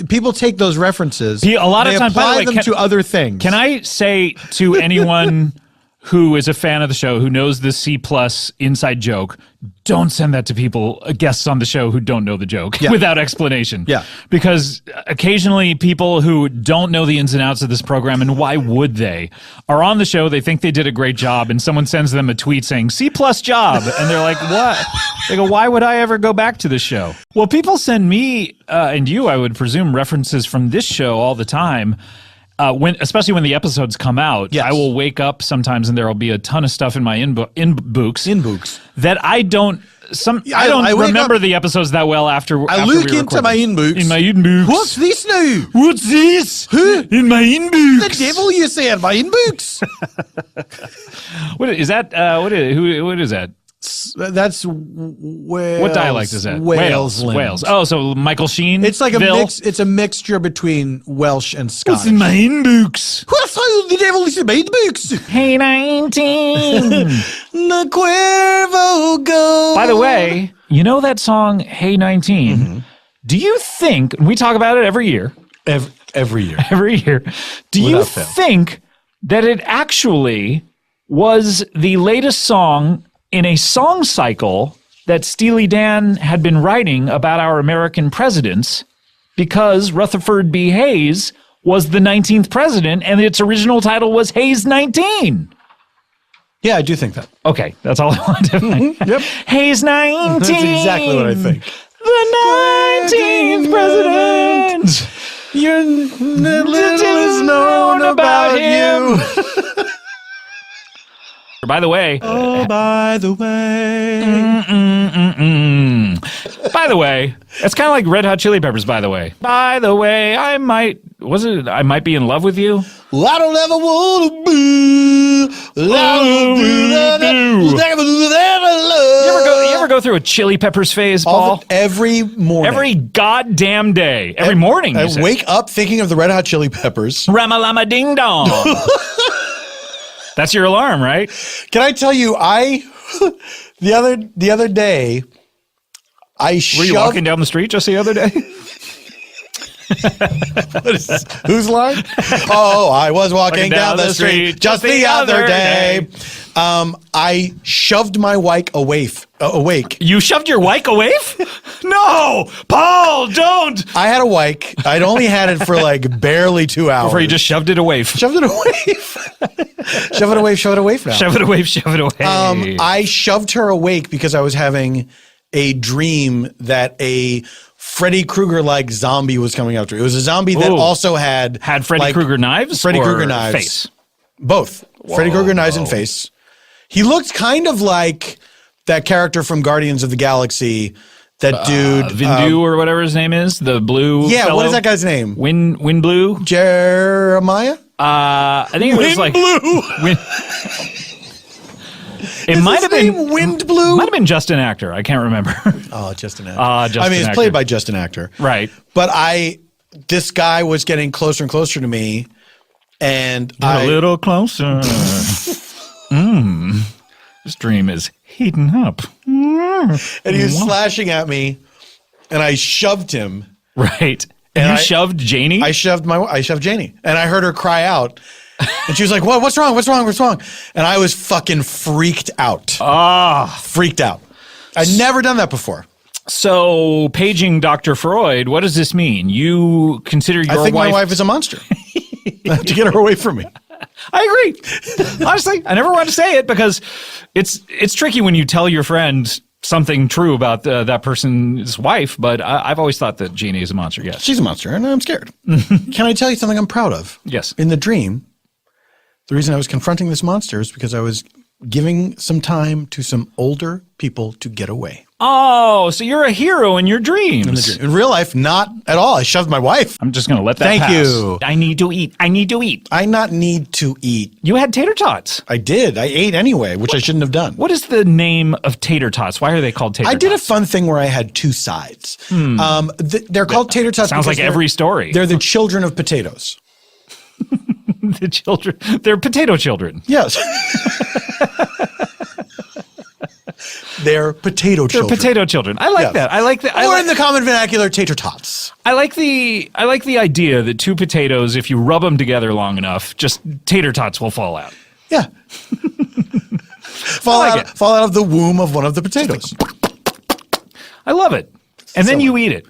people take those references, a lot of times, apply them to other things. Can I say to anyone who is a fan of the show, who knows the C+ inside joke, don't send that to people, guests on the show who don't know the joke without explanation. Yeah. Because occasionally people who don't know the ins and outs of this program, and why would they, are on the show, they think they did a great job, and someone sends them a tweet saying, C+ job, and they're like, what? They go, why would I ever go back to this show? Well, people send me, and you, I would presume, references from this show all the time. Especially when the episodes come out, I will wake up sometimes and there will be a ton of stuff in my inbooks that I don't remember the episodes that well after. I look into my inbooks. In my inbooks. What's this now? What's this? In my inbooks. The devil, you say, in my inbooks. What is that? What is that? That's Wales. What dialect is that? Wales. Oh, so Michael Sheen. It's like a mix. It's a mixture between Welsh and Scottish. What's in my inbooks? What's the devil is in my inbooks? Hey 19. The Cuervo go. By the way, you know that song Hey 19? Do you think, we talk about it every year. Every year. Every year. Do you think that it actually was the latest song in a song cycle that Steely Dan had been writing about our American presidents, because Rutherford B. Hayes was the 19th president and its original title was Hayes 19? Yeah, I do think that. Okay, that's all I wanted to think. Yep. Hayes 19. That's exactly what I think. The 19th president. Little is known about you. By the way. Oh, by the way. By the way, it's kind of like Red Hot Chili Peppers, by the way. By the way, I might be in love with you? Well, I don't ever want to be. You ever go through a Chili Peppers phase, Paul? Every morning. Every goddamn day. Every morning. I wake up thinking of the Red Hot Chili Peppers. Ramalama ding dong. That's your alarm, right? Can I tell you, the other day, Were you walking down the street just the other day? Whose line? Oh, I was walking down the street just the other day. I shoved my wike awake. You shoved your wike awake? No, Paul, don't. I had a wike. I'd only had it for like barely 2 hours. Before you just shoved it away. Shoved it away. Shove it away now. Shove it away. I shoved her awake because I was having a dream that a Freddy Krueger-like zombie was coming after. It was a zombie that also had Freddy Krueger knives. Freddy Krueger knives. Face. Both. Freddy Krueger knives and face. He looked kind of like that character from Guardians of the Galaxy. That dude, Vindu or whatever his name is, the blue. Yeah, fellow. what is that guy's name? Wind Blue. Jeremiah. I think it was like Blue. It might have been Wind Blue. Might have been Justin Actor. I can't remember. Oh, Justin Actor. Justin it's Actor. played by Justin Actor, right? But this guy was getting closer and closer to me, and a little closer. This dream is heating up. And he was slashing at me, and I shoved him. Right. And you shoved Janie? I shoved Janie, and I heard her cry out, and she was like, "What? What's wrong? What's wrong? What's wrong?" And I was fucking freaked out. Freaked out. I'd never done that before. So, paging Dr. Freud, what does this mean? You consider your wife... I think my wife is a monster. I have to get her away from me. I agree. Honestly, I never wanted to say it because it's tricky when you tell your friend something true about that person's wife, but I've always thought that Jeannie is a monster, yes. She's a monster, and I'm scared. Can I tell you something I'm proud of? Yes. In the dream, the reason I was confronting this monster is because I was giving some time to some older people to get away. Oh, so you're a hero in your dreams. In real life, not at all. I shoved my wife. I'm just going to let that Thank pass. you. I need to eat. I need to eat. I not need to eat. You had tater tots. I did. I ate anyway, which I shouldn't have done. What is the name of tater tots? Why are they called tater tots? I did a fun thing where I had two sides. They're called tater tots. Sounds like every story. They're the children of potatoes. The children. They're potato children. Yes. They're potato children. They're potato children. I like that. I like that. Or in the common vernacular, tater tots. I like the idea that two potatoes, if you rub them together long enough, just tater tots will fall out. Yeah. fall out of the womb of one of the potatoes. I love it. And then you eat it.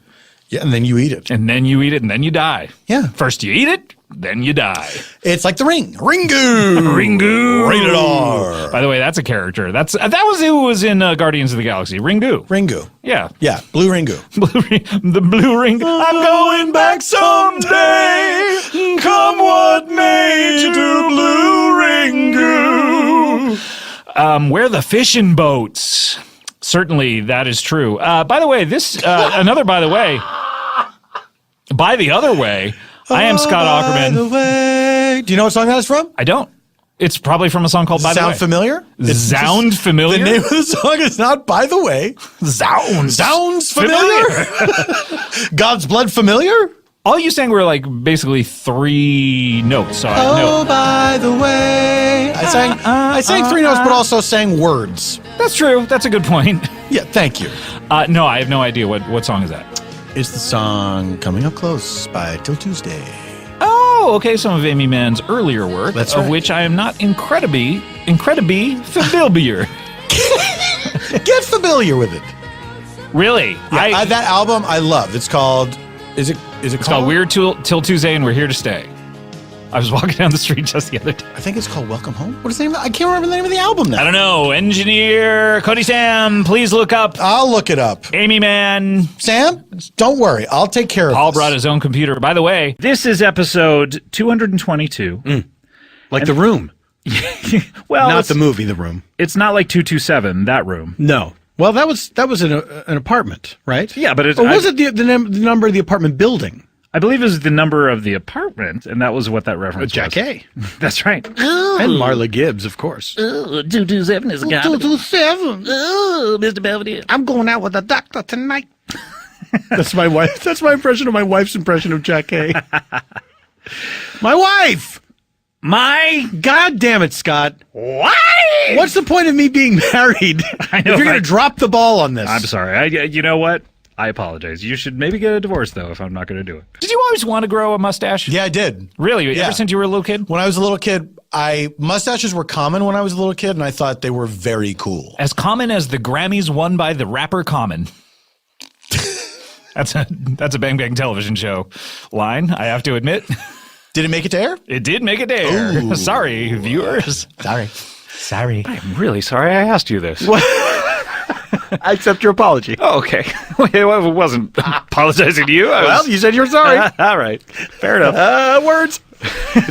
Yeah, and then you eat it. And then you eat it, and then you die. Yeah. First you eat it, then you die. It's like the Ring. Ringu. Ringu. Rated R. By the way, that's a character. That was who was in Guardians of the Galaxy. Ringu. Ringu. Yeah. Yeah. Blue Ringu. The blue Ringu. I'm going back someday. Come what may to Blue Ringu. Where the fishing boats. Certainly, that is true. By the way, another by the way. By the other way, I am Scott Aukerman. By the way. Do you know what song that is from? I don't. It's probably from a song called By the Way. Sound familiar? Sound familiar? The name of the song is not By the Way. Sounds familiar? God's Blood familiar? All you sang were like basically 3 notes. So by the way. I sang 3 notes, but also sang words. That's true. That's a good point. Yeah, thank you. No, I have no idea. What song is that? It's the song Coming Up Close by Till Tuesday. Oh, okay. Some of Amy Mann's earlier work, That's of right. which I am not incredibly familiar. Get familiar with it. Really? Yeah, that album I love. It's called. It's called Weird Till Tuesday, and We're Here to Stay. I was walking down the street just the other day. I think it's called Welcome Home. What is the name? I can't remember the name of the album now. I don't know. Engineer Cody Sam, please look up. I'll look it up. Amy Mann. Sam, don't worry. I'll take care of it. Paul brought his own computer. By the way, this is episode 222. Like The Room. Well, not the movie, The Room. It's not like 227, that room. No. Well, that was an apartment, right? Yeah, but or was it the number of the apartment building? I believe it was the number of the apartment, and that was what that reference Jack was. A. That's right. And Marla Gibbs, of course. 227 is gone. 227. Oh, Mr. Belvedere. I'm going out with the doctor tonight. That's my wife. That's my impression of my wife's impression of Jack A. My wife! God damn it, Scott. Why? What's the point of me being married I know, if you're going to drop the ball on this? I'm sorry. You know what? I apologize. You should maybe get a divorce, though, if I'm not going to do it. Did you always want to grow a mustache? Yeah, I did. Really? Yeah. Ever since you were a little kid? When I was a little kid, mustaches were common when I was a little kid, and I thought they were very cool. As common as the Grammys won by the rapper Common. That's a Bang Bang television show line, I have to admit. Did it make it to air? It did make it to air. Ooh. Sorry, viewers. Sorry. I'm really sorry I asked you this. I accept your apology. Oh, okay. I wasn't apologizing to you. Well, you said you're sorry. All right. Fair enough. Words.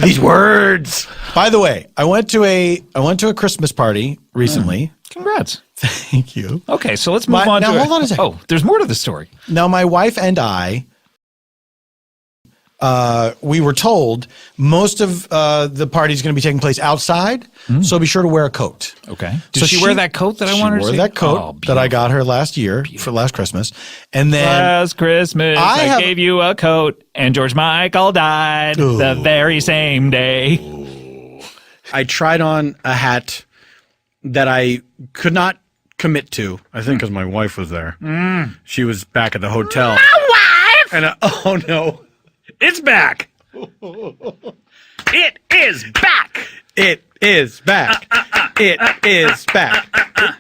These words. By the way, I went to a Christmas party recently. Congrats. Thank you. Okay, so let's move on now to hold on a second. Oh, there's more to the story. Now, my wife and I, we were told most of the party is going to be taking place outside, so be sure to wear a coat. Okay. Did she wear that coat that I wanted her to She see? wore that coat that I got her last year for last Christmas. And then last Christmas, I gave you a coat, and George Michael died the very same day. I tried on a hat that I could not commit to. I think because my wife was there. She was back at the hotel. My wife! And oh no, it's back. It is back! It is back. It is back.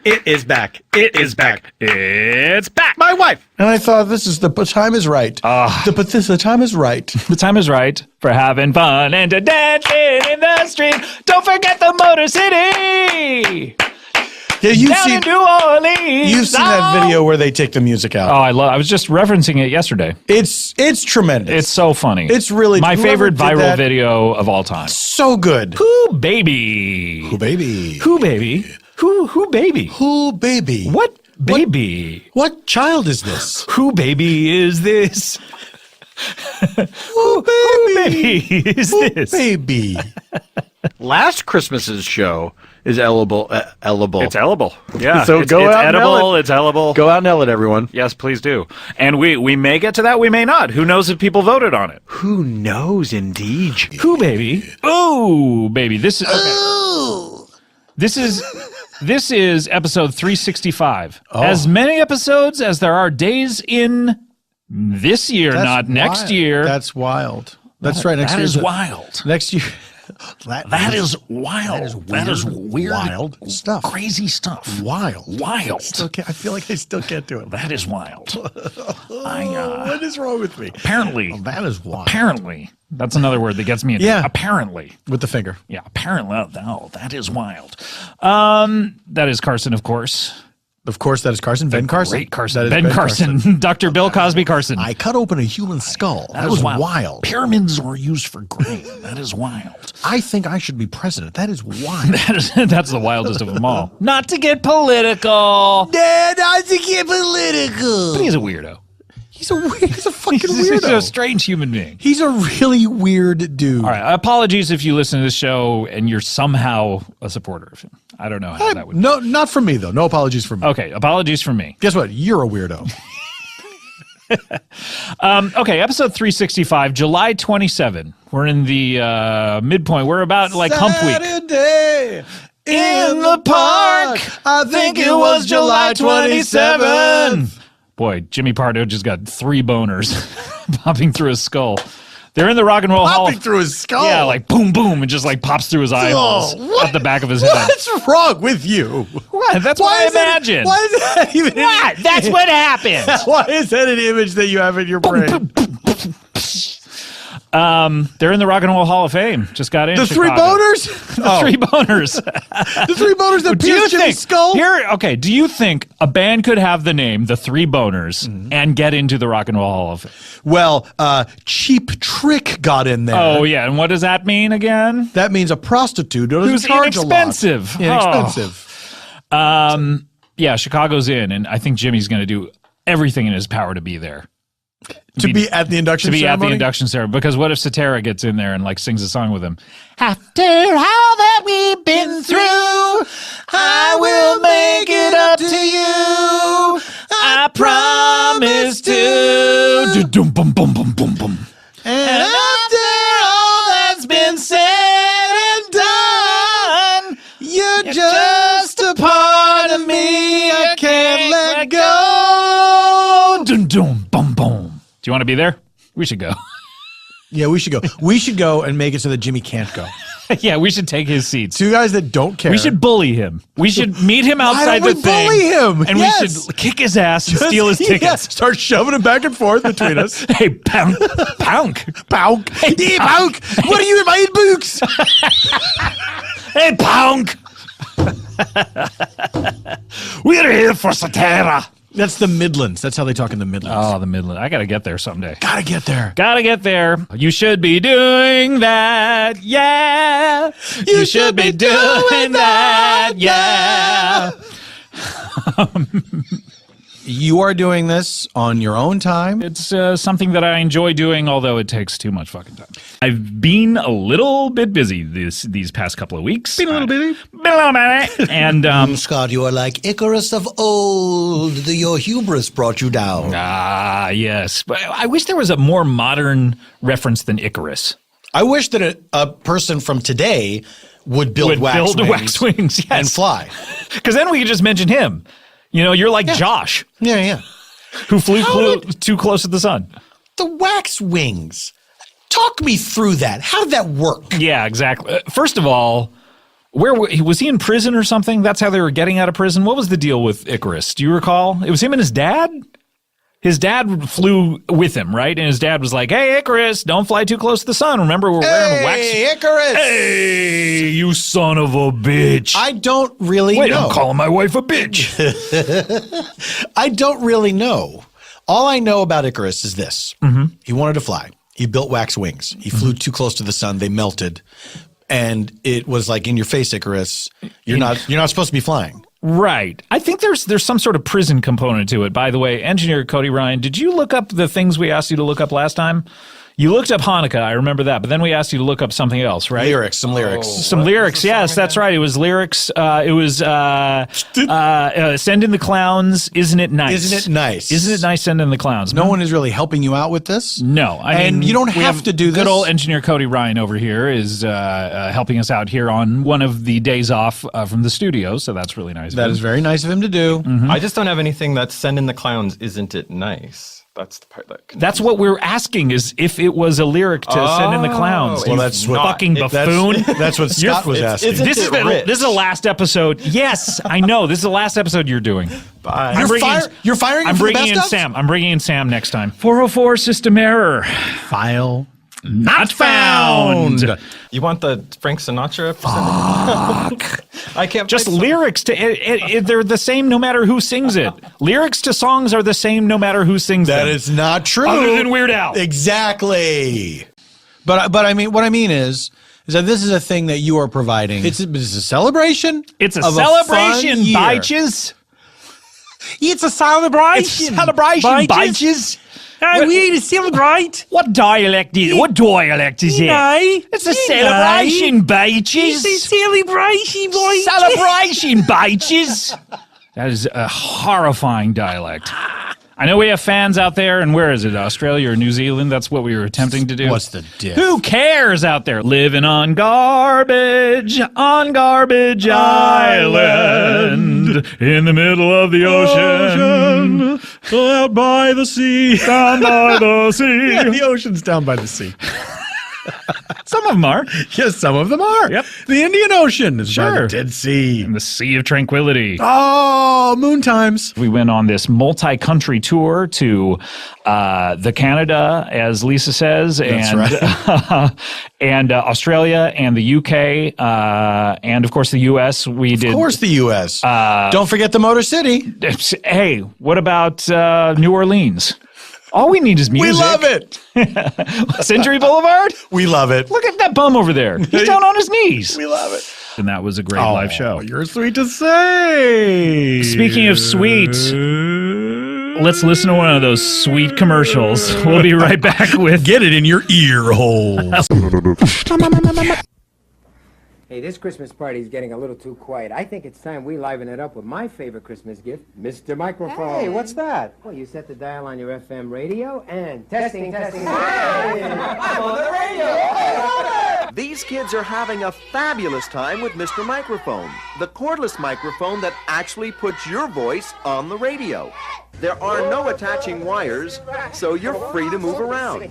It is back. It is back. It's back. My wife. And I thought, the time is right. The time is right. The time is right for having fun and to dancing in the street. Don't forget the Motor City. Yeah, Down in New Orleans. You've seen that video where they take the music out. Oh, I was just referencing it yesterday. It's tremendous. It's so funny. It's really my favorite whoever did viral that- video of all time. So good. Who baby? Who baby? Who baby? Who baby? Who baby? What baby? What child is this? Who baby is this? Who baby? Who baby is this? Baby. Last Christmas's show is eligible. It's edible. Yeah. So go it's out and edible. nail it. It's edible. Go out and nail it, everyone. Yes, please do. And we may get to that. We may not. Who knows if people voted on it? Who knows, indeed. Who baby? Ooh, baby. This is okay. This is episode 365. As many episodes as there are days in this year, not next wild. year. That's wild. That's right. Next That year is wild. Next year. That is wild. That is weird. Wild stuff. Crazy stuff. Wild. Wild. I feel like I still can't do it. That is wild. What is wrong with me? Apparently. That is wild. Apparently. That's another word that gets me into Yeah. Apparently. With the finger. Yeah, apparently. Oh, that is wild. That is Carson, of course. Of course, that is Carson. Ben Carson. Great Carson. That is Ben Carson. Dr. Bill Cosby Carson. I cut open a human skull. That is was wild. Pyramids were used for grain. That is wild. I think I should be president. That is wild. That's the wildest of them all. Not to get political. Yeah, not to get political. But he's a weirdo. He's a fucking weirdo. He's a strange human being. He's a really weird dude. All right. Apologies if you listen to this show and you're somehow a supporter of him. I don't know how that would. No, not from me though. No apologies from me. Okay. Apologies from me. Guess what? You're a weirdo. Okay. Episode 365, July 27. We're in the midpoint. We're about like hump week. Saturday in the park. I think it was July 27th. Boy, Jimmy Pardo just got 3 boners popping through his skull. They're in the Rock and Roll Hall. Popping through his skull. Yeah, like boom, boom, and just like pops through his eye holes at the back of his head. What's wrong with you? What? That's what I imagine. Why is that even? What? That's what happened. Why is that an image that you have in your brain? They're in the Rock and Roll Hall of Fame. Just got in. The Chicago. 3 boners? The 3 boners. The 3 boners that pierced Jimmy's skull? Okay, do you think a band could have the name The 3 Boners and get into the Rock and Roll Hall of Fame? Well, Cheap Trick got in there. Oh, yeah. And what does that mean again? That means a prostitute who Who's doesn't charge inexpensive. a lot. Inexpensive. Yeah, Chicago's in, and I think Jimmy's going to do everything in his power to be there. To be at the induction ceremony? To be at the induction ceremony. Because what if Sinatra gets in there and like sings a song with him? After all that we've been through, I will make it up to you. I promise to. Boom, boom, boom, boom, boom, boom. And after all that's been said and done, you're just a part of me I can't let go. Dum, dum, boom, boom. Do you want to be there? We should go. Yeah, we should go. We should go and make it so that Jimmy can't go. Yeah, we should take his seats. 2 guys that don't care. We should bully him. We should meet him outside the thing. Bully him? And we should kick his ass and steal his tickets. Yeah, start shoving him back and forth between us. Hey, Pounk. Pounk. Pounk. Hey, Pounk. What are you in my books? Hey, Pounk. We're here for Sinatra. That's the Midlands. That's how they talk in the Midlands. Oh, the Midlands. I got to get there someday. Gotta get there. Gotta get there. You should be doing that, yeah. You should be doing that, yeah. You are doing this on your own time. It's something that I enjoy doing, although it takes too much fucking time. I've been a little bit busy these past couple of weeks. Been a little busy. And Scott, you are like Icarus of old. Your hubris brought you down. Ah, yes. But I wish there was a more modern reference than Icarus. I wish that a person from today would build wax wings yes. and fly. Because then we could just mention him. You know, you're like Josh. Yeah. Who flew too close to the sun. The wax wings. Talk me through that. How did that work? Yeah, exactly. First of all, where was he in prison or something? That's how they were getting out of prison. What was the deal with Icarus? Do you recall? It was him and his dad? His dad flew with him, right? And his dad was like, "Hey, Icarus, don't fly too close to the sun. Remember, we're wearing wax." Hey, Icarus! Hey, you son of a bitch. I don't really know. Wait, I'm calling my wife a bitch. I don't really know. All I know about Icarus is this. Mm-hmm. He wanted to fly. He built wax wings. He flew too close to the sun. They melted. And it was like, in your face, Icarus, you're not supposed to be flying. Right. I think there's some sort of prison component to it. By the way, engineer Cody Ryan, did you look up the things we asked you to look up last time? You looked up Hanukkah, I remember that, but then we asked you to look up something else, right? Some lyrics. Some lyrics, yes, that's right. It was lyrics. It was Send in the Clowns, Isn't It Nice? Isn't it nice? Isn't it nice, Send in the Clowns? No one is really helping you out with this? No. I mean, you don't have to do this. Good old engineer Cody Ryan over here is helping us out here on one of the days off from the studio, so that's really nice. That is very nice of him to do. Mm-hmm. I just don't have anything that's Send in the Clowns, Isn't It Nice? That's the part that. That's what we're asking: is if it was a lyric to Send in the Clowns. Well, that's what fucking buffoon. That's what Scott was asking. This is the last episode. Yes, I know. This is the last episode you're doing. Bye. You're firing. I'm bringing in Sam. I'm bringing in Sam next time. 404 system error. File not found. You want the Frank Sinatra? I can't. Just lyrics to they're the same no matter who sings it. Lyrics to songs are the same no matter who sings them. That is not true. Other than Weird Al. Exactly. But I mean, what I mean is that this is a thing that you are providing. It's a celebration. It's a celebration, bitches. It's a celebration. It's a celebration, bitches. We need to celebrate. What dialect is it? What dialect is it? It's a celebration, bitches. It's a celebration, bitches. Celebration, bitches. That is a horrifying dialect. I know we have fans out there, and where is it? Australia or New Zealand? That's what we were attempting to do. What's the diff? Who cares out there? Living on Garbage Island, in the middle of the ocean, out by the sea, down by the sea. Yeah, the ocean's down by the sea. Some of them are. Yes, some of them are. Yep. The Indian Ocean is by Sure. the Dead Sea. And the Sea of Tranquility. Oh, moon times. We went on this multi-country tour to the Canada, as Lisa says, and Australia and the UK, and of course the US. Of course the US. Don't forget the Motor City. Hey, what about New Orleans? All we need is music. We love it. Century Boulevard? We love it. Look at that bum over there. He's down on his knees. We love it. And that was a great live show. You're sweet to say. Speaking of sweet, let's listen to one of those sweet commercials. We'll be right back with Get It in Your Ear Hole. Hey, this Christmas party is getting a little too quiet. I think it's time we liven it up with my favorite Christmas gift, Mr. Microphone. Hey, what's that? Well, you set the dial on your FM radio and testing. I'm on the radio. These kids are having a fabulous time with Mr. Microphone, the cordless microphone that actually puts your voice on the radio. There are no attaching wires, so you're free to move around.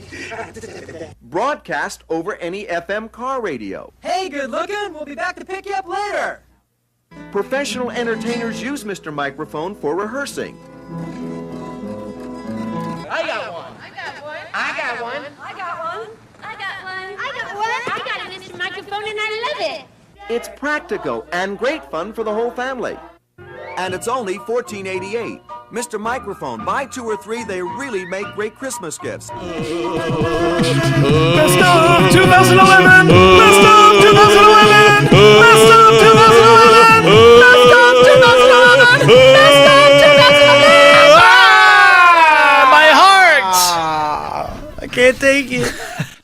Broadcast over any FM car radio. Hey, good looking. We'll be back to pick you up later. Professional entertainers use Mr. Microphone for rehearsing. I got one. I got one. I got a Mr. Microphone and I love it. It's practical and great fun for the whole family. And it's only $14.88. Mr. Microphone, buy 2 or 3, they really make great Christmas gifts. Best of 2011! Best of 2011! Best of 2011! Best of 2011! Best of take it.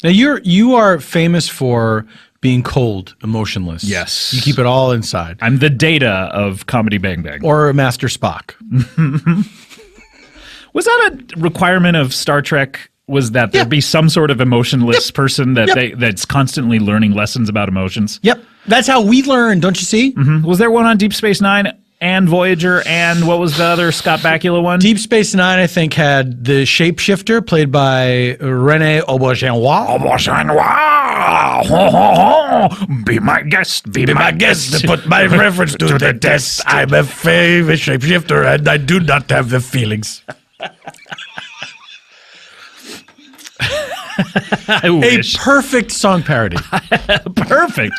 Now you are famous for being cold, emotionless. Yes. You keep it all inside. I'm the Data of Comedy Bang Bang. Or Master Spock. Was that a requirement of Star Trek? Was that there be some sort of emotionless person that's constantly learning lessons about emotions? Yep. That's how we learn, don't you see? Mm-hmm. Was there one on Deep Space Nine and Voyager, and what was the other Scott Bakula one? Deep Space Nine, I think, had the shapeshifter played by René Aubergenois. Be my guest, be my guest. Put my reference to the test. I'm a favorite shapeshifter, and I do not have the feelings. I wish. A perfect song parody. Perfect.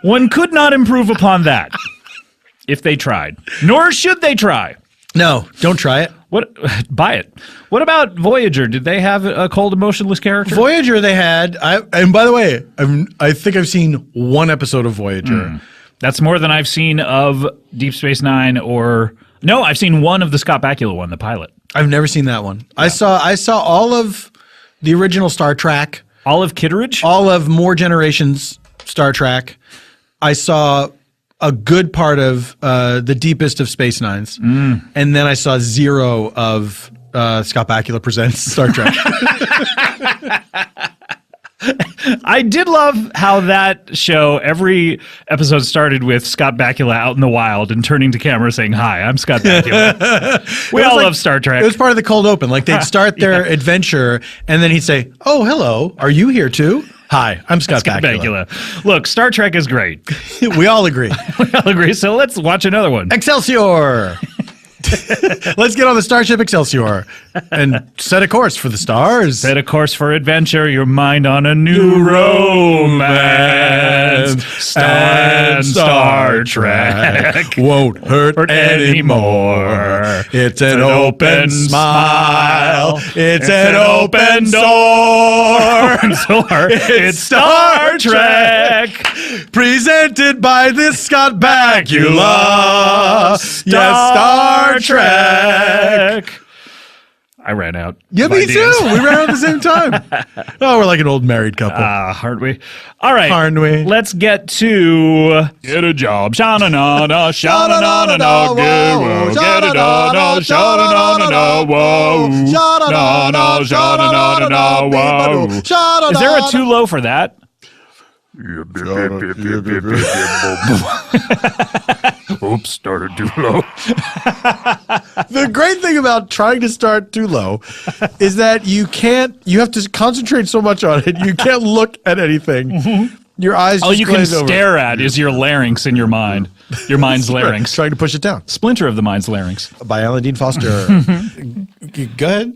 One could not improve upon that if they tried. Nor should they try. No, don't try it. Buy it. What about Voyager? Did they have a cold, emotionless character? Voyager they had. And by the way, I think I've seen one episode of Voyager. That's more than I've seen of Deep Space Nine or... No, I've seen one of the Scott Bakula one, the pilot. I've never seen that one. Yeah. I saw all of the original Star Trek. All of Kitteridge? All of More Generations Star Trek. I saw a good part of the deepest of Space Nines. And then I saw zero of Scott Bakula Presents Star Trek. I did love how that show, every episode started with Scott Bakula out in the wild and turning to camera saying, "Hi, I'm Scott Bakula." We all love Star Trek. It was part of the cold open. Like they'd start their adventure and then he'd say, "Oh, hello. Are you here too? Hi, I'm Scott Bakula." Look, Star Trek is great. We all agree. We all agree. So let's watch another one. Excelsior. Let's get on the Starship Excelsior and set a course for the stars. Set a course for adventure, your mind on a new romance. Star Trek won't hurt anymore. It's an open smile. It's an open door. It's Star Trek. Presented by this Scott Bakula. Star Trek. I ran out. Yeah, me too. We ran out at the same time. Oh, we're like an old married couple. Aren't we? All right. Aren't we? Let's get to Get a Job. Sha-na-na-na, sha-na-na-na-na, get a da-da, sha-na-na-na-na, whoa. Na-na, sha-na-na-na-na, whoa. Is there a too low for that? Oops, started too low. The great thing about trying to start too low is that you have to concentrate so much on it, you can't look at anything. Your eyes just all you can glaze over. stare at is your larynx in your mind. Your mind's larynx. Trying to push it down. Splinter of the Mind's Larynx. By Alan Dean Foster. Go ahead.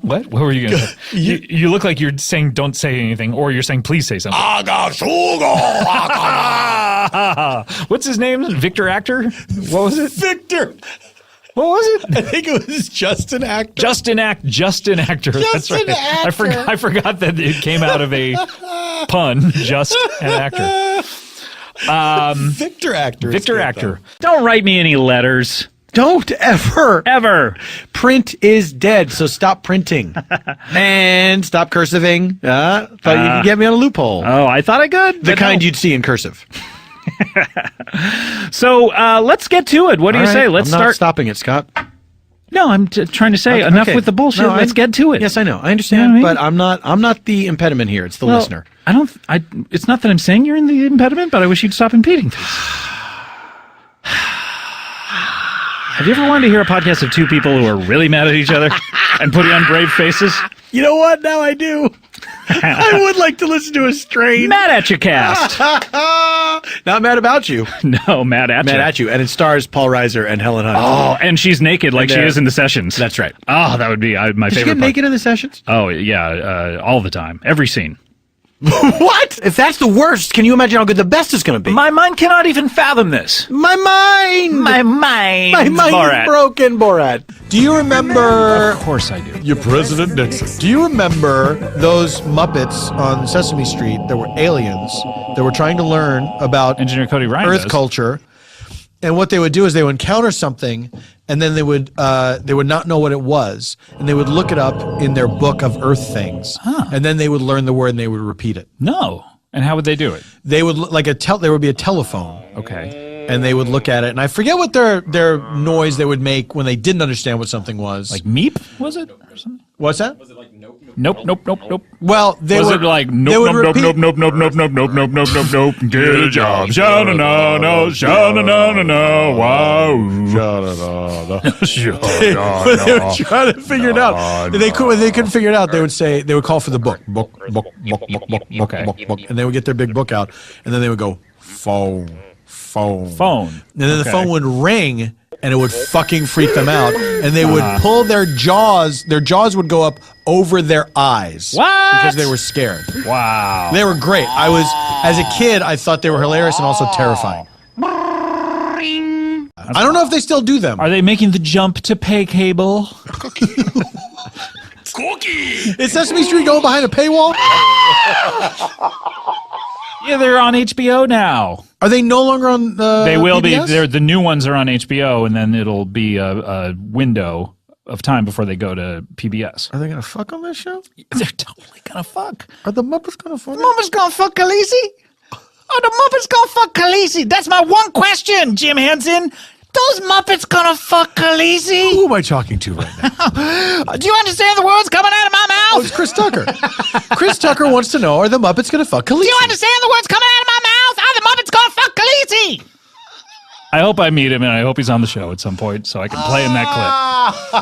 What were you going to say? You look like you're saying don't say anything, or you're saying please say something. What's his name? Victor Actor? What was it? Victor. What was it? I think it was Justin Actor. Justin Actor. That's right. Actor. I forgot that it came out of a pun. Just an actor. Victor Actor. Victor Actor. Don't write me any letters. Don't ever. Ever. Print is dead, so stop printing. And stop cursiving. Thought you could get me on a loophole. Oh, I thought I could. The kind you'd see in cursive. So let's get to it. What do you say? Let's I'm start. Not stopping it, Scott. No, I'm trying to say enough with the bullshit. No, let's get to it. Yes, I know. I understand, You know what I mean? but I'm not the impediment here. It's the listener. It's not that I'm saying you're in the impediment, but I wish you'd stop impeding things. Have you ever wanted to hear a podcast of two people who are really mad at each other and putting on brave faces? You know what? Now I do. I would like to listen to a strain. Mad at you cast. Not mad about you. No, mad at you. Mad at you. And it stars Paul Reiser and Helen Hunt. Oh, and she's naked like she is in the sessions. That's right. Oh, that would be my favorite Does she get part. naked in the sessions? Oh, yeah, all the time. Every scene. What? If that's the worst, can you imagine how good the best is going to be? My mind cannot even fathom this. My mind is broken, Borat. Do you remember... Of course I do. Your President Nixon. Do you remember those Muppets on Sesame Street that were aliens that were trying to learn about Engineer Cody Ryan Earth culture? And what they would do is they would encounter something, and then they would not know what it was, and they would look it up in their book of Earth things, and then they would learn the word and they would repeat it. No. And how would they do it? They would there would be a telephone. Okay. And they would look at it, and I forget what their noise they would make when they didn't understand what something was. Like meep, was it? Or something? What's that? Was it like nope, nope, nope, nope? Well, they was would it like they nope, would nope, repeat- nope, nope, nope, nope, nope, nope, nope, nope, nope, nope, get a job, sha-na-na-na, sha-na-na-na-na, wow, When they were trying to figure it out, they couldn't figure it out. They would call for the book, and they would get their big book out, and then they would go phone, and then the phone would ring, and it would fucking freak them out, and they would pull their jaws would go up over their eyes. What? Because they were scared. Wow. They were great. As a kid, I thought they were hilarious and also terrifying. I don't know if they still do them. Are they making the jump to pay cable? Is Sesame Street going behind a paywall? Yeah, they're on HBO now. Are they no longer on They will PBS? be. The new ones are on HBO, and then it'll be a window of time before they go to PBS. Are they gonna fuck on this show? They're totally gonna fuck. Are the Muppets gonna fuck? Muppets gonna fuck Khaleesi? Are the Muppets gonna fuck Khaleesi? That's my one question, Jim Henson. Those Muppets gonna fuck Khaleesi? Who am I talking to right now? Do you understand the words coming out of my mouth? Oh, it's Chris Tucker. Chris Tucker wants to know, are the Muppets gonna fuck Khaleesi? Do you understand the words coming out of my mouth? Are the Muppets gonna fuck Khaleesi? I hope I meet him, and I hope he's on the show at some point so I can play him that clip.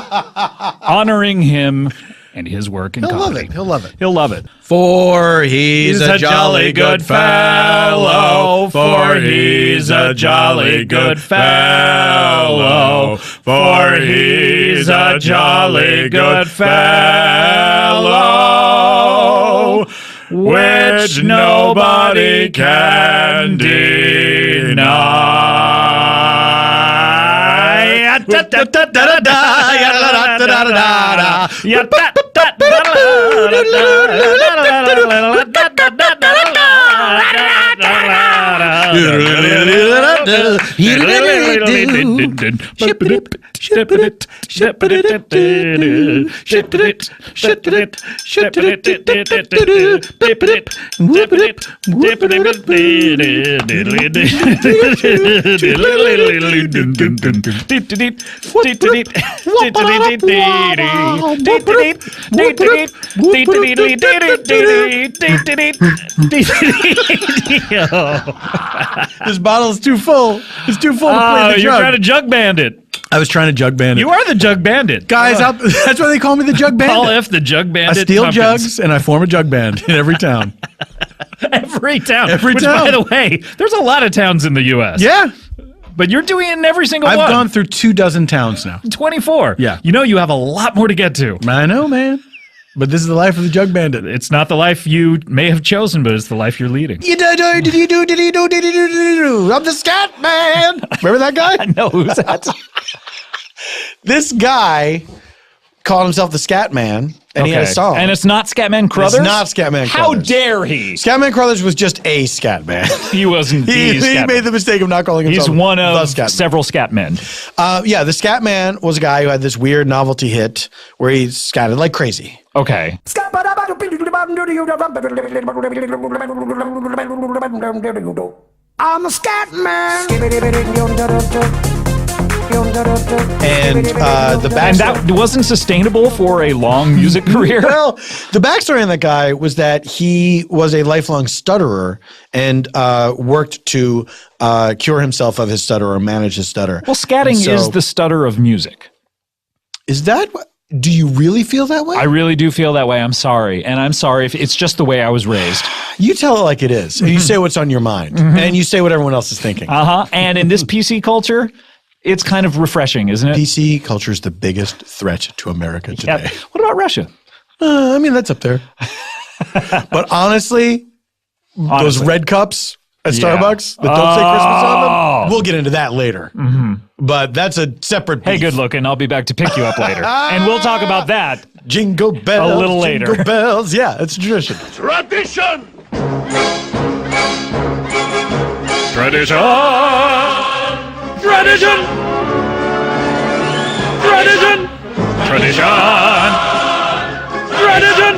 Honoring him and his work in comedy. He'll love it. He'll love it. For he's a jolly good fellow. For he's a jolly good fellow. For he's a jolly good fellow. Which nobody can deny. This bottle is too full. It's too full to play the jug. You're trying to jug bandit. I was trying to jug bandit. You are the jug bandit. Guys, that's why they call me the jug bandit. Paul F, the jug bandit. I steal Tompkins. jugs and I form a jug band in every town. Every town. Every Which, town. by the way, there's a lot of towns in the U.S. Yeah. But you're doing it in every single I've one. gone through 24 towns now. 24. Yeah. You know you have a lot more to get to. I know, man. But this is the life of the jug bandit. It's not the life you may have chosen, but it's the life you're leading. I'm the scat man. Remember that guy? No, who's that? This guy called himself the Scat Man, and he had a song. And it's not Scatman Crothers? It's not Scatman How Crothers. dare he? Scatman Crothers was just a scat man. He wasn't he made the mistake of not calling himself He's one the of Scat Man. several scat men. Yeah, the Scat Man was a guy who had this weird novelty hit where he scatted like crazy. Okay. I'm a scat man. And the backstory. And that wasn't sustainable for a long music career? Well, the backstory on that guy was that he was a lifelong stutterer and worked to cure himself of his stutter or manage his stutter. Well, scatting is the stutter of music. Is that what? Do you really feel that way? I really do feel that way. I'm sorry. And I'm sorry if it's just the way I was raised. You tell it like it is. And you say what's on your mind. And you say what everyone else is thinking. Uh-huh. And in this PC culture, it's kind of refreshing, isn't it? PC culture is the biggest threat to America today. Yep. What about Russia? I mean, that's up there. But honestly, those red cups at Starbucks that don't say Christmas on them, we'll get into that later. But that's a separate beef. Hey, good looking. I'll be back to pick you up later. And we'll talk about that Jingle bells. a little later. Jingle bells. Yeah, it's a tradition. Tradition! Tradition! Tradition! Tradition! Tradition! Tradition!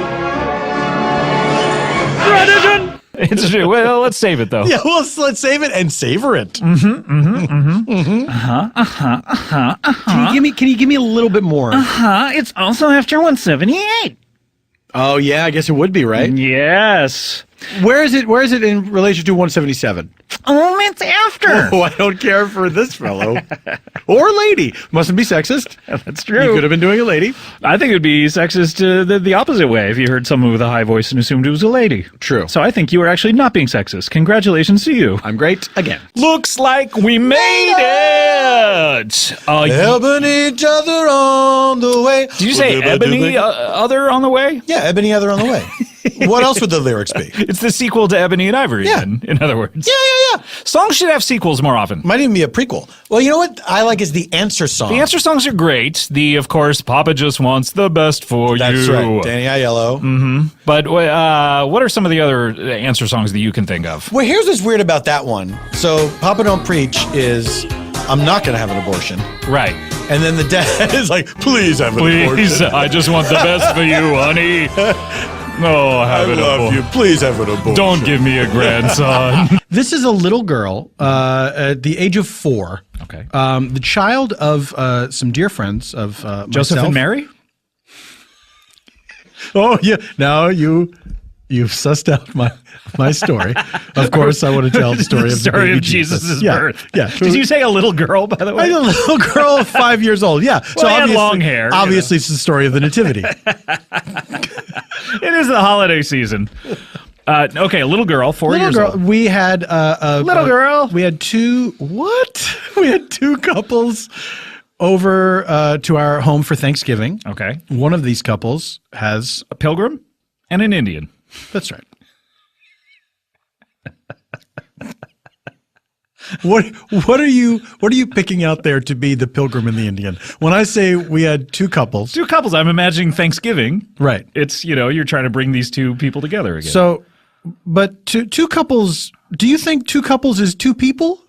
Tradition! It's true. Well, let's save it though. Yeah, well, let's save it and savor it. Can you give me a little bit more? It's also after 178. Oh yeah, I guess it would be, right? Yes. Where is it in relation to 177? It's after. Oh, I don't care for this fellow. Or lady. Mustn't be sexist. That's true. You could have been doing a lady. I think it would be sexist the opposite way if you heard someone with a high voice and assumed it was a lady. True. So I think you were actually not being sexist. Congratulations to you. I'm great again. Looks like we made it. Ebony each other on the way. Did you say ebony other on the way? Yeah, ebony other on the way. What else would the lyrics be? It's the sequel to Ebony and Ivory, then, in other words. Yeah. Songs should have sequels more often. Might even be a prequel. Well, you know what I like is the answer song. The answer songs are great. Of course, Papa just wants the best for That's you. right. Danny Aiello. Mm-hmm. But what are some of the other answer songs that you can think of? Well, here's what's weird about that one. So, Papa Don't Preach is, I'm not going to have an abortion. Right. And then the dad is like, please have an abortion. Please, I just want the best for you, honey. Oh, I love you. Please have an abortion. Don't give me a grandson. This is a little girl at the age of 4. Okay. The child of some dear friends of Joseph myself. and Mary? Oh, yeah. Now you've sussed out my story. Of course, I want to tell the story of the baby Jesus' Yeah, birth. Yeah. Did you say a little girl, by the way? A little girl of 5 years old. Yeah. Well, he had long hair. Obviously, it's the story of the nativity. It is the holiday season. Okay, a little girl, 4 years old. We had Little girl. We had two. What? We had two couples over to our home for Thanksgiving. Okay. One of these couples has a pilgrim and an Indian. That's right. What are you picking out there to be the pilgrim and the Indian? When I say we had two couples, I'm imagining Thanksgiving. Right. It's, you're trying to bring these two people together again. So, but two couples, do you think two couples is two people?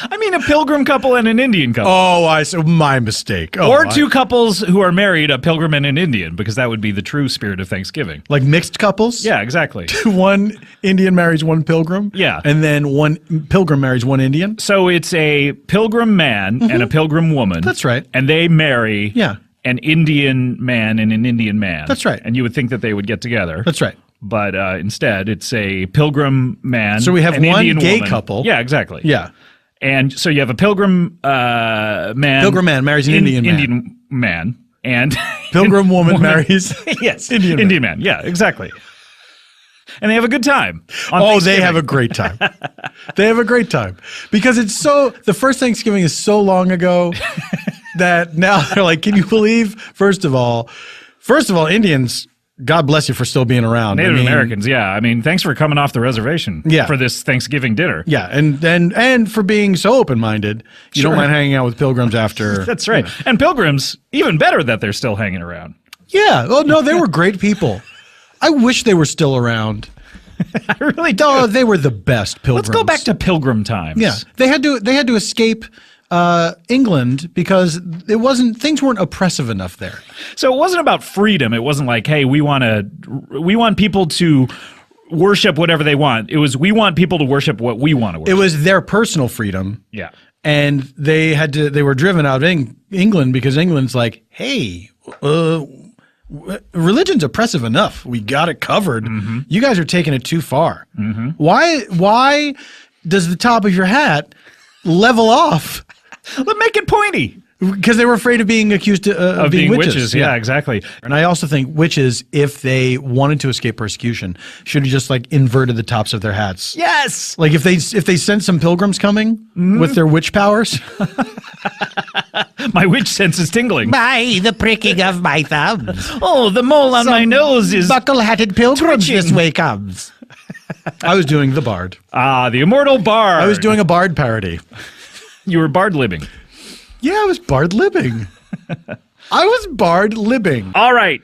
I mean, a pilgrim couple and an Indian couple. Oh, my mistake. Oh, or two couples who are married, a pilgrim and an Indian, because that would be the true spirit of Thanksgiving. Like mixed couples? Yeah, exactly. One Indian marries one pilgrim? Yeah. And then one pilgrim marries one Indian? So it's a pilgrim man and a pilgrim woman. That's right. And they marry Yeah. an Indian man and an Indian man. That's right. And you would think that they would get together. That's right. But instead, it's a pilgrim man. So we have an one Indian gay woman. couple. Yeah, exactly. Yeah. And so you have a pilgrim man. Pilgrim man marries an Indian man. Indian man. And pilgrim woman marries yes, Indian man. Yeah, exactly. And they have a good time. They have a great time. They have a great time. Because the first Thanksgiving is so long ago that now they're like, can you believe, first of all, Indians, God bless you for still being around. Native Americans, yeah. I mean, thanks for coming off the reservation for this Thanksgiving dinner. Yeah, and for being so open-minded. You don't mind hanging out with pilgrims after. That's right. And pilgrims, even better that they're still hanging around. Yeah. Oh, no, they were great people. I wish they were still around. I really do. Oh, they were the best pilgrims. Let's go back to pilgrim times. Yeah. They had to escape England because things weren't oppressive enough there. So it wasn't about freedom. It wasn't like, hey, we want people to worship whatever they want. It was, we want people to worship what we want to worship. It was their personal freedom. Yeah. And they were driven out of England because England's like, hey, religion's oppressive enough. We got it covered. Mm-hmm. You guys are taking it too far. Mm-hmm. Why does the top of your hat level off? Let make it pointy. Because they were afraid of being accused of being witches. Yeah, exactly. And I also think witches, if they wanted to escape persecution, should have just inverted the tops of their hats. Yes. Like if they sent some pilgrims coming with their witch powers. My witch sense is tingling. By the pricking of my thumbs. Oh, the mole on my nose is buckle-hatted pilgrims twitching. this way comes. I was doing the bard. Ah, the immortal bard. I was doing a bard parody. You were bard-libbing. Yeah, I was bard-libbing. I was bard-libbing. All right.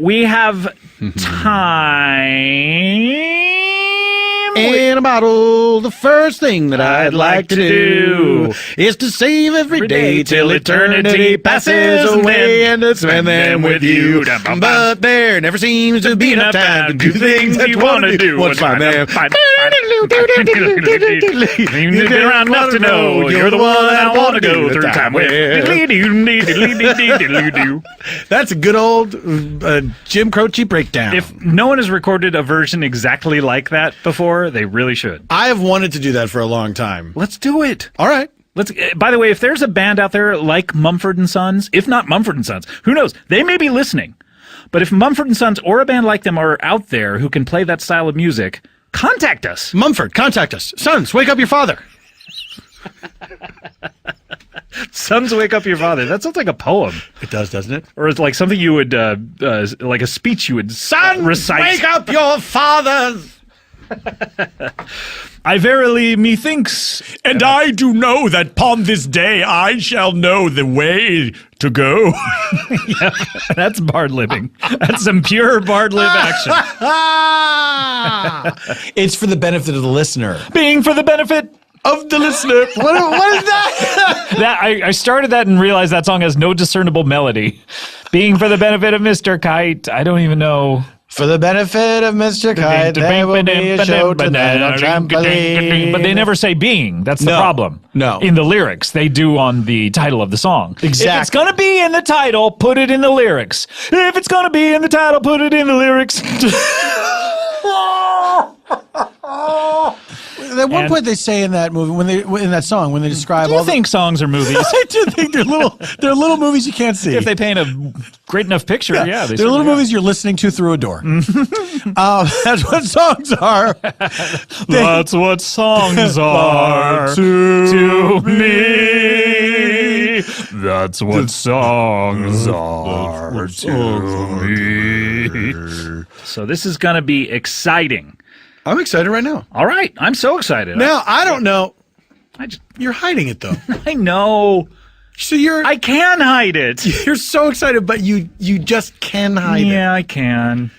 We have time in a bottle. The first thing that I'd like to do is to save every day till eternity passes away and to spend them with you. But there never seems to be enough time to do things that you want to do. What's my man? You've been around enough to know you're the one I want to go through time with. That's a good old Jim Croce breakdown. If no one has recorded a version exactly like that before, they really should. I have wanted to do that for a long time. Let's do it. All right. By the way, if there's a band out there like Mumford & Sons, if not Mumford & Sons, who knows? They may be listening. But if Mumford & Sons or a band like them are out there who can play that style of music, contact us. Mumford, contact us. Sons, wake up your father. Sons, wake up your father. That sounds like a poem. It does, doesn't it? Or it's like something you would, like a speech you would recite. Wake up your fathers. I verily methinks, and I do know that upon this day I shall know the way to go. Yeah, that's bard libbing. That's some pure bard lib action. It's for the benefit of the listener. Being for the benefit of the listener. What is that? I started that and realized that song has no discernible melody. Being for the benefit of Mr. Kite. I don't even know. For the benefit of Mr. Kite, there will be a show tonight on trampoline. But they never say being. That's the problem. No. In the lyrics, they do on the title of the song. Exactly. If it's going to be in the title, put it in the lyrics. If it's going to be in the title, put it in the lyrics. At one point, they say in that movie, in that song, when they describe do you all think songs are movies? I do think they're little movies you can't see. If they paint a great enough picture, yeah. They're little movies you're listening to through a door. That's what songs are. That's what songs are to me. That's what songs are to me. So this is going to be exciting. I'm excited right now. All right. I'm so excited. Now, I don't know. You're hiding it, though. I know. So I can hide it. You're so excited, but you just can hide it. Yeah, I can.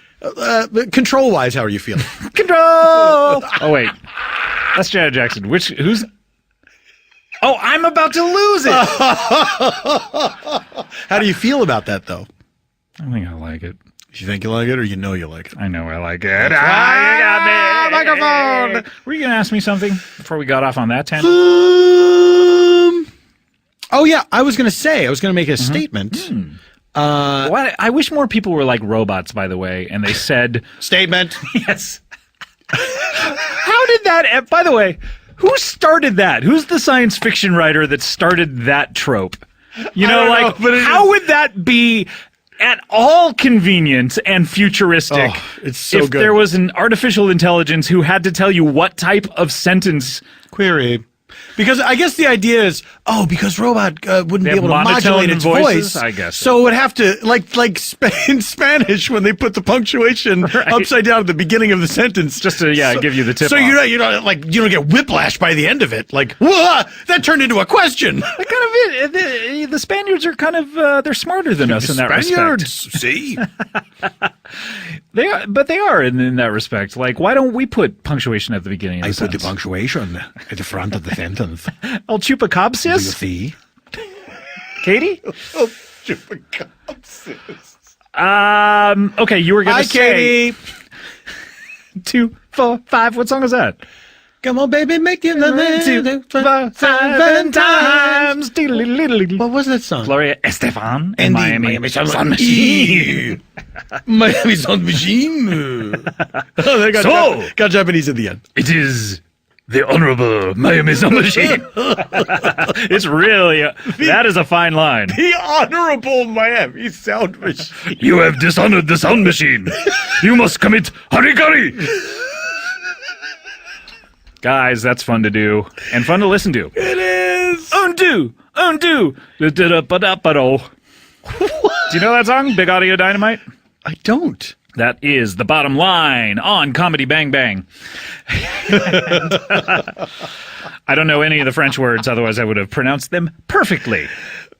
Control-wise, how are you feeling? Control! Oh, wait. That's Janet Jackson. Who's... Oh, I'm about to lose it! How do you feel about that, though? I think I like it. You think you like it, or you know you like it? I know I like it. You got me! Microphone! Were you going to ask me something before we got off on that tangent? Oh, yeah. I was going to make a statement. I wish more people were like robots, by the way, and they said... Statement. Yes. How did that... By the way, who started that? Who's the science fiction writer that started that trope? How would that be... at all convenient and futuristic. Oh, it's so if good. There was an artificial intelligence who had to tell you what type of sentence query. Because I guess the idea is, because robot wouldn't be able to modulate its voice. I guess. So it would have to, like in Spanish, when they put the punctuation upside down at the beginning of the sentence. Just to, give you the tip. So you don't get whiplash by the end of it. Like, whoa, that turned into a question. The Spaniards are kind of, they're smarter than us in that respect. See? They are in that respect. Like, why don't we put punctuation at the beginning of the sentence? I put the punctuation at the front of the sentence. El chupacabsis? Do you see? Katie? El chupacabsis. Okay, you were going to say... Katie. 2, 4, 5. What song is that? Come on, baby, make it 2, 4, 7 times. What was that song? Gloria Estefan and Miami Sound Machine. Miami Sound Machine. They got Japanese at the end. It is the Honorable Miami Sound Machine. It's really, that is a fine line. The Honorable Miami Sound Machine. You have dishonored the sound machine. You must commit harigari. Guys, that's fun to do and fun to listen to. It is. Undo. Do you know that song, Big Audio Dynamite? I don't. That is the bottom line on Comedy Bang Bang. I don't know any of the French words, otherwise I would have pronounced them perfectly.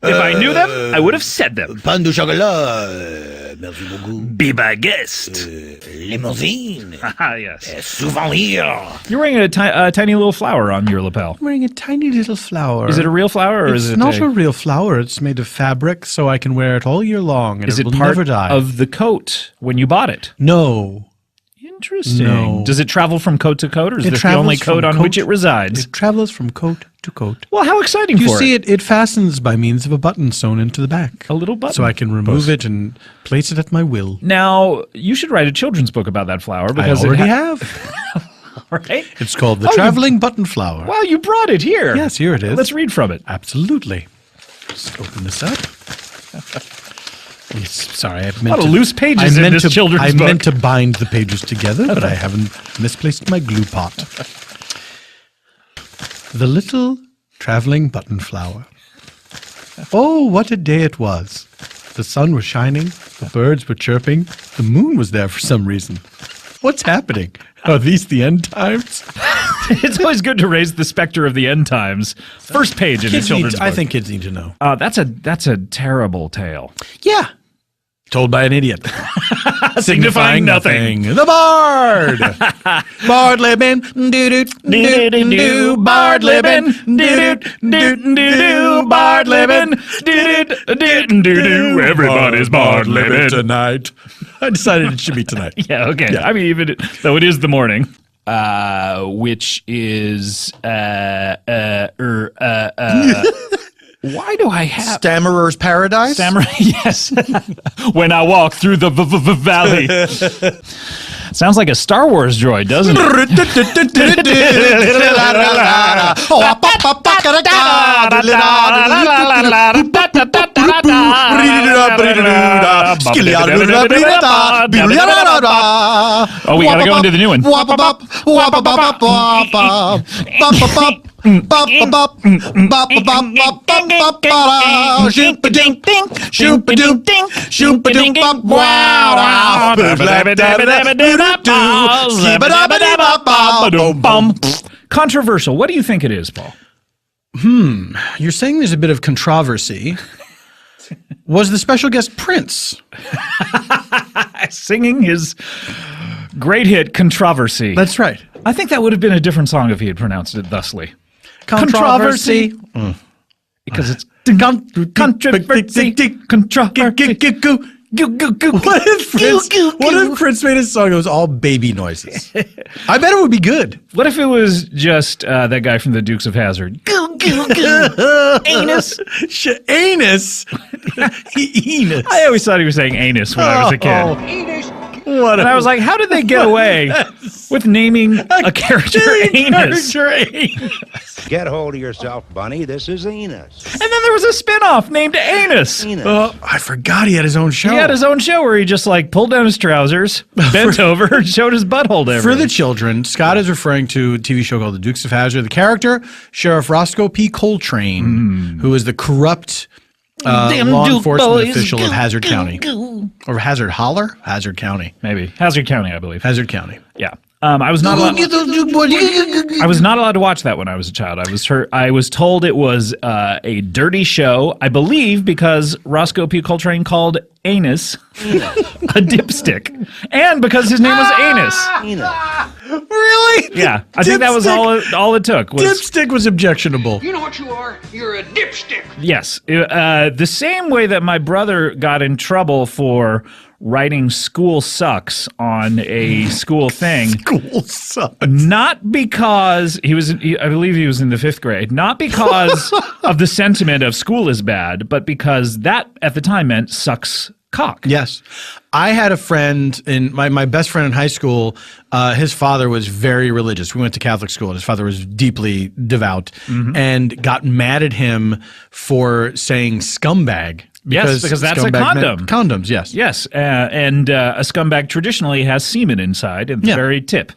If I knew them, I would have said them. Pain de chocolat. Merci beaucoup. Be my guest. Limousine. Yes. Souvenir. You're wearing a tiny little flower on your lapel. I'm wearing a tiny little flower. Is it a real flower or is it not a real flower. It's made of fabric, so I can wear it all year long, and Is it it will part never die. of the coat when you bought it? No. Interesting. No. Does it travel from coat to coat, or is It this the travels only from coat on which it resides? It travels from coat to coat. Well, how exciting You for see, it. it fastens by means of a button sewn into the back. A little button. So I can remove it and place it at my will. Now, you should write a children's book about that flower. Because I already it have. Right? It's called The Traveling Button Flower. Wow, you brought it here. Yes, here it is. Let's read from it. Absolutely. Just open this up. Yes, sorry, I meant A lot of loose pages in this children's book. I meant to bind the pages together, but I haven't misplaced my glue pot. The little traveling button flower. Oh, what a day it was. The sun was shining, the birds were chirping, the moon was there for some reason. What's happening? Are these the end times? It's always good to raise the specter of the end times. First page in a children's book. I think kids need to know. That's a terrible tale. Yeah. Told by an idiot. Signifying nothing. The Bard! Bard living, do-do-do-do-do, Bard living, do-do-do-do-do, Bard living, do-do-do-do-do, Everybody's Bard living tonight. I decided it should be tonight. Yeah, okay. Yeah. I mean, even though it is the morning, which is why do I have Stammerer's Paradise? Yes. When I walk through the valley. Sounds like a Star Wars droid, doesn't it? Oh, we gotta go into the new one. Controversial. What do you think it is, Paul? You're saying there's a bit of controversy. Was the special guest Prince singing his great hit Controversy? That's right. I think that would have been a different song if he had pronounced it thusly. Controversy. Because it's controversy. What if Prince made a song that was all baby noises? I bet it would be good. What if it was just that guy from the Dukes of Hazzard? Anus. Anus. Enos. I always thought he was saying anus when I was a kid. And I was like, how did they get away with naming a character Anus? Get hold of yourself, Bunny. This is Enos. And then there was a spinoff named Anus. I forgot he had his own show. He had his own show where he just like pulled down his trousers, bent over, and showed his butthole to everyone. For the children, Scott is referring to a TV show called The Dukes of Hazzard. The character, Sheriff Roscoe P. Coltrane, who is the corrupt law enforcement official of Hazzard County. Or Hazzard Holler? Hazzard County. Maybe. Hazzard County, I believe. Hazzard County. Yeah. I was not allowed to watch that when I was a child. I was told it was a dirty show, I believe, because Roscoe P. Coltrane called Anus a dipstick. And because his name was Anus. Really? Yeah. I think that was all it took. Dipstick was objectionable. You know what you are? You're a dipstick. Yes. The same way that my brother got in trouble for writing "school sucks" on a school thing. School sucks. Not because I believe he was in the 5th grade. Not because of the sentiment of school is bad, but because that at the time meant sucks cock. Yes. I had a friend in my best friend in high school. His father was very religious. We went to Catholic school, and his father was deeply devout, and got mad at him for saying scumbag. Yes, because that's a condom. Condoms, yes. Yes, and a scumbag traditionally has semen inside at the very tip.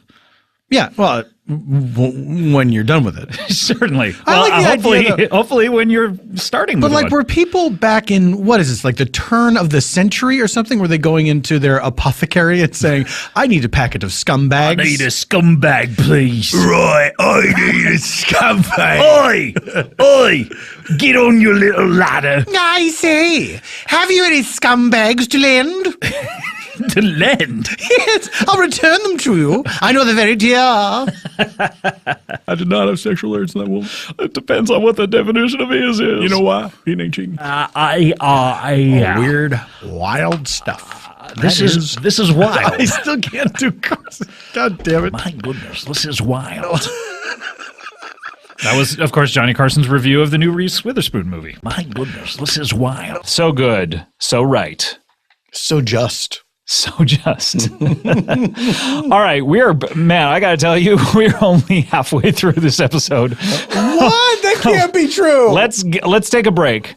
Yeah, well, when you're done with it. Certainly. I Well, like the idea, hopefully when you're starting But with like, one. were people back in, what is this, like the turn of the century or something? Were they going into their apothecary and saying, I need a packet of scumbags? I need a scumbag, please. Right, I need a scumbag. Oi! Get on your little ladder. I say, have you any scumbags to lend? To lend? Yes, I'll return them to you. I know they're very dear. I did not have sexual urge in that woman. It depends on what the definition of his is. You know why? He ain't cheating. Weird, wild stuff. This is wild. I still can't do curses. God damn it. My goodness, this is wild. That was, of course, Johnny Carson's review of the new Reese Witherspoon movie. My goodness, this is wild. So good. So right. So just. So just. All right, man, I got to tell you, we're only halfway through this episode. What? That can't be true. Let's take a break.